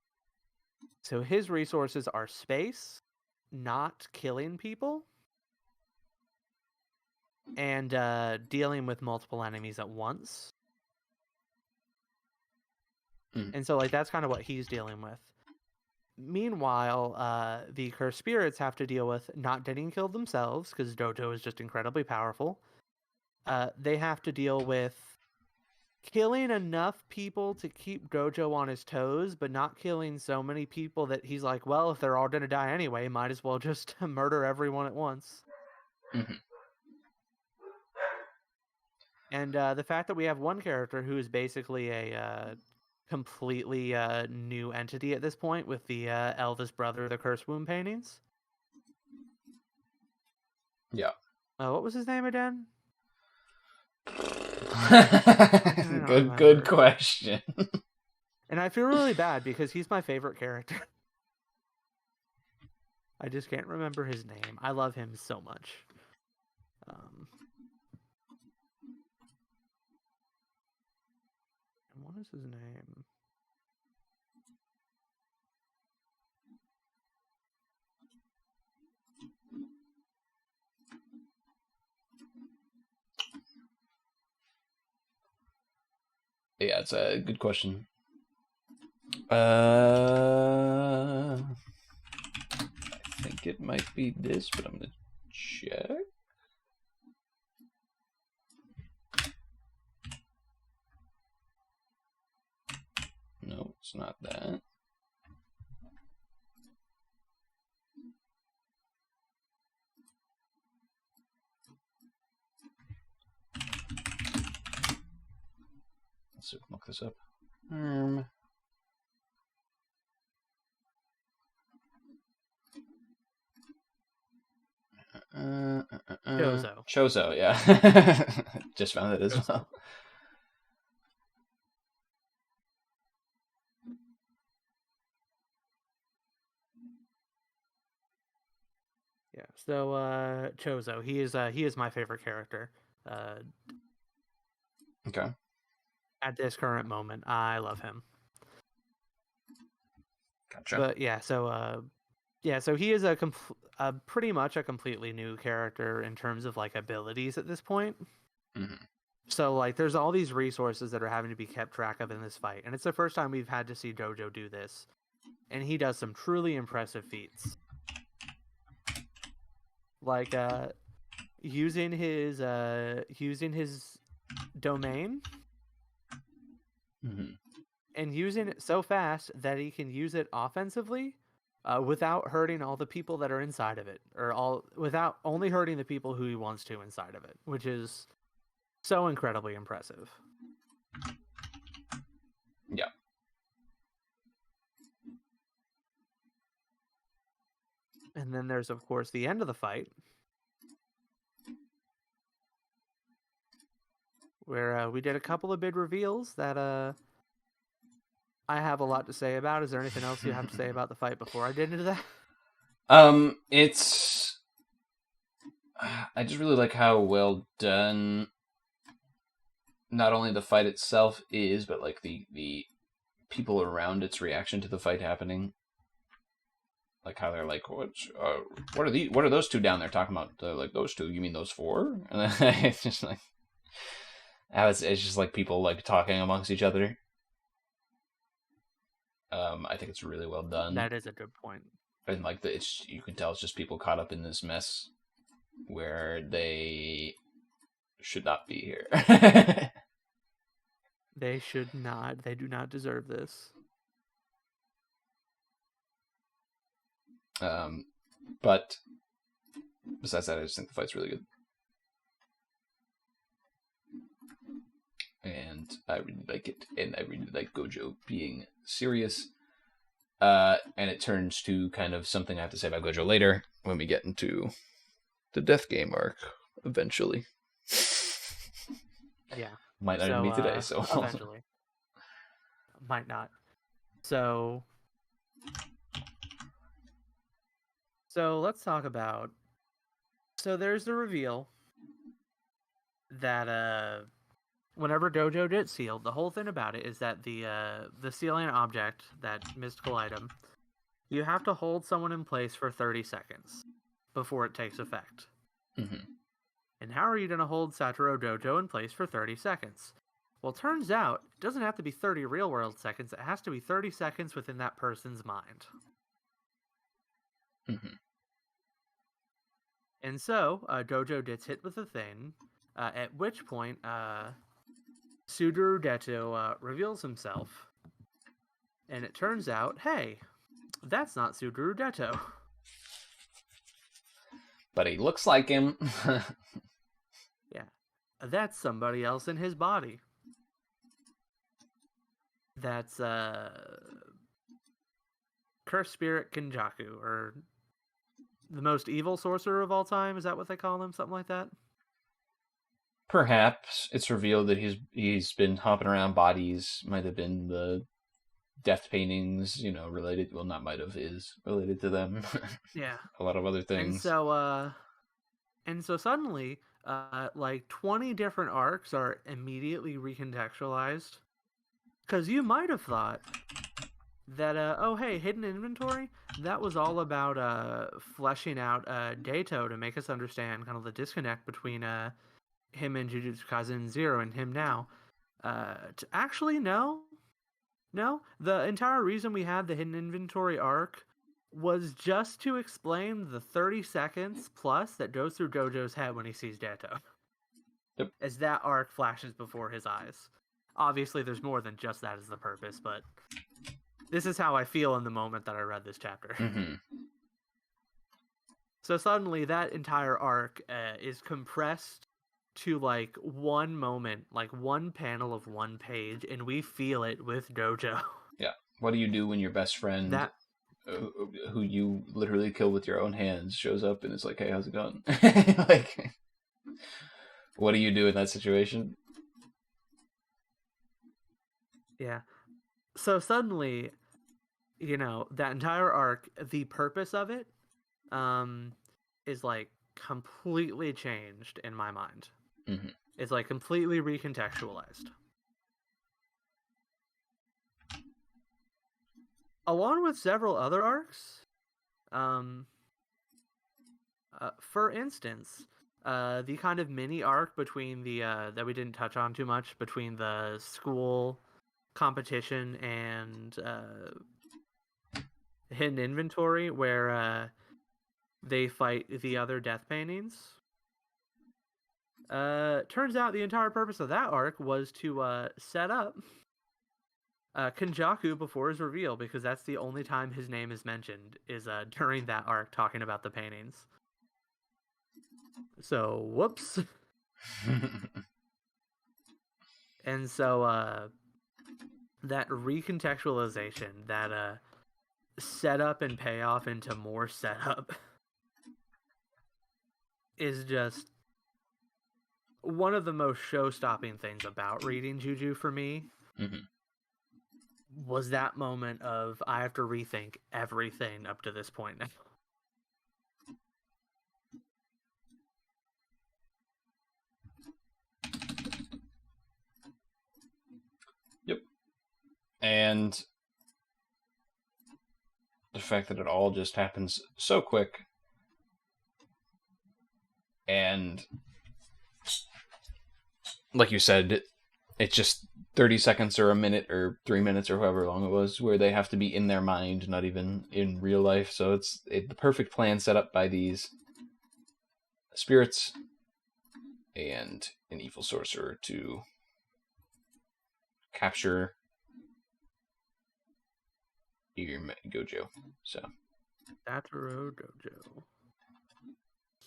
So his resources are space, not killing people, and dealing with multiple enemies at once. And so like that's kind of what he's dealing with. Meanwhile, the cursed spirits have to deal with not getting killed themselves because Dojo is just incredibly powerful. They have to deal with killing enough people to keep Dojo on his toes, but not killing so many people that he's like, well, if they're all gonna die anyway, might as well just murder everyone at once. Mm-hmm. And the fact that we have one character who is basically a completely new entity at this point with the eldest brother of the Curse Wound paintings. Yeah. What was his name again? Good question. And I feel really bad because he's my favorite character. I just can't remember his name. I love him so much. What is his name? Yeah, it's a good question. I think think it might be this, but I'm gonna check. No, it's not that. Let's look this up. Chozo. Chozo, yeah. Just found it as well. Yeah. So Chozo, he is my favorite character. Okay. At this current moment, I love him. Gotcha. But yeah, so he is pretty much a completely new character in terms of like abilities at this point. Mm-hmm. So like, there's all these resources that are having to be kept track of in this fight, and it's the first time we've had to see Dojo do this, and he does some truly impressive feats, like using his domain. Mm-hmm. And using it so fast that he can use it offensively without hurting all the people that are inside of it, or without only hurting the people who he wants to inside of it, which is so incredibly impressive. Yeah. And then there's, of course, the end of the fight, where we did a couple of big reveals that I have a lot to say about. Is there anything else you have to say about the fight before I get into that? It's... I just really like how well done not only the fight itself is, but like the people around its reaction to the fight happening. Like how they're like, what are those two down there talking about? They're like, those two? You mean those four? And then it's just like, it's just like people like talking amongst each other. I think it's really well done. That is a good point. And like you can tell it's just people caught up in this mess where they should not be here. They should not. They do not deserve this. But besides that, I just think the fight's really good. And I really like it. And I really like Gojo being serious. And it turns to kind of something I have to say about Gojo later when we get into the Death Game arc eventually. Yeah. Might not even be today, so eventually. Might not. So let's talk about. So there's the reveal that whenever Dojo gets sealed, the whole thing about it is that the sealing object, that mystical item, you have to hold someone in place for 30 seconds before it takes effect. Mm-hmm. And how are you going to hold Satoru Dojo in place for 30 seconds? Well, it turns out it doesn't have to be 30 real-world seconds. It has to be 30 seconds within that person's mind. Mm-hmm. And so, Dojo gets hit with a thing, at which point, Suduru Deto reveals himself. And it turns out, hey, that's not Suduru Deto. But he looks like him. Yeah. That's somebody else in his body. That's Cursed Spirit Kenjaku, or the most evil sorcerer of all time. Is that what they call him? Something like that? Perhaps it's revealed that he's been hopping around bodies. Might have been the death paintings, related. Well, not might have, is related to them. Yeah. A lot of other things. And so suddenly, like 20 different arcs are immediately recontextualized. Because you might have thought that, oh hey, hidden inventory, that was all about fleshing out Dato to make us understand kind of the disconnect between him and Jujutsu Kaisen Zero and him now. Actually, no. The entire reason we had the hidden inventory arc was just to explain the 30 seconds plus that goes through Gojo's head when he sees Dato. Yep. As that arc flashes before his eyes. Obviously, there's more than just that as the purpose, but this is how I feel in the moment that I read this chapter. Mm-hmm. So suddenly, that entire arc is compressed to like one moment, like one panel of one page, and we feel it with Gojo. Yeah. What do you do when your best friend, who you literally kill with your own hands, shows up and is like, "Hey, how's it going?" Like, what do you do in that situation? Yeah. So suddenly, that entire arc, the purpose of it, is like completely changed in my mind. Mm-hmm. It's like completely recontextualized. Along with several other arcs, for instance, the kind of mini arc between the that we didn't touch on too much between the school competition and hidden inventory, where they fight the other death paintings. Turns out the entire purpose of that arc was to set up Kenjaku before his reveal, because that's the only time his name is mentioned, is during that arc talking about the paintings. So, whoops. And so that recontextualization, that setup and payoff into more setup is just one of the most show-stopping things about reading Juju for me. Mm-hmm. Was that moment of I have to rethink everything up to this point now. Yep. And the fact that it all just happens so quick, and like you said, it's just 30 seconds or a minute or 3 minutes or however long it was where they have to be in their mind, not even in real life. So it's the perfect plan set up by these spirits and an evil sorcerer to capture Gojo. So Satoru Gojo.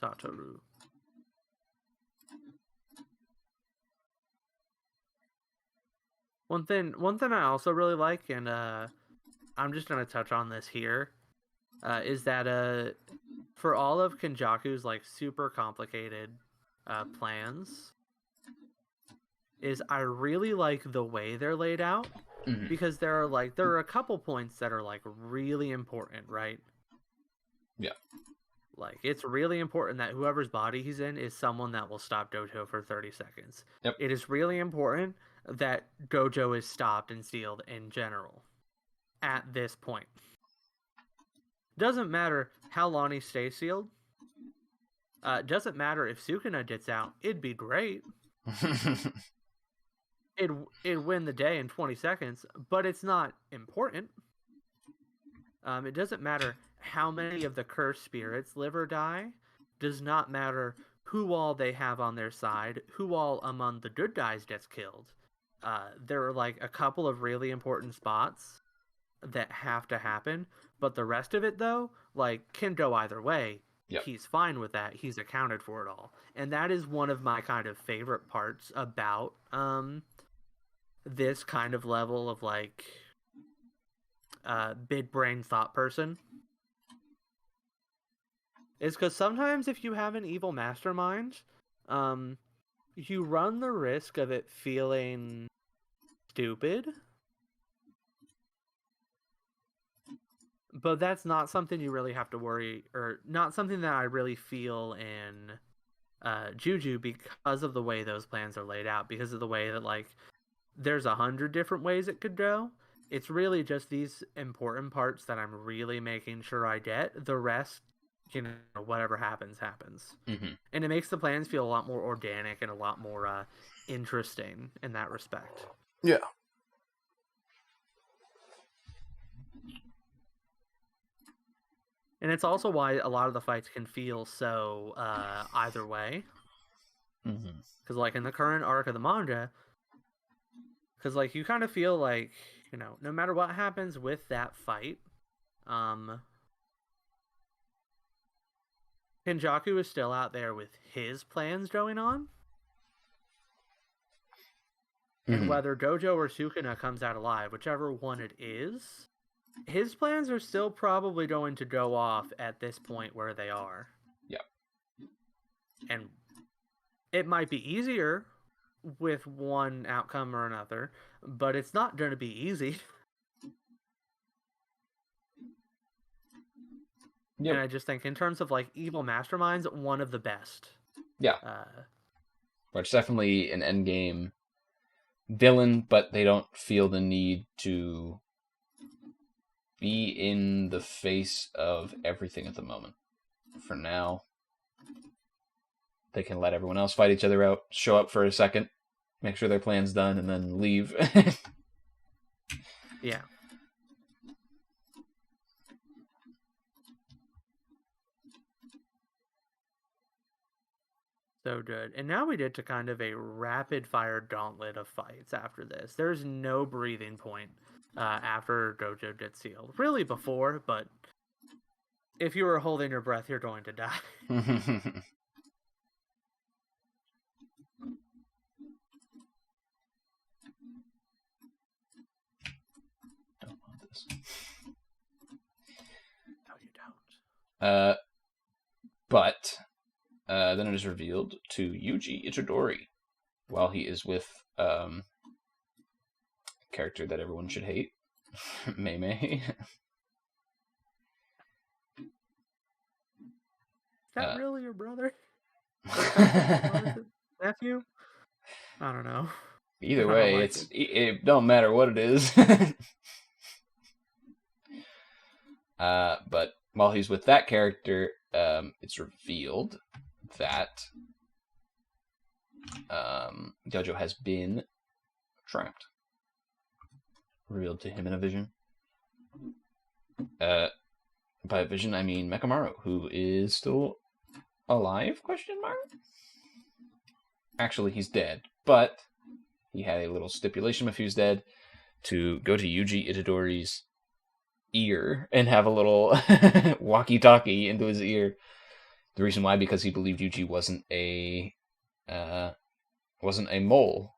Satoru. One thing I also really like, and I'm just gonna touch on this here, is that for all of Kenjaku's like super complicated plans, is I really like the way they're laid out, mm-hmm. because there are a couple points that are like really important, right? Yeah. Like, it's really important that whoever's body he's in is someone that will stop Gojo for 30 seconds. Yep. It is really important that Gojo is stopped and sealed in general at this point. Doesn't matter how long he stays sealed. Doesn't matter if Sukuna gets out. It'd be great. It'd win the day in 20 seconds, but it's not important. It doesn't matter how many of the cursed spirits live or die. Does not matter who all they have on their side, who all among the good guys gets killed. There are like a couple of really important spots that have to happen, but the rest of it, though, like, can go either way. Yep. He's fine with that. He's accounted for it all. And that is one of my kind of favorite parts about this kind of level of like big brain thought person, is because sometimes if you have an evil mastermind, you run the risk of it feeling stupid. But that's not something you really have to worry, or not something that I really feel in Juju, because of the way those plans are laid out, because of the way that, like, there's 100 different ways it could go. It's really just these important parts that I'm really making sure I get. The rest, whatever happens, happens. Mm-hmm. And it makes the plans feel a lot more organic and a lot more interesting in that respect. Yeah. And it's also why a lot of the fights can feel so either way. Because, like, in the current arc of the manga, because, like, you kind of feel like, you know, no matter what happens with that fight, Kenjaku is still out there with his plans going on. And whether Gojo or Sukuna comes out alive, whichever one it is, his plans are still probably going to go off at this point where they are. Yeah. And it might be easier with one outcome or another, but it's not going to be easy. Yep. And I just think in terms of, like, evil masterminds, one of the best. Yeah. But it's definitely an endgame villain, but they don't feel the need to be in the face of everything at the moment. For now, they can let everyone else fight each other out, show up for a second, make sure their plan's done, and then leave. Yeah. So good. And now we get to kind of a rapid-fire gauntlet of fights after this. There's no breathing point after Gojo gets sealed. Really before, but if you were holding your breath, you're going to die. Don't want this. No, you don't. But then it is revealed to Yuji Itadori, while he is with a character that everyone should hate, Mei. Is that really your brother? Nephew? I don't know. Either way, it don't matter what it is. But while he's with that character, it's revealed that Gojo has been trapped. Revealed to him in a vision. By a vision, I mean Mekamaru, who is still alive? Question mark. Actually, he's dead, but he had a little stipulation if he was dead to go to Yuji Itadori's ear and have a little walkie-talkie into his ear. The reason why, because he believed Yuji wasn't a mole.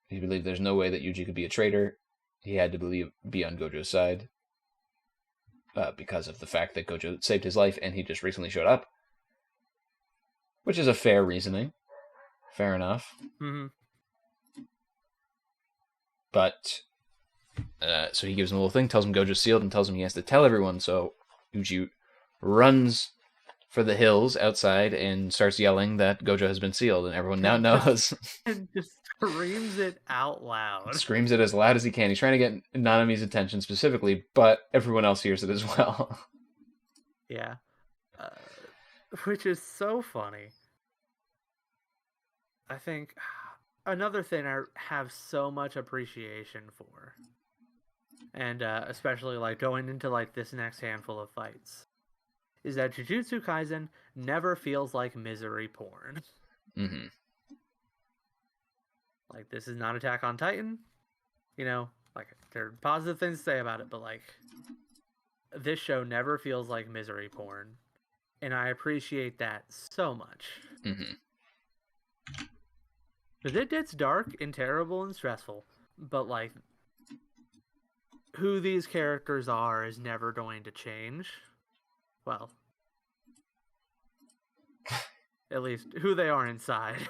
He believed there's no way that Yuji could be a traitor. He had to be on Gojo's side because of the fact that Gojo saved his life and he just recently showed up, which is a fair reasoning. Fair enough. Mm-hmm. But so he gives him a little thing, tells him Gojo's sealed, and tells him he has to tell everyone. So Yuji runs for the hills outside and starts yelling that Gojo has been sealed, and everyone now knows. And just screams it out loud. Screams it as loud as he can. He's trying to get Nanami's attention specifically, but everyone else hears it as well. Yeah. Which is so funny. I think another thing I have so much appreciation for, and especially like going into like this next handful of fights, is that Jujutsu Kaisen never feels like misery porn. Mm-hmm. Like, this is not Attack on Titan. You know, like, there are positive things to say about it, but like, this show never feels like misery porn. And I appreciate that so much. Mm-hmm. Because it gets dark and terrible and stressful, but like, who these characters are is never going to change. Well, at least who they are inside.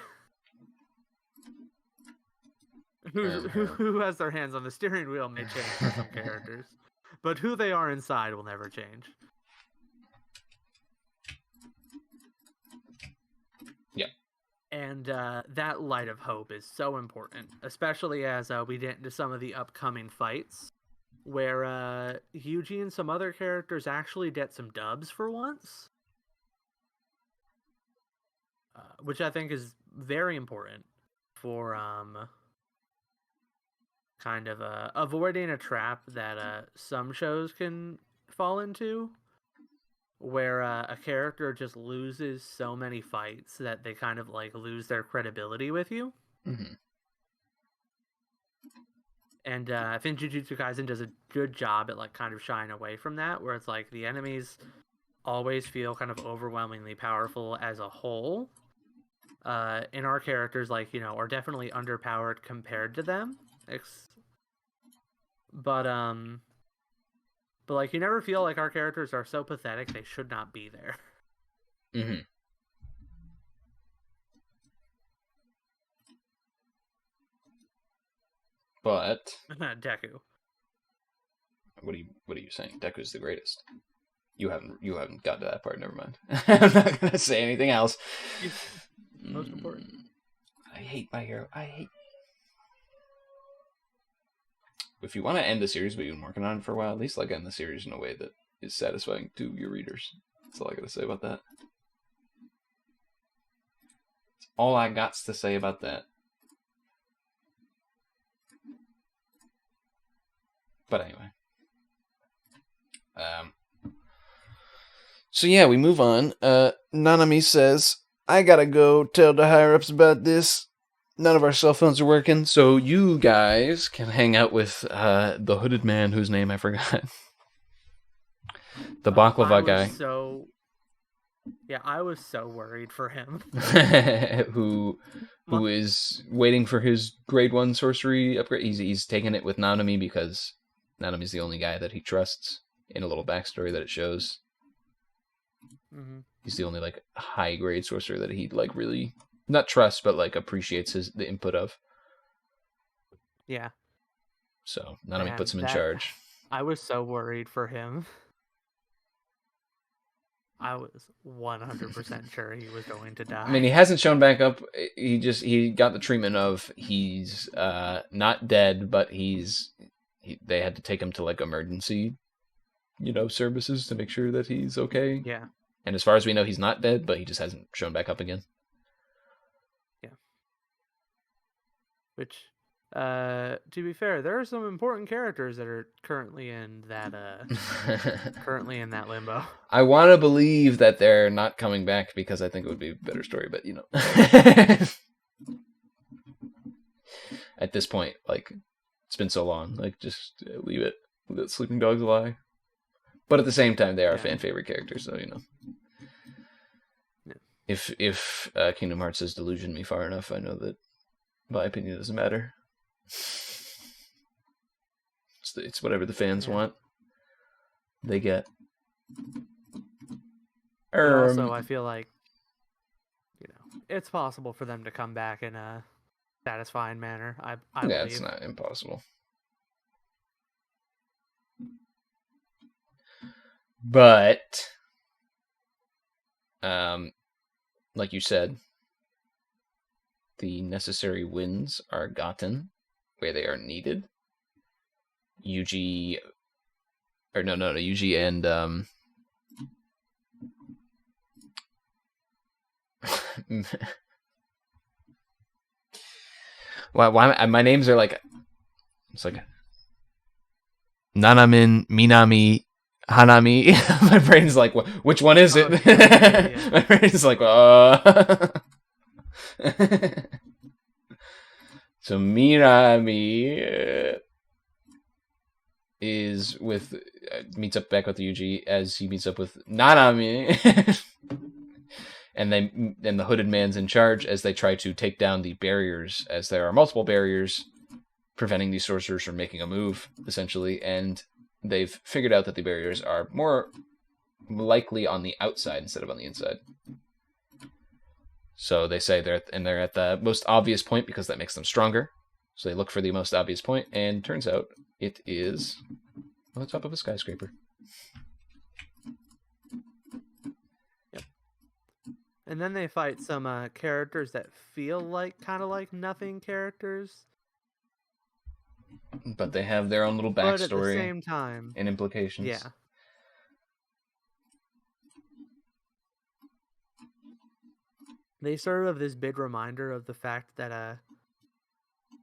Who has their hands on the steering wheel may change for some characters, but who they are inside will never change. Yeah. And that light of hope is so important, especially as we get into some of the upcoming fights, where Yuji and some other characters actually get some dubs for once. Which I think is very important for kind of avoiding a trap that some shows can fall into, where a character just loses so many fights that they kind of like lose their credibility with you. Mm-hmm. And I think Jujutsu Kaisen does a good job at like kind of shying away from that, where it's like the enemies always feel kind of overwhelmingly powerful as a whole. And our characters, like, are definitely underpowered compared to them. But like, you never feel like our characters are so pathetic they should not be there. Mm-hmm. But Deku. What are you saying? Deku's the greatest. You haven't got to that part. Never mind. I'm not gonna say anything else. Most important. I hate My Hero. If you want to end the series, but you've been working on it for a while, at least like end the series in a way that is satisfying to your readers. That's all I gotta say about that. That's all I got to say about that. But anyway. So yeah, we move on. Nanami says, I gotta go tell the higher-ups about this. None of our cell phones are working, so you guys can hang out with the hooded man whose name I forgot. The baklava guy. I was so worried for him. who is waiting for his grade 1 sorcery upgrade. He's taking it with Nanami because Nanami's the only guy that he trusts in a little backstory that it shows. Mm-hmm. He's the only like high grade sorcerer that he like really not trusts but like appreciates the input of. Yeah. So Nanami puts him in charge. I was so worried for him. I was 100% sure he was going to die. I mean, he hasn't shown back up. He got the treatment of he's not dead, but they had to take him to like emergency, services to make sure that he's okay. Yeah. And as far as we know, he's not dead, but he just hasn't shown back up again. Yeah. Which, to be fair, there are some important characters that are currently in that limbo. I want to believe that they're not coming back because I think it would be a better story, but at this point, like, it's been so long, like, just leave it. Let sleeping dogs lie. But at the same time, they are fan favorite characters, so Yeah. If Kingdom Hearts has delusioned me far enough, I know that my opinion doesn't matter. It's whatever the fans want. They get. Also, I feel like it's possible for them to come back in a satisfying manner. I believe. It's not impossible. But, like you said, the necessary wins are gotten where they are needed. Yuji and why my names are like, it's like Nanamin, Minami, Hanami. My brain's like, which one is it? Yeah. My brain's like, So Minami meets up back with Yuji as he meets up with Nanami. And then the hooded man's in charge as they try to take down the barriers, as there are multiple barriers preventing these sorcerers from making a move, essentially. And they've figured out that the barriers are more likely on the outside instead of on the inside. So they say they're at the most obvious point because that makes them stronger. So they look for the most obvious point, and turns out it is on the top of a skyscraper. Yep. And then they fight some characters that feel like kind of like nothing characters. But they have their own little backstory. But at the same time. And implications. Yeah. They serve of this big reminder of the fact that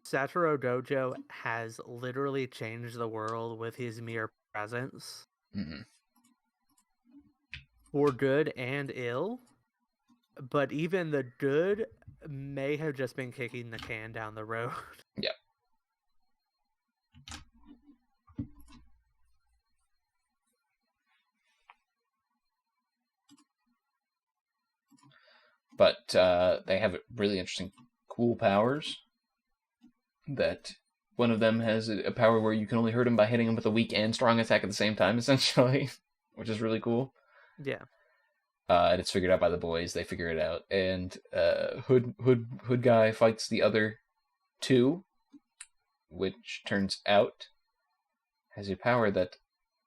Satoru Dojo has literally changed the world with his mere presence. Mm-hmm. for good and ill, but even the good may have just been kicking the can down the road. Yeah. But they have really interesting, cool powers. That one of them has a power where you can only hurt him by hitting him with a weak and strong attack at the same time, essentially, which is really cool. Yeah. And it's figured out by the boys. They figure it out, and Hood guy fights the other two, which turns out has a power that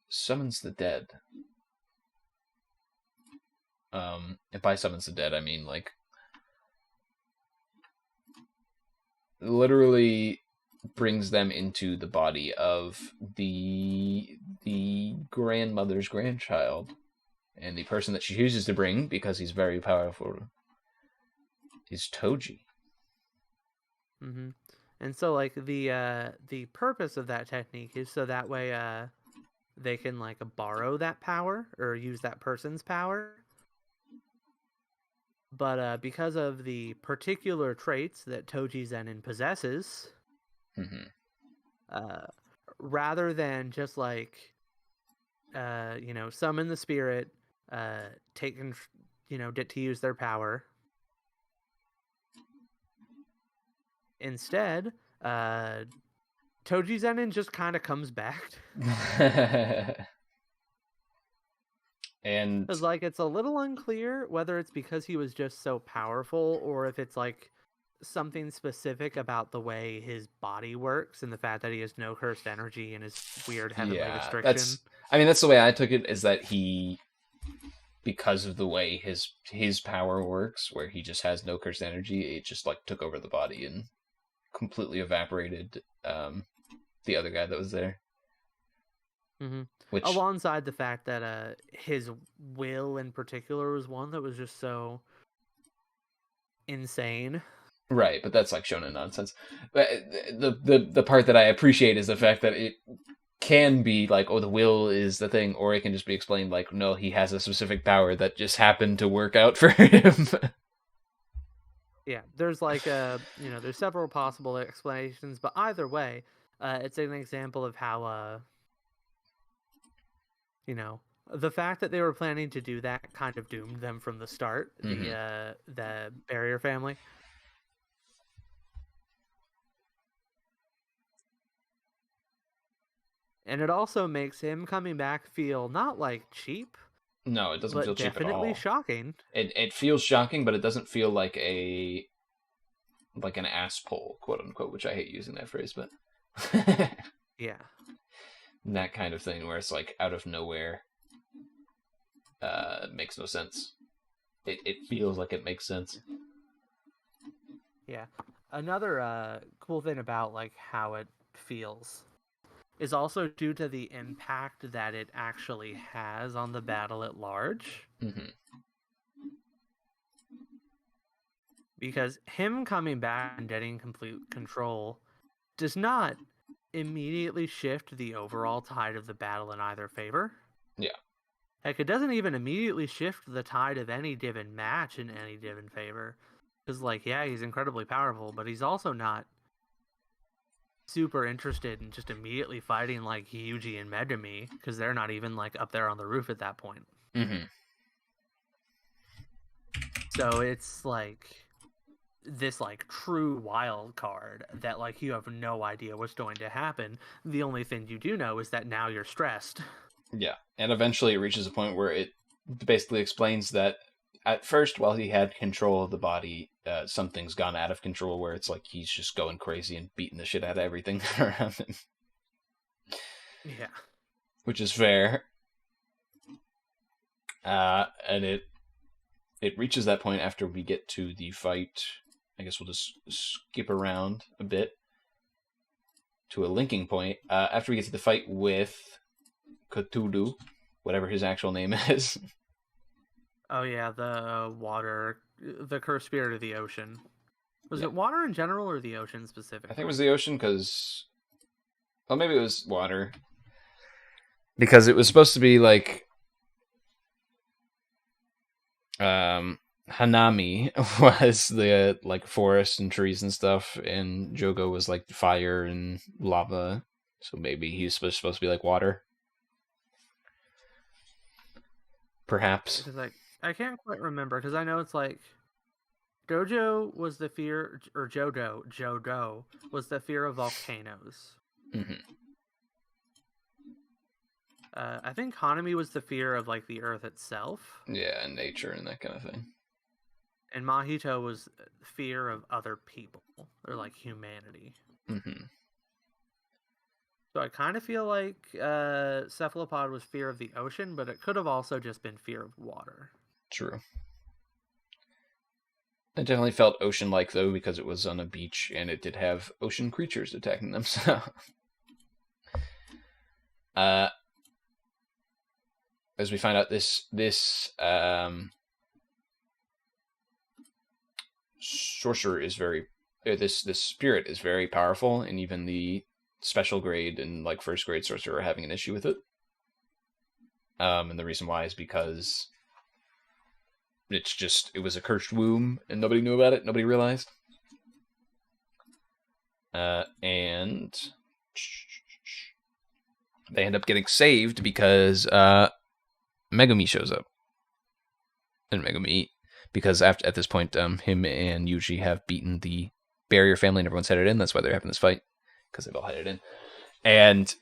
summons the dead. And by summons the dead, I mean like literally brings them into the body of the grandmother's grandchild, and the person that she chooses to bring, because he's very powerful, is Toji. Mm-hmm. And so, like, the purpose of that technique is so that way they can, like, borrow that power or use that person's power. But because of the particular traits that Toji Zenin possesses, rather than just, like, summon the spirit, get to use their power, instead, Toji Zenin just kind of comes back. And Because, like, it's a little unclear whether it's because he was just so powerful or if it's, like, something specific about the way his body works and the fact that he has no cursed energy and his weird heavenly restriction. That's the way I took it, is that he, because of the way his power works, where he just has no cursed energy, it just, like, took over the body and completely evaporated the other guy that was there. Mm-hmm. Alongside the fact that his will in particular was one that was just so insane. Right, but that's like shonen nonsense. But the part that I appreciate is the fact that it can be like, oh, the will is the thing, or it can just be explained like, no, he has a specific power that just happened to work out for him. Yeah, there's like there's several possible explanations, but either way, it's an example of how the fact that they were planning to do that kind of doomed them from the start. Mm-hmm. The Barrier family. And it also makes him coming back feel not like cheap. No, it doesn't feel cheap at all. Definitely shocking. It feels shocking, but it doesn't feel like an ass pull, quote unquote, which I hate using that phrase, but yeah, that kind of thing where it's like out of nowhere. Makes no sense. It feels like it makes sense. Yeah. Another cool thing about like how it feels is also due to the impact that it actually has on the battle at large. Mm-hmm. Because him coming back and getting complete control does not immediately shift the overall tide of the battle in either favor. Yeah. Heck, it doesn't even immediately shift the tide of any given match in any given favor. Because, like, yeah, he's incredibly powerful, but he's also not super interested in just immediately fighting, like, Yuji and Megumi, because they're not even, like, up there on the roof at that point. Mm-hmm. So it's, like, this, like, true wild card that, like, you have no idea what's going to happen. The only thing you do know is that now you're stressed. Yeah, and eventually it reaches a point where it basically explains that at first, while he had control of the body, something's gone out of control where it's like he's just going crazy and beating the shit out of everything around him. Yeah. Which is fair. And it reaches that point after we get to the fight. I guess we'll just skip around a bit to a linking point. After we get to the fight with Cthulhu, whatever his actual name is. Oh yeah, the cursed spirit of the ocean. Was it water in general or the ocean specifically? I think it was the ocean because... Well, maybe it was water. Because it was supposed to be like... Hanami was the like forest and trees and stuff, and Jogo was like fire and lava. So maybe he's supposed to be like water. Perhaps. Because I can't quite remember, because I know it's like Jodo was the fear, or Jodo was the fear of volcanoes. Mm-hmm. I think Hanami was the fear of like the earth itself. Yeah, and nature and that kind of thing. And Mahito was fear of other people, or like humanity. Mm-hmm. So I kind of feel like Cephalopod was fear of the ocean, but it could have also just been fear of water. True. It definitely felt ocean-like, though, because it was on a beach, and it did have ocean creatures attacking them, so... as we find out, this sorcerer is very... this spirit is very powerful, and even the special grade and, like, first grade sorcerer are having an issue with it. And the reason why is because... it was a cursed womb, and nobody knew about it. Nobody realized. And they end up getting saved because Megumi shows up. And Megumi, because at this point, him and Yuji have beaten the barrier family, and everyone's headed in. That's why they're having this fight, because they've all headed in. And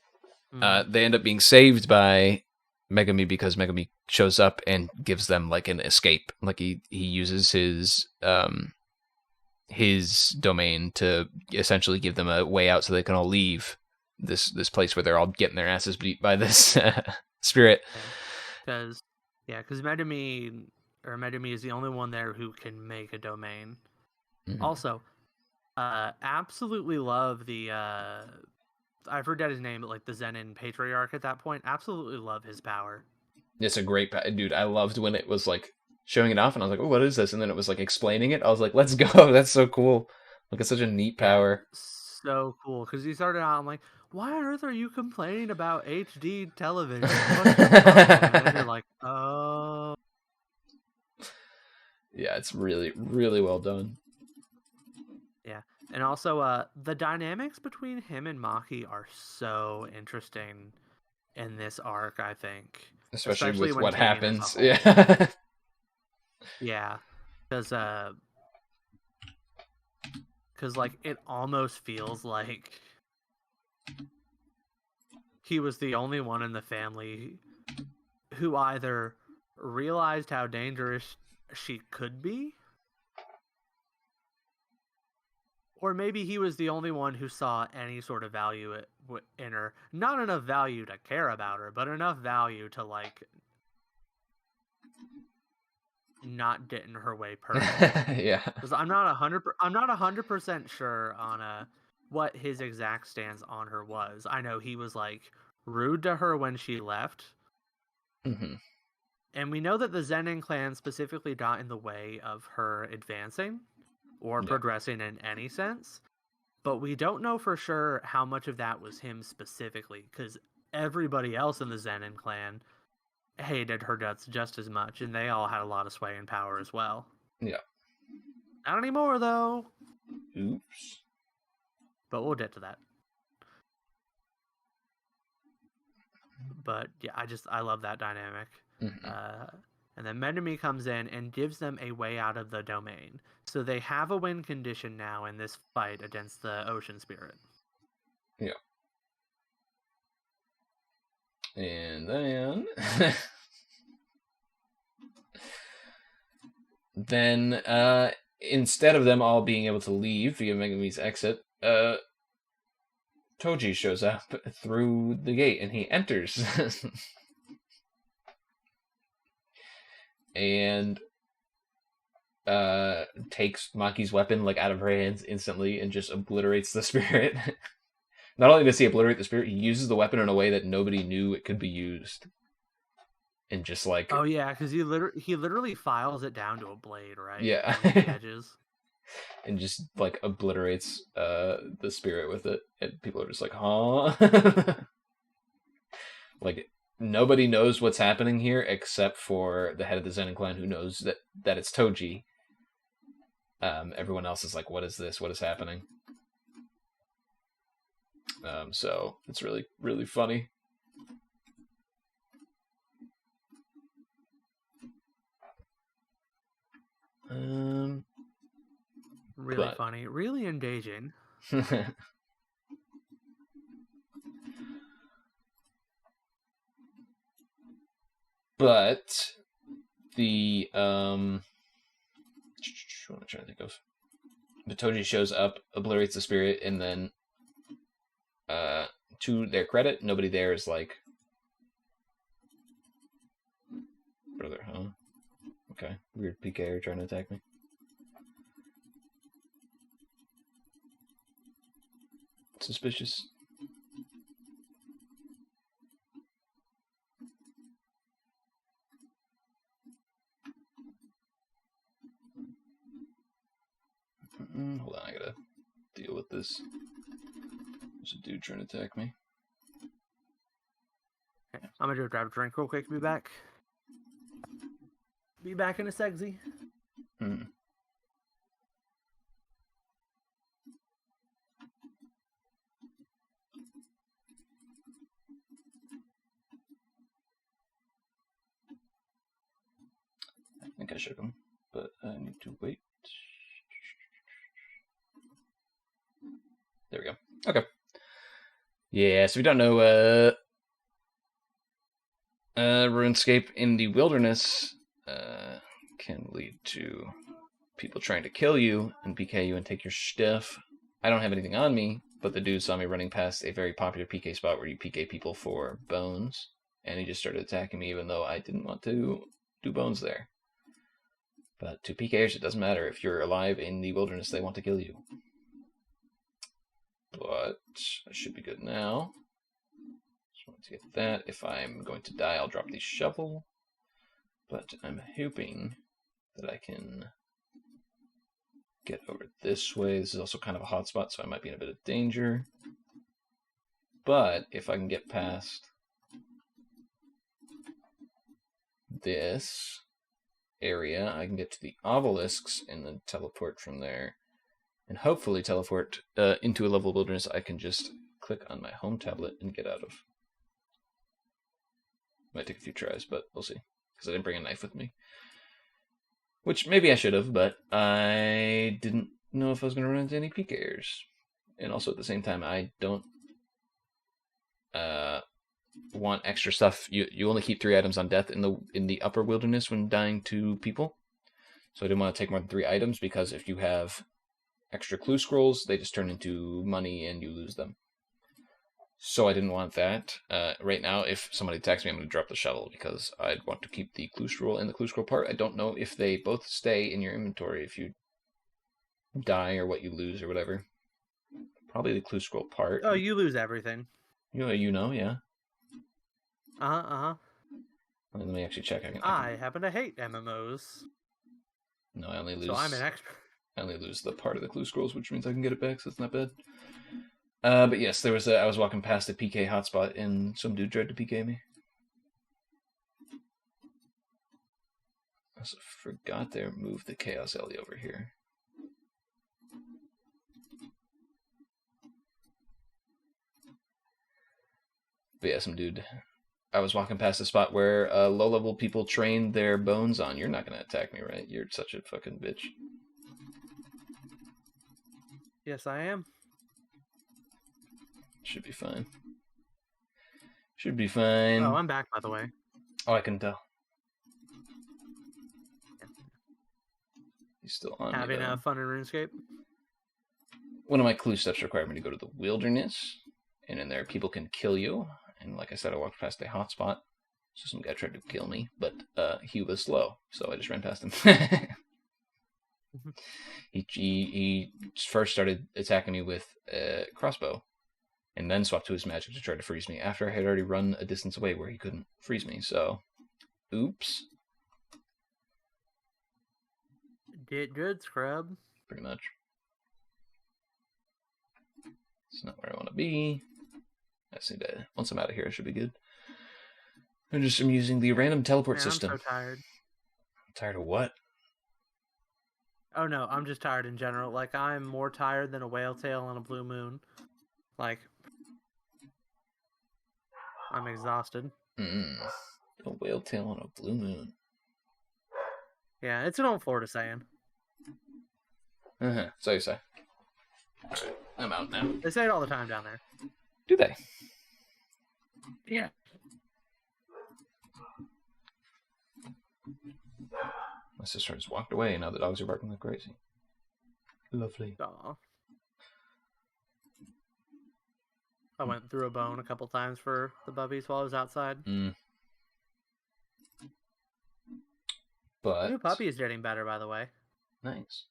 they end up being saved by Megumi because Megumi shows up and gives them like an escape. Like he uses his domain to essentially give them a way out so they can all leave this place where they're all getting their asses beat by this spirit. Because Megumi is the only one there who can make a domain. Mm-hmm. Also, absolutely love the I forget his name, but like the Zenin patriarch at that point. Absolutely love his power. It's a great dude. I loved when it was like showing it off, and I was like, "Oh, what is this?" And then it was like explaining it. I was like, "Let's go!" That's so cool. Like, it's such a neat power. So cool, because he started out, I'm like, "Why on earth are you complaining about HD television?" What's the problem? And then you're like, "Oh." Yeah, it's really, really well done. Yeah. And also, the dynamics between him and Maki are so interesting in this arc, I think. Especially with what happens. Yeah. Yeah. Because like, it almost feels like he was the only one in the family who either realized how dangerous she could be, or maybe he was the only one who saw any sort of value in her. Not enough value to care about her, but enough value to, like, not get in her way personally. Yeah. Because I'm not 100% sure on what his exact stance on her was. I know he was, like, rude to her when she left. Mm-hmm. And we know that the Zenin clan specifically got in the way of her advancing or progressing in any sense. But we don't know for sure how much of that was him specifically, because everybody else in the Zenin clan hated her guts just as much, and they all had a lot of sway and power as well. Yeah. Not anymore, though. Oops. But we'll get to that. But yeah, I love that dynamic. Mm-hmm. And then Megumi comes in and gives them a way out of the domain. So they have a win condition now in this fight against the ocean spirit. Yeah. And then... then, instead of them all being able to leave via Megumi's exit, Toji shows up through the gate, and he enters. And takes Maki's weapon like out of her hands instantly and just obliterates the spirit. Not only does he obliterate the spirit, he uses the weapon in a way that nobody knew it could be used. And just like... Oh yeah, because he literally files it down to a blade, right? Yeah. On the edges. And just like obliterates the spirit with it. And people are just like, huh? Like, nobody knows what's happening here except for the head of the Zenin clan, who knows that it's Toji. Everyone else is like, what is this? What is happening? So it's really, really funny. Really funny. Really engaging. But the what am I trying to think of? The Toji shows up, obliterates the spirit, and then to their credit, nobody there is like, brother, huh? Okay, weird PK trying to attack me. Suspicious. Hold on, I gotta deal with this. There's a dude trying to attack me. Okay, I'm gonna go grab a drink real quick. Be back. Be back in a sexy. Hmm. I think I shook him, but I need to wait. There we go. Okay. Yeah, so we don't know RuneScape in the wilderness can lead to people trying to kill you and PK you and take your stuff. I don't have anything on me, but the dude saw me running past a very popular PK spot where you PK people for bones, and he just started attacking me even though I didn't want to do bones there. But to PKers, it doesn't matter. If you're alive in the wilderness, they want to kill you. But I should be good now. Just want to get that. If I'm going to die, I'll drop the shovel. But I'm hoping that I can get over this way. This is also kind of a hot spot, so I might be in a bit of danger. But if I can get past this area, I can get to the obelisks and then teleport from there. And hopefully teleport into a level wilderness I can just click on my home tablet and get out of. Might take a few tries, but we'll see. Because I didn't bring a knife with me. Which maybe I should have, but I didn't know if I was going to run into any PKers. And also at the same time, I don't want extra stuff. You only keep 3 items on death in the upper wilderness when dying to people. So I didn't want to take more than 3 items, because if you have extra clue scrolls, they just turn into money and you lose them. So I didn't want that. Right now, if somebody attacks me, I'm going to drop the shovel, because I'd want to keep the clue scroll and the clue scroll part. I don't know if they both stay in your inventory if you die or what you lose or whatever. Probably the clue scroll part. Oh, you lose everything. You know, yeah. Uh-huh. Let me actually check. I happen to hate MMOs. No, I only lose. So I'm an expert. I only lose the part of the clue scrolls, which means I can get it back, so it's not bad. But yes, there was I was walking past a PK hotspot, and some dude tried to PK me. I also forgot to move the Chaos Ellie over here. But yeah, some dude. I was walking past a spot where low-level people train their bones on. You're not going to attack me, right? You're such a fucking bitch. Yes, I am. Should be fine. Should be fine. Oh, I'm back, by the way. Oh, I can tell. He's still on. Having fun in RuneScape? One of my clue steps require me to go to the wilderness, and in there people can kill you. And like I said, I walked past a hotspot, so some guy tried to kill me, but he was slow, so I just ran past him. He first started attacking me with a crossbow, and then swapped to his magic to try to freeze me after I had already run a distance away where he couldn't freeze me. So, oops. Get good, scrub. Pretty much. It's not where I want to be. I see that once I'm out of here, I should be good. I'm using the random teleport Man, system. I'm so tired. Tired of what? Oh no, I'm just tired in general. Like, I'm more tired than a whale tail on a blue moon. Like, I'm exhausted. A whale tail on a blue moon. Yeah, it's an old Florida saying. So you say. Alright, I'm out now. They say it all the time down there. Do they? Yeah. My sister has walked away, and now the dogs are barking like crazy. Lovely. Aw. I went through a bone a couple times for the bubbies while I was outside. But New puppy is getting better, by the way. Nice.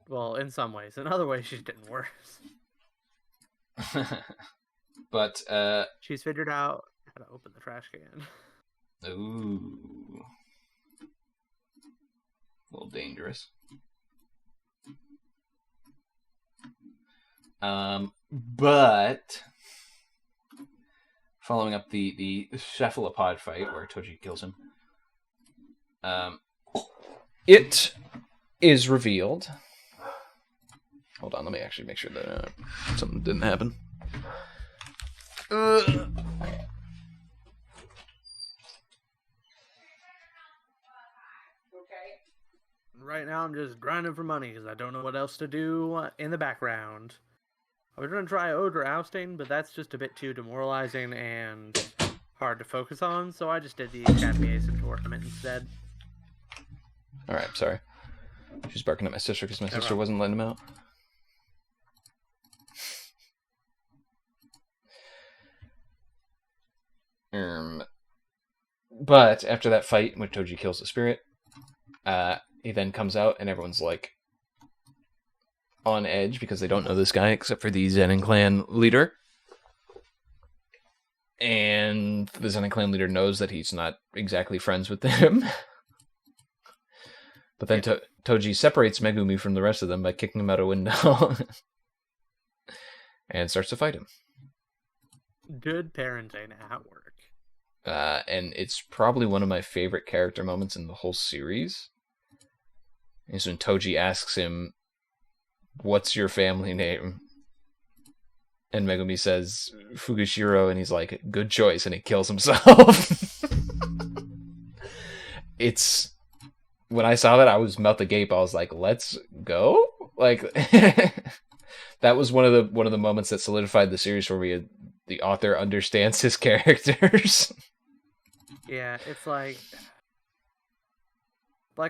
Well, in some ways. In other ways, she's getting worse. But she's figured out how to open the trash can. Ooh. A little dangerous. But following up the cephalopod fight where Toji kills him, it is revealed. Hold on, let me actually make sure that something didn't happen. Right now, I'm just grinding for money because I don't know what else to do in the background. I was going to try Ogre Ousting, but that's just a bit too demoralizing and hard to focus on, so I just did the Academy Ace tournament instead. Alright, I'm sorry. She's barking at my sister because my sister wasn't letting him out. But after that fight, when Toji kills the spirit, he then comes out and everyone's like on edge because they don't know this guy except for the Zenin clan leader. And the Zenin clan leader knows that he's not exactly friends with them. But then Toji separates Megumi from the rest of them by kicking him out a window. And starts to fight him. Good parenting at work. And it's probably one of my favorite character moments in the whole series. Is when Toji asks him, "What's your family name?" And Megumi says, "Fugushiro," and he's like, "Good choice," and he kills himself. It's... When I saw that, I was mouth agape. I was like, "Let's go!" Like, that was one of the moments that solidified the series where the author understands his characters. Yeah, it's like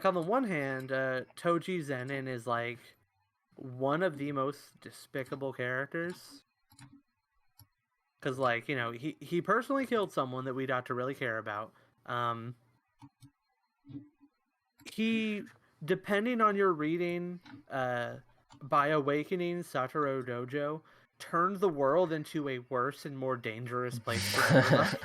on the one hand, Toji Zenin is like one of the most despicable characters. Because, like, you know, he personally killed someone that we got to really care about. He, depending on your reading, by awakening Satoru Dojo, turned the world into a worse and more dangerous place for everybody.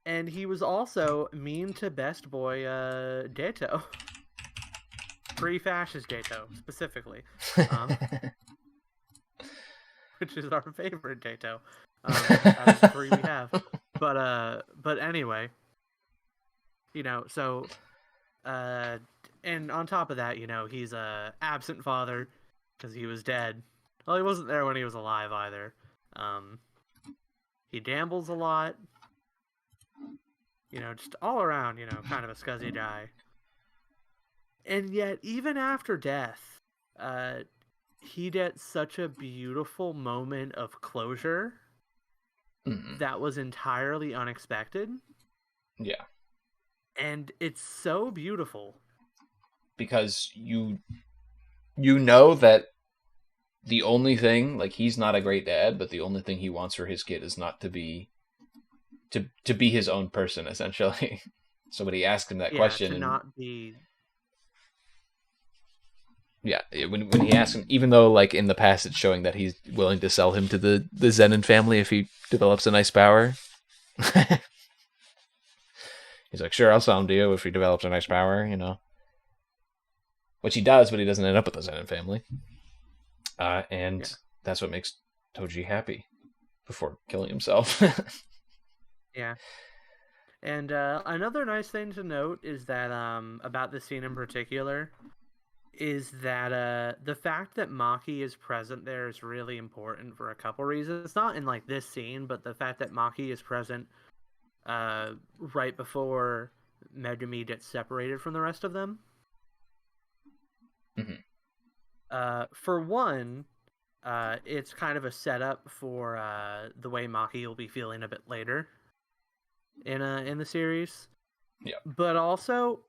And he was also mean to Best Boy Dato. Pre-fascist Dato, specifically. Which is our favorite Dato. Out of the three we have. But anyway, you know, so and on top of that, you know, he's a absent father because he was dead. Well, he wasn't there when he was alive either. He gambles a lot. You know, just all around, you know, kind of a scuzzy guy. And yet, even after death, he gets such a beautiful moment of closure that was entirely unexpected. Yeah. And it's so beautiful. Because you know that the only thing, like, he's not a great dad, but the only thing he wants for his kid is not to be his own person, essentially. Somebody asked him that question. To not be... Yeah, when he asked him, even though, like, in the past it's showing that he's willing to sell him to the Zenin family if he develops a nice power. He's like, sure, I'll sell him to you if he develops a nice power, you know. which he does, but he doesn't end up with the Zenin family. And that's what makes Toji happy before killing himself. Yeah. And another nice thing to note is that about this scene in particular is that the fact that Maki is present there is really important for a couple reasons. It's not in like this scene, but the fact that Maki is present right before Megumi gets separated from the rest of them. Mm-hmm. For one, it's kind of a setup for the way Maki will be feeling a bit later in the series. Yeah. But also,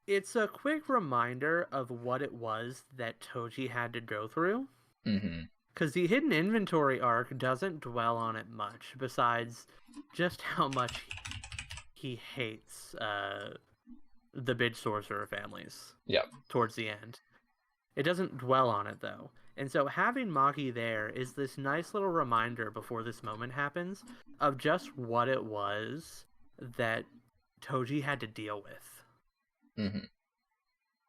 it's a quick reminder of what it was that Toji had to go through. Mm-hmm. Because the hidden inventory arc doesn't dwell on it much, besides just how much he hates the big sorcerer families. Yeah. Towards the end. It doesn't dwell on it, though. And so having Maki there is this nice little reminder before this moment happens of just what it was that Toji had to deal with. Mm-hmm.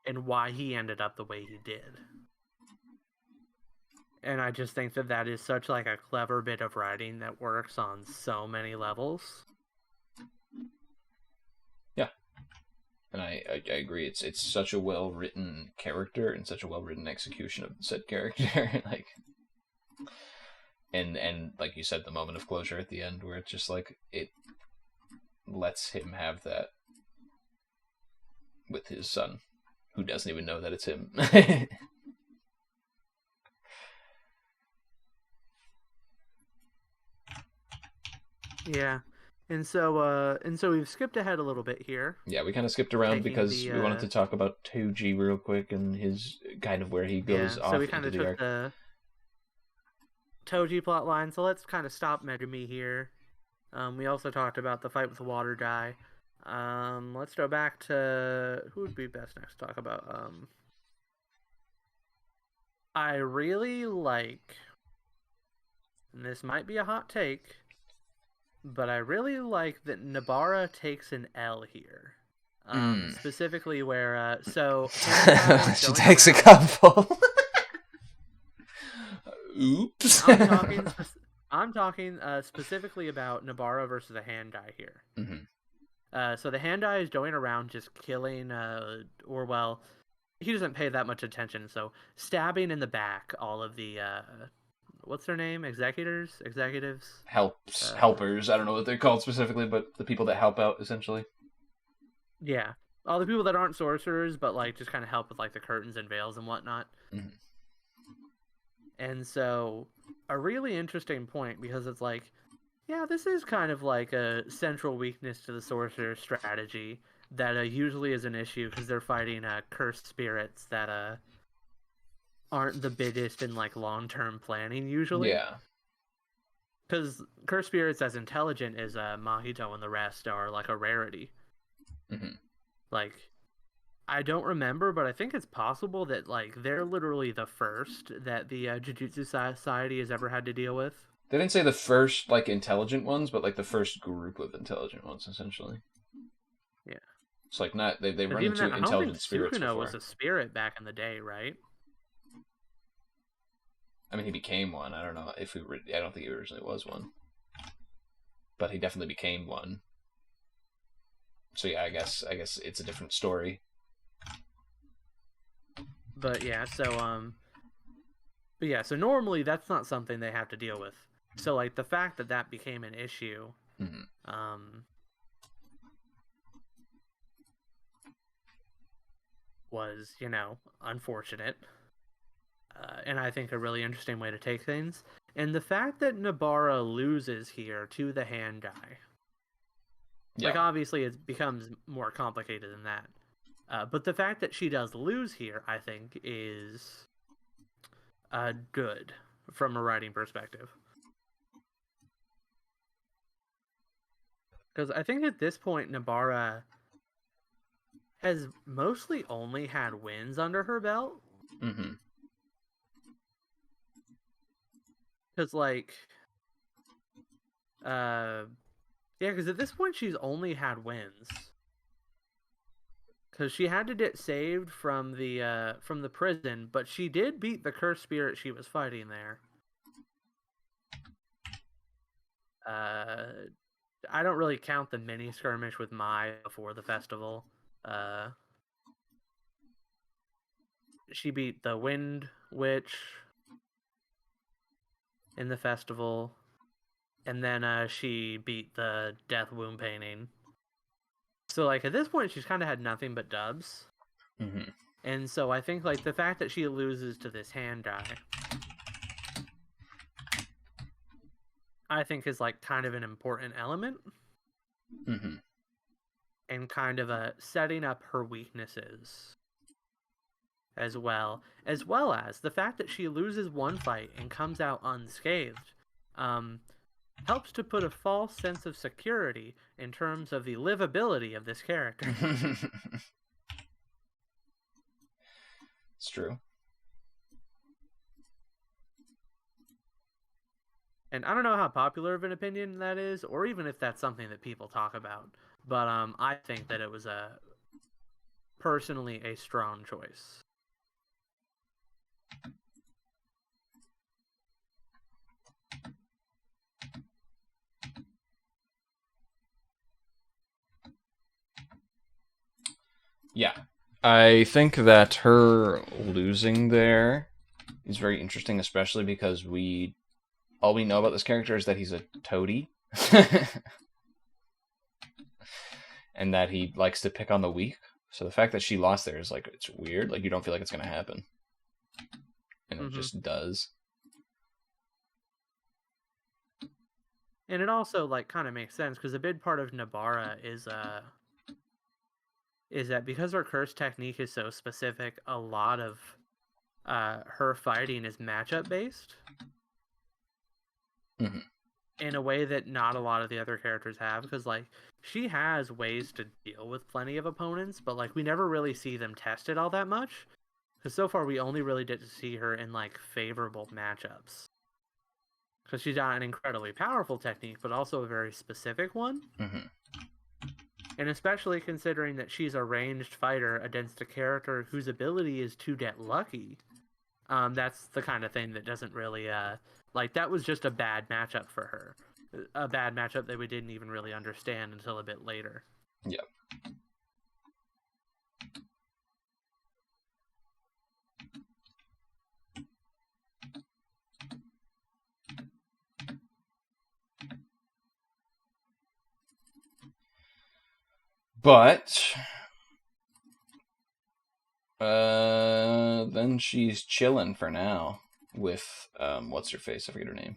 And why he ended up the way he did. And I just think that that is such like a clever bit of writing that works on so many levels. Yeah. And I agree. It's such a well-written character and such a well-written execution of said character. Like, and like you said, the moment of closure at the end where it's just like, it lets him have that with his son, who doesn't even know that it's him. Yeah. And so we've skipped ahead a little bit here. Yeah, we kind of skipped around because we wanted to talk about Toji real quick and his kind of where he goes off. So we kind of took the Toji plotline. So let's kind of stop Megumi here. We also talked about the fight with the water guy. Let's go back to who would be best next to talk about. I really like, and this might be a hot take, but I really like that Nobara takes an L here. Specifically where, so... she takes a couple. Oops. I'm talking specifically about Nobara versus the hand guy here. Mm-hmm. So the hand guy is going around just killing, or well, he doesn't pay that much attention, so stabbing in the back all of the... what's their name? Executives? Helpers. I don't know what they're called specifically, but the people that help out, essentially. Yeah. All the people that aren't sorcerers, but like just kind of help with like the curtains and veils and whatnot. Mm-hmm. And so a really interesting point, because it's like, yeah, this is kind of like a central weakness to the sorcerer strategy that usually is an issue because they're fighting cursed spirits that aren't the biggest in like long-term planning usually. Yeah. Because cursed spirits as intelligent as Mahito and the rest are like a rarity. Mm-hmm. Like, I don't remember, but I think it's possible that like they're literally the first that the Jujutsu Society has ever had to deal with. They didn't say the first like intelligent ones, but like the first group of intelligent ones, essentially. Yeah. It's like not they run into intelligent spirits before. Sukuna was a spirit back in the day, right? I mean, he became one. I don't know if I don't think he originally was one, but he definitely became one. So yeah, I guess it's a different story. But yeah, so normally that's not something they have to deal with. So like the fact that that became an issue, was, unfortunate. And I think a really interesting way to take things. And the fact that Nobara loses here to the hand guy. Yeah. Like, obviously, it becomes more complicated than that. But the fact that she does lose here, I think, is good from a writing perspective. Because I think at this point, Nobara has mostly only had wins under her belt. Mm-hmm. Because, like, yeah, because at this point she's only had wins. because she had to get saved from the prison, but she did beat the cursed spirit she was fighting there. I don't really count the mini skirmish with Mai before the festival. She beat the Wind Witch in the festival, and then she beat the Death Womb painting. So, like, at this point, she's kind of had nothing but dubs. Mm-hmm. And so I think, like, the fact that she loses to this hand guy, I think is, like, kind of an important element. Mm-hmm. And kind of setting up her weaknesses as well as the fact that she loses one fight and comes out unscathed. Helps to put a false sense of security in terms of the livability of this character. It's true. And I don't know how popular of an opinion that is, or even if that's something that people talk about. But I think that it was personally a strong choice. Yeah. I think that her losing there is very interesting, especially because all we know about this character is that he's a toady. And that he likes to pick on the weak. So the fact that she lost there is, like, it's weird. Like, you don't feel like it's going to happen. And it just does. And it also, like, kind of makes sense, because a big part of Nabara is that because her curse technique is so specific, a lot of her fighting is matchup based. Mm-hmm. In a way that not a lot of the other characters have, because, like, she has ways to deal with plenty of opponents, but, like, we never really see them tested all that much, because so far we only really get to see her in, like, favorable matchups, because she's got an incredibly powerful technique, but also a very specific one. Mm-hmm. And especially considering that she's a ranged fighter against a character whose ability is to get lucky. That's the kind of thing that doesn't really, like, that was just a bad matchup for her. A bad matchup that we didn't even really understand until a bit later. Yeah. But then she's chilling for now with what's her face? I forget her name.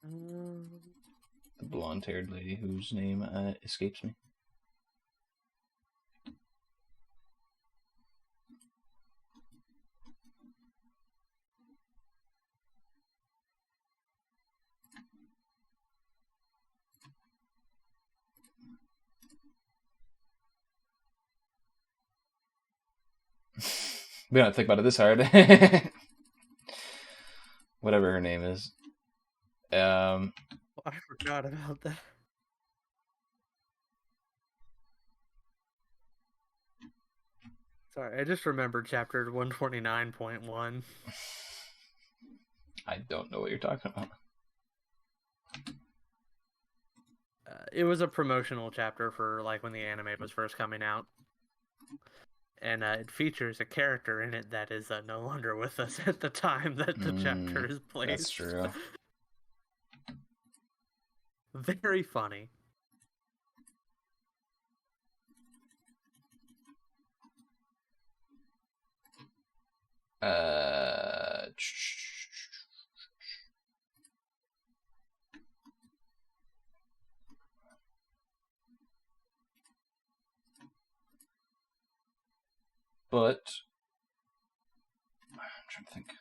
The blonde-haired lady whose name escapes me. We don't think about it this hard. Whatever her name is. I forgot about that. Sorry, I just remembered chapter 129.1. I don't know what you're talking about. It was a promotional chapter for, like, when the anime was first coming out. And it features a character in it that is no longer with us at the time that the chapter is placed. That's true. Very funny. But I'm trying to think.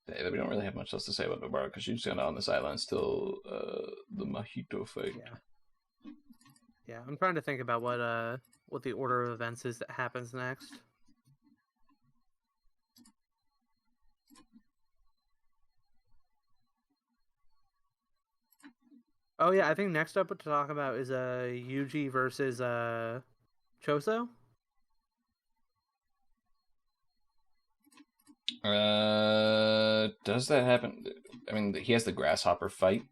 We don't really have much else to say about Nobara because she's kind of on this island till the Mojito fight. Yeah, I'm trying to think about what the order of events is that happens next. Oh yeah, I think next up to talk about is Yuji versus Choso. Does that happen? I mean, he has the grasshopper fight,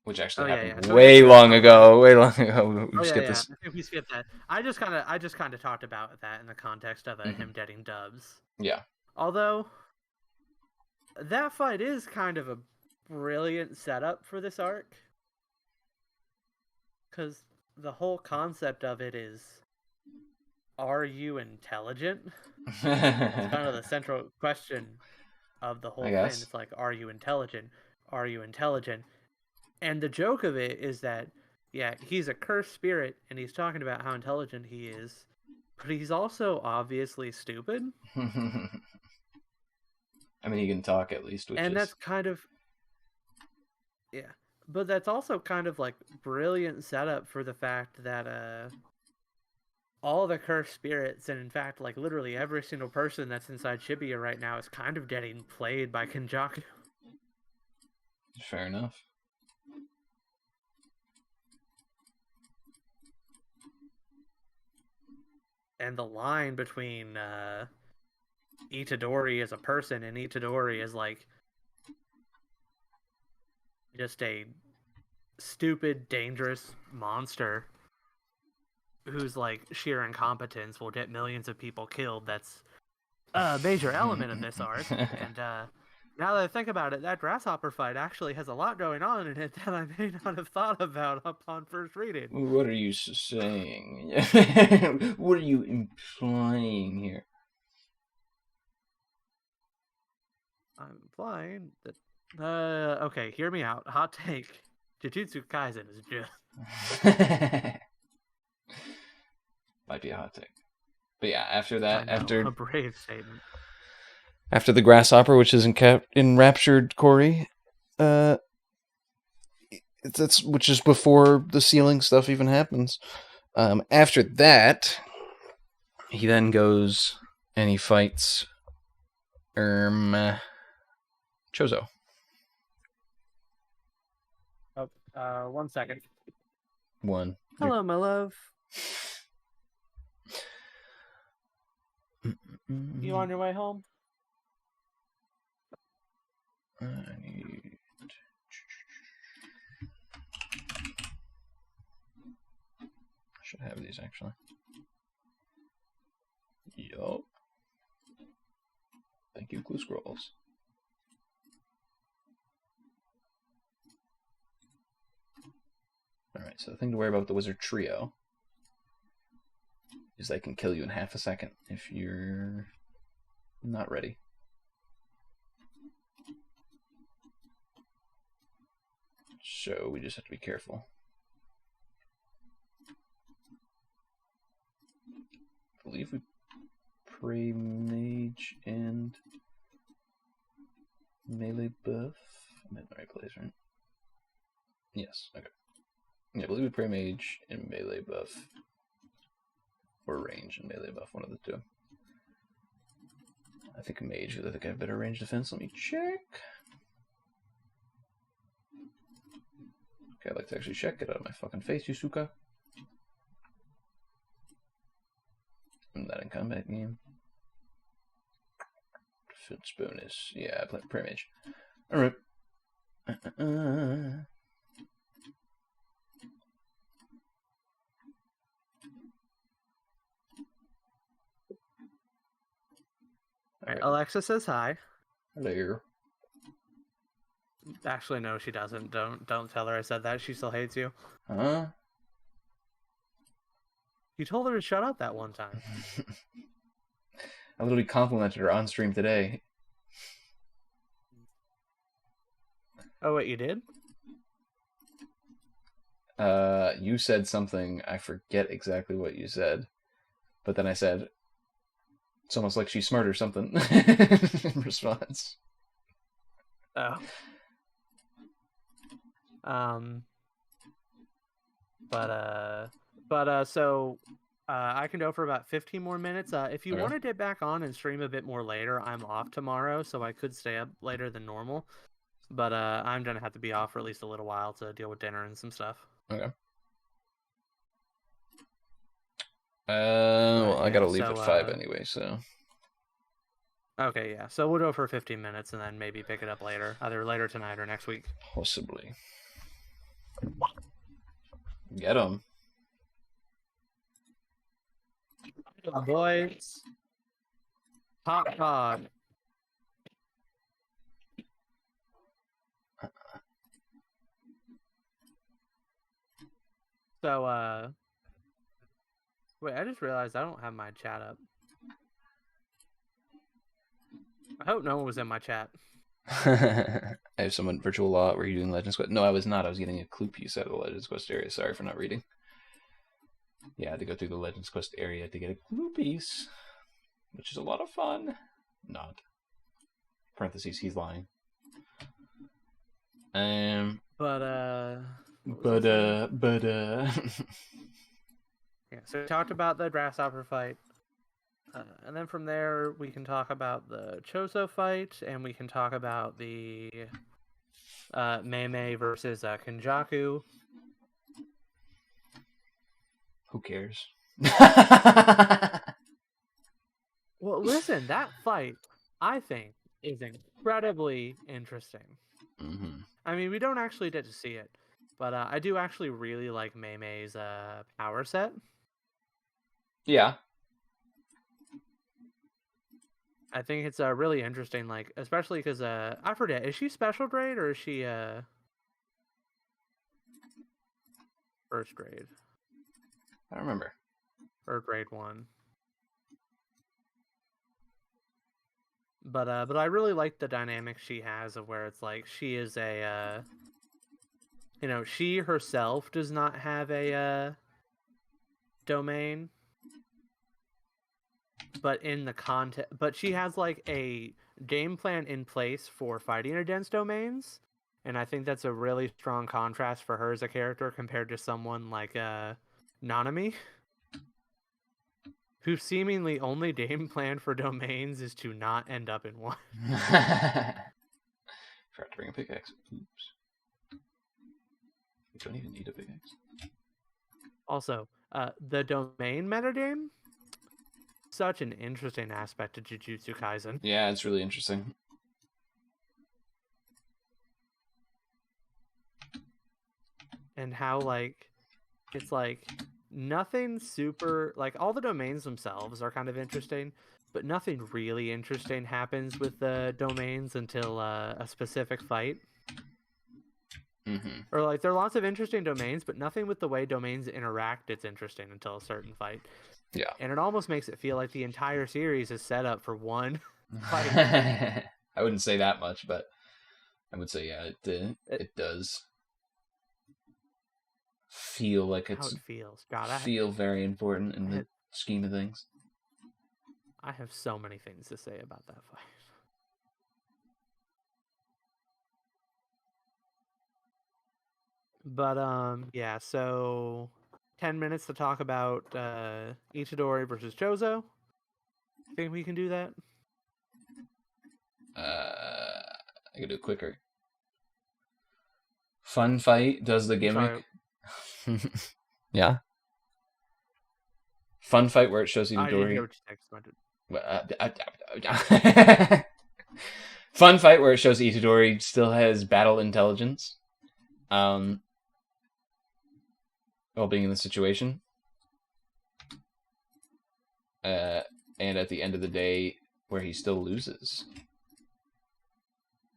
which actually happened So we have way the long grasshopper ago. fight. Way long ago. We Oh just yeah, get yeah. this. I think we skipped that. I just kind of talked about that in the context of him getting dubs. Yeah. Although that fight is kind of a brilliant setup for this arc, because the whole concept of it is, are you intelligent? That's kind of the central question of the I whole thing. guess. It's like, are you intelligent? Are you intelligent? And the joke of it is that, yeah, he's a cursed spirit, and he's talking about how intelligent he is, but he's also obviously stupid. I mean, he can talk at least, which And is. that's kind of, yeah. But that's also kind of like brilliant setup for the fact that all the cursed spirits, and in fact, like literally every single person that's inside Shibuya right now is kind of getting played by Kenjaku. Fair enough. And the line between Itadori as a person and Itadori as like just a stupid, dangerous monster whose like sheer incompetence will get millions of people killed. That's a major element of this arc. And now that I think about it, that grasshopper fight actually has a lot going on in it that I may not have thought about upon first reading. What are you saying? What are you implying here? I'm implying that. Okay, hear me out. Hot take: Jujutsu Kaisen is just. Might be a hot take, but yeah. After that, a brave statement. After the grasshopper, which is enraptured Cory, that's which is before the ceiling stuff even happens. After that, he then goes and he fights Chozo. 1 second. One. Hello, my love. You on your way home? I should have these actually. Yup. Thank you, Glue Scrolls. Alright, so the thing to worry about with the Wizard Trio is they can kill you in half a second if you're not ready. So we just have to be careful. I believe we pray mage and melee buff. I'm in the right place, right? Yes, okay. Yeah, I believe we pray mage and melee buff. Or range and melee buff, one of the two. I think mage, because I think I have better range defense. Let me check. Okay, I'd like to actually check. Get out of my fucking face, Yusuka. I'm not in combat game. Defense bonus. Yeah, I play pray mage. Alright. Alright, Alexa says hi. Hello. Actually, no, she doesn't. Don't tell her I said that. She still hates you. Huh? You told her to shut up that one time. I literally complimented her on stream today. Oh, wait, you did? You said something, I forget exactly what you said. But then I said, it's almost like she's smart or something in response. Oh. So I can go for about 15 more minutes. If you want to get back on and stream a bit more later, I'm off tomorrow, so I could stay up later than normal. But I'm gonna have to be off for at least a little while to deal with dinner and some stuff. Okay. Well, I gotta leave at 5 anyway, so. Okay, yeah. So we'll go for 15 minutes and then maybe pick it up later, either later tonight or next week. Possibly. Get them. Boys. Hot dog. So, wait, I just realized I don't have my chat up. I hope no one was in my chat. I have someone virtual law. Were you doing Legends Quest? No, I was not. I was getting a clue piece out of the Legends Quest area. Sorry for not reading. Yeah, I had to go through the Legends Quest area to get a clue piece, which is a lot of fun. Not. Parentheses, he's lying. Yeah, so we talked about the grasshopper fight. And then from there, we can talk about the Chozo fight, and we can talk about the Mei versus Kenjaku. Who cares? Well, listen, that fight, I think, is incredibly interesting. Mm-hmm. I mean, we don't actually get to see it, but I do actually really like Mei's power set. Yeah. I think it's really interesting, like, especially because, I forget, is she special grade or is she first grade? I don't remember. Or grade 1. But I really like the dynamic she has of where it's like she is a, she herself does not have a domain. But in the but she has like a game plan in place for fighting against domains, and I think that's a really strong contrast for her as a character compared to someone like Nanami, whose seemingly only game plan for domains is to not end up in one. Forgot to bring a pickaxe. Oops. I don't even need a pickaxe. Also, the domain metagame. Such an interesting aspect of Jujutsu Kaisen. Yeah, it's really interesting. And how, like, it's like nothing super, like, all the domains themselves are kind of interesting, but nothing really interesting happens with the domains until a specific fight. Mm-hmm. Or, like, there are lots of interesting domains, but nothing with the way domains interact is interesting until a certain fight. Yeah. And it almost makes it feel like the entire series is set up for one fight. I wouldn't say that much, but I would say, yeah, it does feel like it's... How it feels. God, feel very important in the scheme of things. I have so many things to say about that fight. But, yeah, so 10 minutes to talk about Itadori versus Chozo. Think we can do that? I could do it quicker. Fun fight does the gimmick. Yeah. Fun fight where it shows Itadori. I didn't hear what you texted. Fun fight where it shows Itadori still has battle intelligence. While being in the situation. And at the end of the day, where he still loses.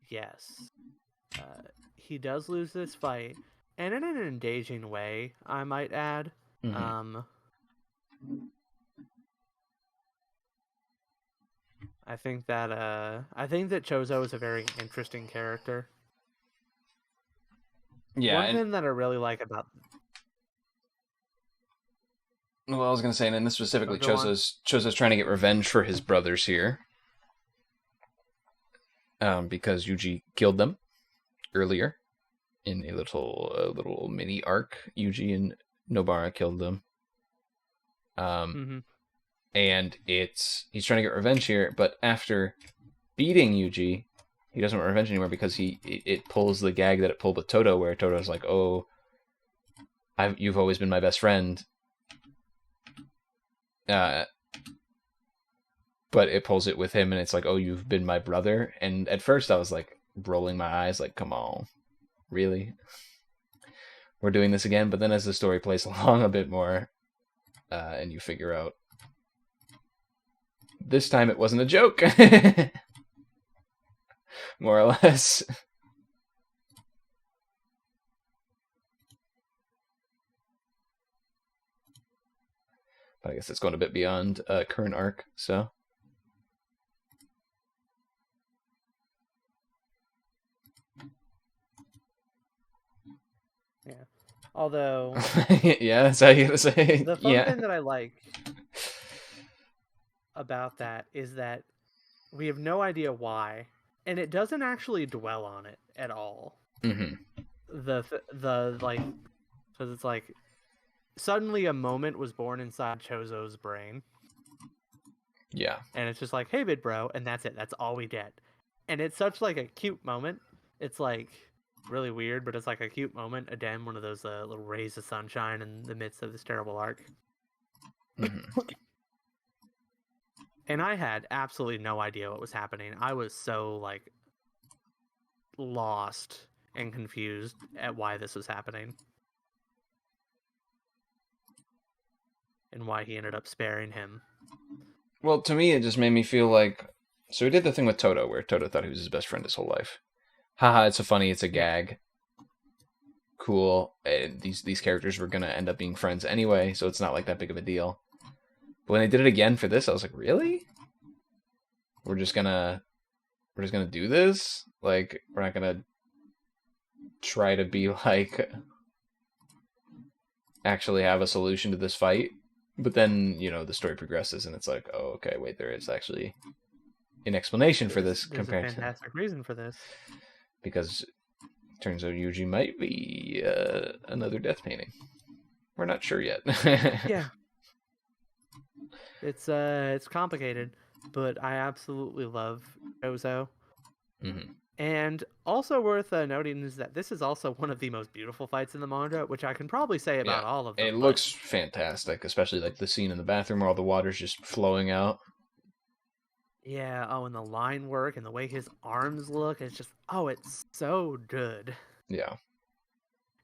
Yes. He does lose this fight, and in an engaging way, I might add. Mm-hmm. I think that Chozo is a very interesting character. Yeah. One thing that I really like about... Well, I was going to say, and in this specifically, Chozo's trying to get revenge for his brothers here. Because Yuji killed them earlier in a little mini arc. Yuji and Nobara killed them. And he's trying to get revenge here, but after beating Yuji, He doesn't want revenge anymore because it pulls the gag that it pulled with Toto, where Toto's like, "Oh, you've always been my best friend." But it pulls it with him, and it's like, "Oh, you've been my brother." And at first, I was like rolling my eyes, like, "Come on, really? We're doing this again?" But then, as the story plays along a bit more, and you figure out this time it wasn't a joke, more or less. But I guess it's going a bit beyond current arc, so. Yeah. Although. Yeah, that's how you gotta say. The fun thing that I like about that is that we have no idea why, and it doesn't actually dwell on it at all. Mm-hmm. The like, because it's like suddenly a moment was born inside Chozo's brain. Yeah. And it's just like, hey, big bro, and that's it. That's all we get. And it's such like a cute moment. It's like really weird, but it's like a cute moment. Again, one of those little rays of sunshine in the midst of this terrible arc. Mm-hmm. And I had absolutely no idea what was happening. I was so like lost and confused at why this was happening. And why he ended up sparing him. Well, to me, it just made me feel like... So he did the thing with Toto, where Toto thought he was his best friend his whole life. Haha, it's so funny, it's a gag. Cool. And these characters were going to end up being friends anyway, so it's not like that big of a deal. But when they did it again for this, I was like, really? We're just gonna do this? Like, we're not gonna try to be like... actually have a solution to this fight? But then, the story progresses, and it's like, oh, okay, wait, there is actually an explanation for this compared There's a fantastic reason for this. Because it turns out Yuji might be another death painting. We're not sure yet. Yeah. It's complicated, but I absolutely love Chozo. Mm-hmm. And also worth noting is that this is also one of the most beautiful fights in the manga, which I can probably say about all of them. It looks fantastic, especially like the scene in the bathroom where all the water's just flowing out. Yeah, and the line work and the way his arms look, it's just, it's so good. Yeah.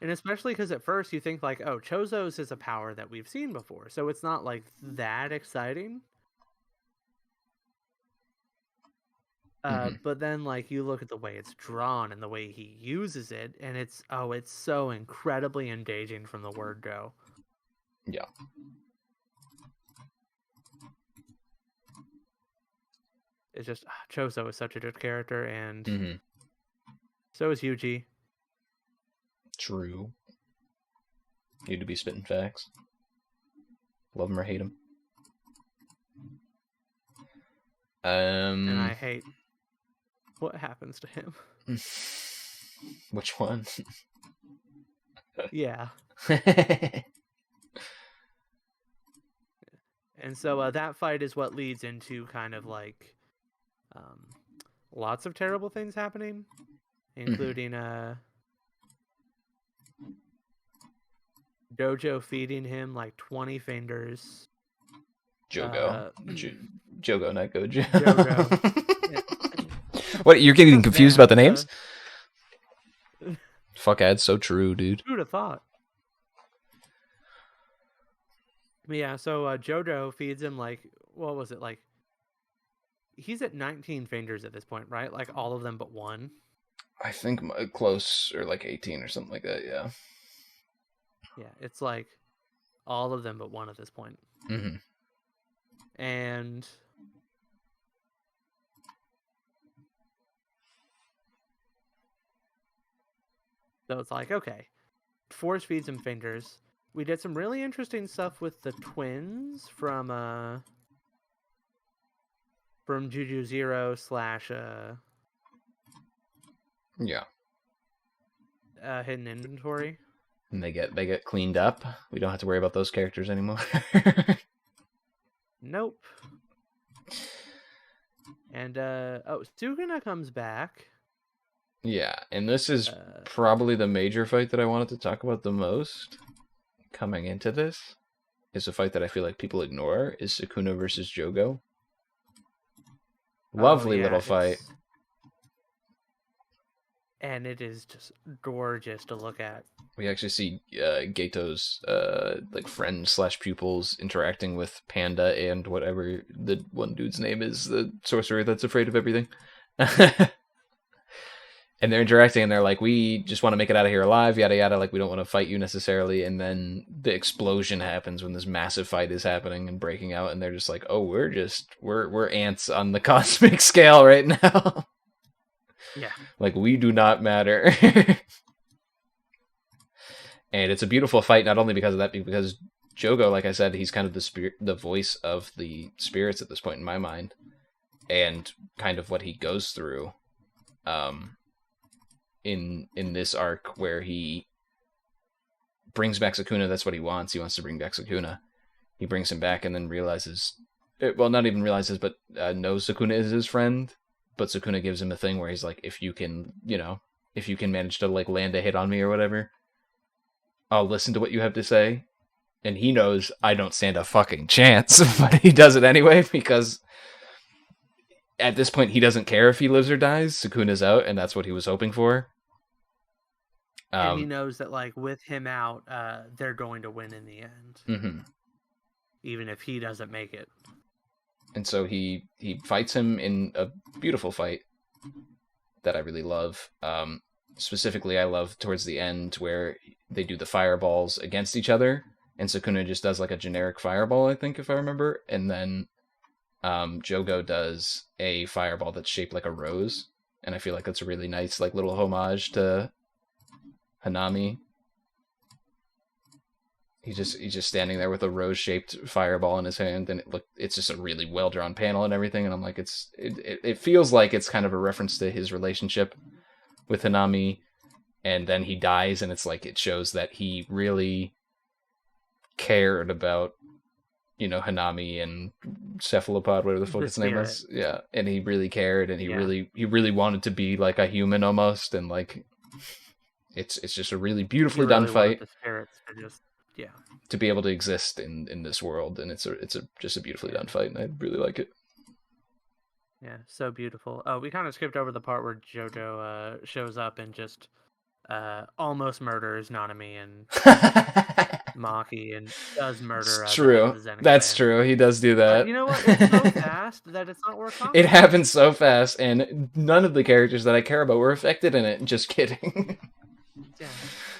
And especially because at first you think like, oh, Chozo's is a power that we've seen before, so it's not like that exciting. But then like you look at the way it's drawn and the way he uses it, and it's so incredibly engaging from the word go. Yeah. It's just Chozo is such a good character, and so is Yuji. True. Need to be spitting facts. Love him or hate him. And I hate what happens to him. Which one? Yeah. And so that fight is what leads into kind of like lots of terrible things happening, including Dojo feeding him like 20 fingers. Jogo. Jogo, not Gojo. Jogo. What, you're getting confused about the names? Fuck, that's so true, dude. Who'd have thought? Yeah, so Jojo feeds him like, what was it, like, he's at 19 fingers at this point, right? Like all of them but one? I think close, or like 18 or something like that, yeah. Yeah, it's like all of them but one at this point. Mm-hmm. And so it's like, okay, force feeds him fingers. We did some really interesting stuff with the twins from Juju Zero / yeah, Hidden Inventory. And they get cleaned up. We don't have to worry about those characters anymore. Nope. And Suguna comes back. Yeah, and this is probably the major fight that I wanted to talk about the most coming into this. Is a fight that I feel like people ignore, is Sukuna versus Jogo. Lovely little fight. And it is just gorgeous to look at. We actually see Geto's like friend / pupils interacting with Panda and whatever the one dude's name is, the sorcerer that's afraid of everything. And they're interacting and they're like, we just want to make it out of here alive, yada yada, like we don't want to fight you necessarily. And then the explosion happens when this massive fight is happening and breaking out, and they're just like, oh, we're ants on the cosmic scale right now. Yeah. Like, we do not matter. And it's a beautiful fight, not only because of that, because Jogo, like I said, he's kind of the voice of the spirits at this point in my mind, and kind of what he goes through in this arc, where he brings back Sukuna. That's what he wants. He wants to bring back Sukuna. He brings him back and then realizes, well, not even realizes, but knows Sukuna is his friend. But Sukuna gives him a thing where he's like, if you can manage to like land a hit on me or whatever, I'll listen to what you have to say. And he knows I don't stand a fucking chance, but he does it anyway, because at this point he doesn't care if he lives or dies. Sukuna's out, and that's what he was hoping for. And he knows that, like, with him out, they're going to win in the end. Mm-hmm. Even if he doesn't make it. And so he fights him in a beautiful fight that I really love. Specifically, I love towards the end where they do the fireballs against each other, and Sukuna just does like a generic fireball, I think, if I remember, and then Jogo does a fireball that's shaped like a rose, and I feel like that's a really nice like little homage to Hanami. He's just standing there with a rose-shaped fireball in his hand, and it's just a really well-drawn panel and everything, and I'm like, it feels like it's kind of a reference to his relationship with Hanami, and then he dies, and it's like it shows that he really cared about, Hanami and Cephalopod, whatever the fuck its name was. Yeah, and he really cared, and he really wanted to be like a human almost, and like it's just a really beautifully done fight. The spirits to just to be able to exist in this world, and it's just a beautifully done fight, and I really like it. Yeah, so beautiful. Oh, we kind of skipped over the part where Jojo shows up and just almost murders Nanami and Maki, and does murder. It's true. That's true. He does do that. You know what? It's so fast that it's not worth talking It happens so fast, and none of the characters that I care about were affected in it. Just kidding. Yeah,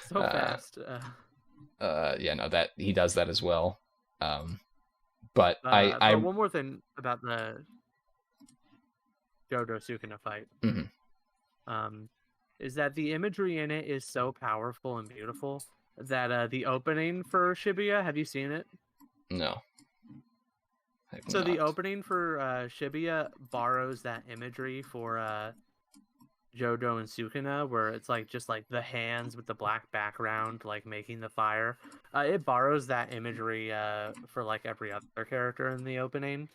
so fast. That he does that as well. But one more thing about the Jodo Sukuna fight. Mm-hmm. Is that the imagery in it is so powerful and beautiful that the opening for Shibuya, have you seen it? No. So the opening for Shibuya borrows that imagery for Jodo and Sukuna, where it's like just like the hands with the black background, like making the fire. It borrows that imagery for like every other character in the opening.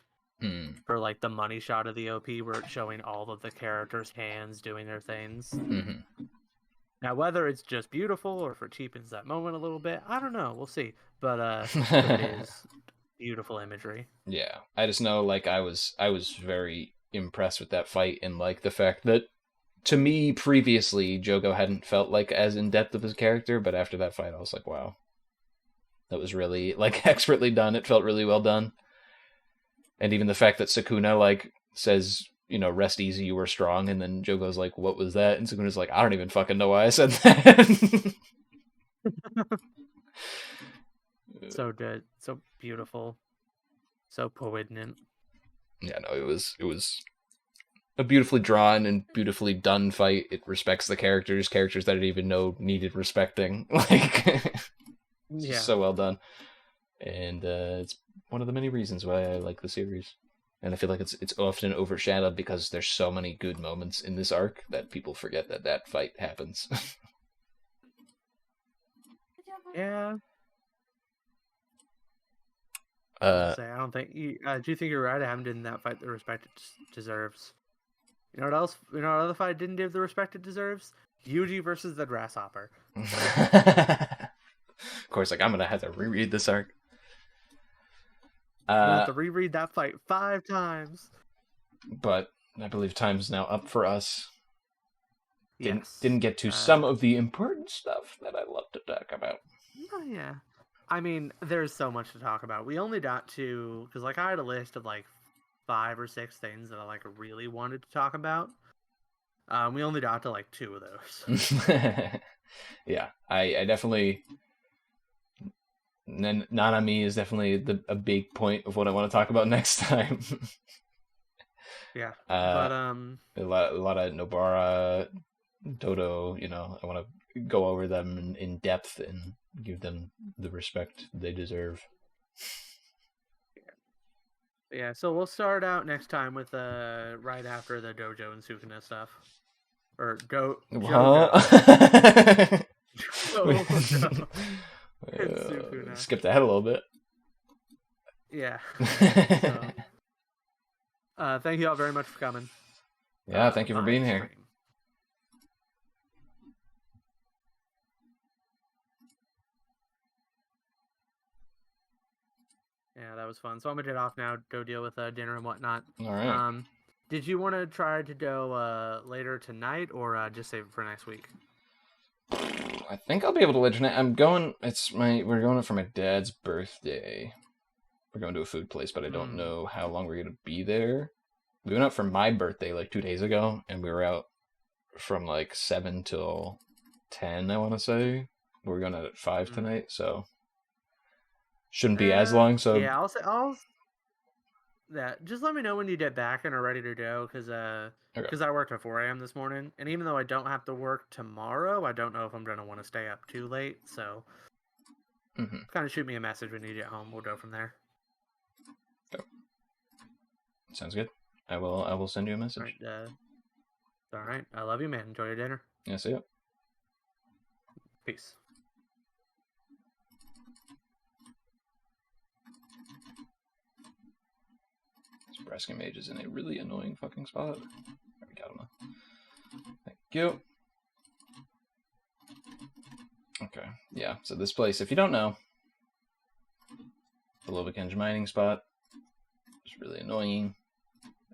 For like the money shot of the OP, where it's showing all of the characters' hands doing their things. Mm-hmm. Now, whether it's just beautiful or if it cheapens that moment a little bit, I don't know. We'll see. But it is beautiful imagery. Yeah, I just know like I was very impressed with that fight, and like the fact that, to me, previously, Jogo hadn't felt like as in-depth of his character, but after that fight, I was like, wow. That was really, like, expertly done. It felt really well done. And even the fact that Sukuna, like, says, rest easy, you were strong, and then Jogo's like, what was that? And Sukuna's like, I don't even fucking know why I said that. So good. So beautiful. So poignant. Yeah, no, it was a beautifully drawn and beautifully done fight. It respects the characters that I didn't even know needed respecting. Like, so well done. And it's one of the many reasons why I like the series. And I feel like it's often overshadowed because there's so many good moments in this arc that people forget that fight happens. Yeah. I don't think do you think you're right? I haven't done that fight the respect it deserves. You know what else? You know what other fight didn't give the respect it deserves? Yuji versus the Grasshopper. Of course, like I'm gonna have to reread this arc. I'm gonna have to reread that fight 5 times. But I believe time's now up for us. Yes. Didn't get to some of the important stuff that I love to talk about. Oh, yeah. I mean, there's so much to talk about. We only got to, because like I had a list of like 5 or 6 things that I like really wanted to talk about. We only got to like 2 of those. Yeah, I definitely. Nanami is definitely a big point of what I want to talk about next time. Yeah, but a lot of Nobara, Dodo. You know, I want to go over them in depth and give them the respect they deserve. Yeah, so we'll start out next time with right after the Dojo and Sukuna stuff, or Jojo. Jojo. Skipped ahead a little bit. Yeah. So, thank you all very much for coming. Yeah, thank you for being here. Yeah, that was fun. So I'm gonna get off now. Go deal with dinner and whatnot. All right. Did you want to try to go later tonight, or just save it for next week? I think I'll be able to let you know. I'm going. We're going for my dad's birthday. We're going to a food place, but I don't know how long we're gonna be there. We went out for my birthday like 2 days ago, and we were out from like 7 till 10. I want to say we're going out at 5 tonight, so shouldn't be as long. So yeah, I'll. Yeah, just let me know when you get back and are ready to go, because I worked at 4 a.m. this morning, and even though I don't have to work tomorrow, I don't know if I'm gonna want to stay up too late. So, kind of shoot me a message when you get home. We'll go from there. Go. Sounds good. I will send you a message. All right. I love you, man. Enjoy your dinner. Yeah, see ya. Peace. This Braskin Mage is in a really annoying fucking spot. There we got him. Thank you. Okay, yeah, so this place, if you don't know, the Lovakenj mining spot is really annoying.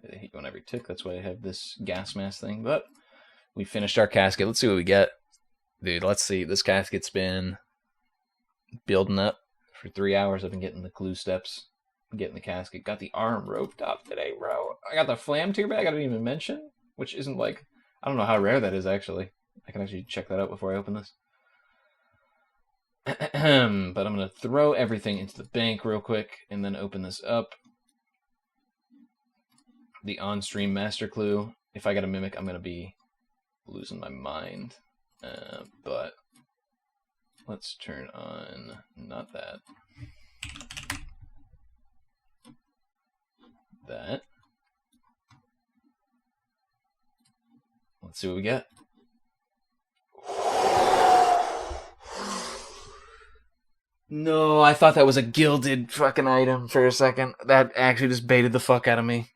I hate going every tick, that's why I have this gas mask thing, but we finished our casket. Let's see what we get. Dude, let's see. This casket's been building up for 3 hours. I've been getting the glue steps, getting the casket. Got the arm roped up today, bro. I got the flam tier bag I didn't even mention, which isn't like, I don't know how rare that is, actually. I can actually check that out before I open this. But I'm going to throw everything into the bank real quick and then open this up. The on-stream master clue. If I got a mimic, I'm going to be losing my mind. But let's turn on, not that. That. Let's see what we get. No, I thought that was a gilded fucking item for a second. That actually just baited the fuck out of me.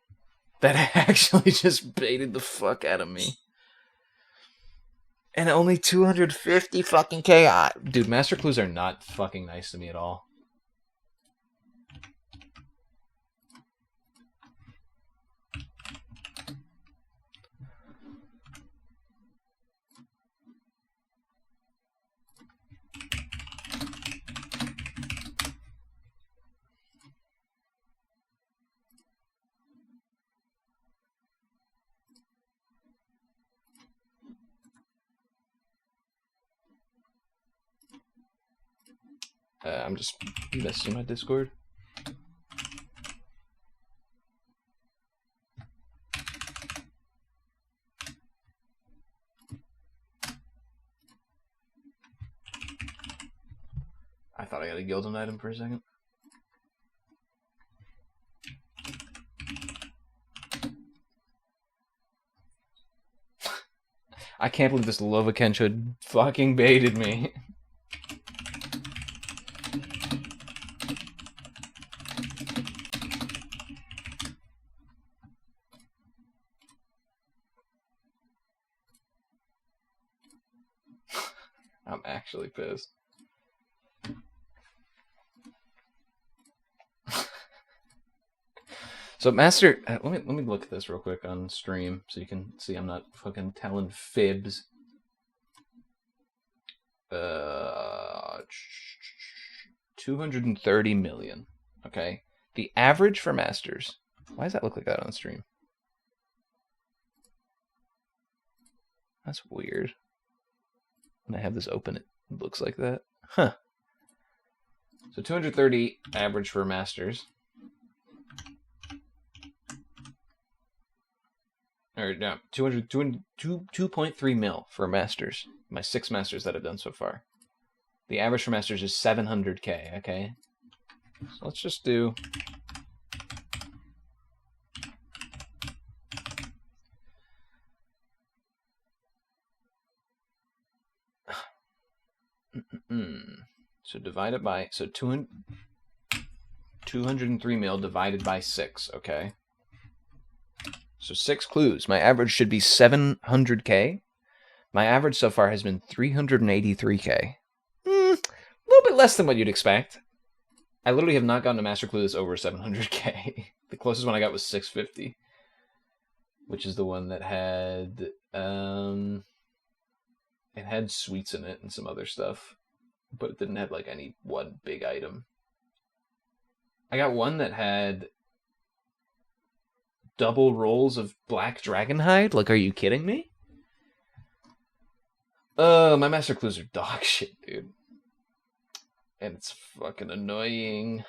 And only 250 fucking K. Dude, master clues are not fucking nice to me at all. I'm just messaging my Discord. I thought I got a gilded item for a second. I can't believe this Lovakench fucking baited me. I'm actually pissed. So Master, let me look at this real quick on stream so you can see I'm not fucking telling fibs. 230 million. Okay, the average for Masters. Why does that look like that on stream? That's weird. When I have this open, it looks like that. Huh. So 230 average for Masters. Or no, 2.3 mil for Masters. My 6 Masters that I've done so far. The average for Masters is 700K, okay? So let's just do... So divide it by... So 203 mil divided by 6, okay? So 6 clues. My average should be 700K. My average so far has been 383K. A little bit less than what you'd expect. I literally have not gotten a Master Clue that's over 700K. The closest one I got was 650. Which is the one that had... it had sweets in it and some other stuff. But it didn't have like any one big item. I got one that had... double rolls of black dragon hide? Like, are you kidding me? My Master Clues are dog shit, dude. And it's fucking annoying.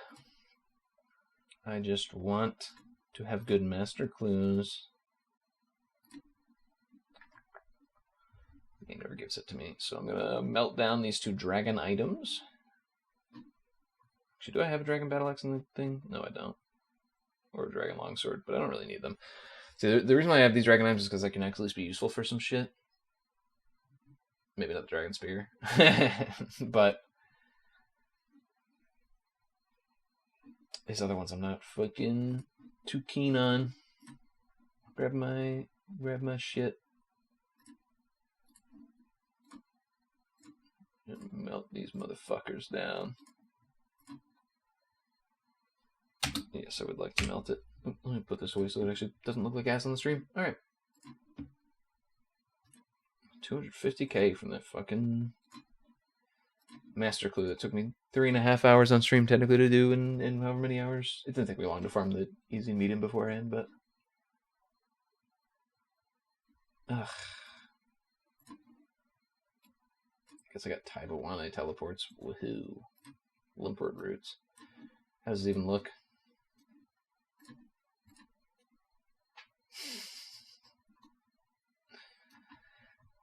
I just want to have good Master Clues. The game never gives it to me. So I'm gonna melt down these 2 dragon items. Actually, do I have a dragon battle axe in the thing? No, I don't. Or a dragon longsword, but I don't really need them. See, the reason why I have these dragon items is because they can actually be useful for some shit. Maybe not the dragon spear. But these other ones I'm not fucking too keen on. Grab my shit. And melt these motherfuckers down. Yes, I would like to melt it. Let me put this away so it actually doesn't look like ass on the stream. Alright. 250K from that fucking Master Clue that took me 3.5 hours on stream technically to do in however many hours. It didn't take me long to farm the easy medium beforehand, but... Ugh. I guess I got Taibawane teleports. Woohoo. Limport roots. How does it even look?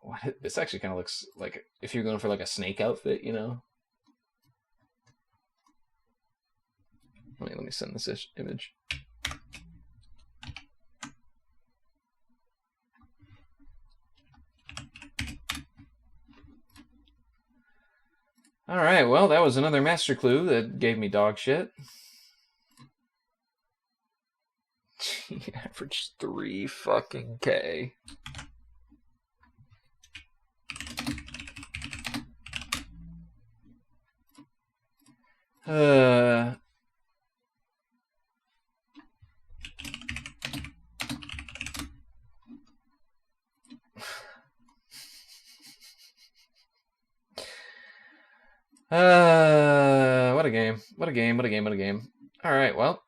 What? This actually kind of looks like if you're going for like a snake outfit, you know? Let me send this image. Alright, well, that was another Master Clue that gave me dog shit. Average 3 fucking K. What a game. What a game, what a game, what a game. Alright, well.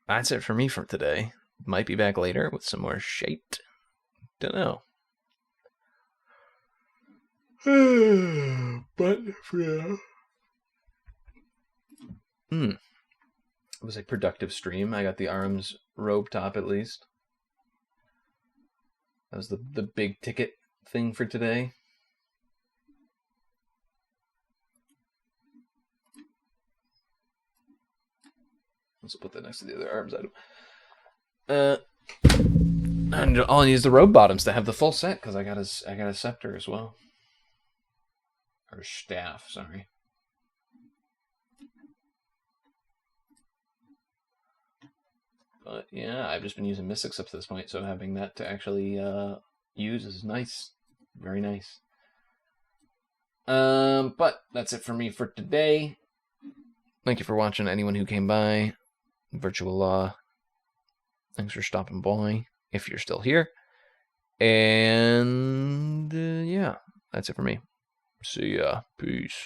That's it for me for today. Might be back later with some more shite. Don't know. But for now. It was a productive stream. I got the arms robe top at least. That was the big ticket thing for today. Let's put that next to the other arms item. And all I need is the robe bottoms to have the full set because I got a scepter as well. Or staff, sorry. But yeah, I've just been using mystics up to this point, so having that to actually use is nice. Very nice. But that's it for me for today. Thank you for watching, anyone who came by. Virtual Law, thanks for stopping by, if you're still here. And yeah, that's it for me. See ya. Peace.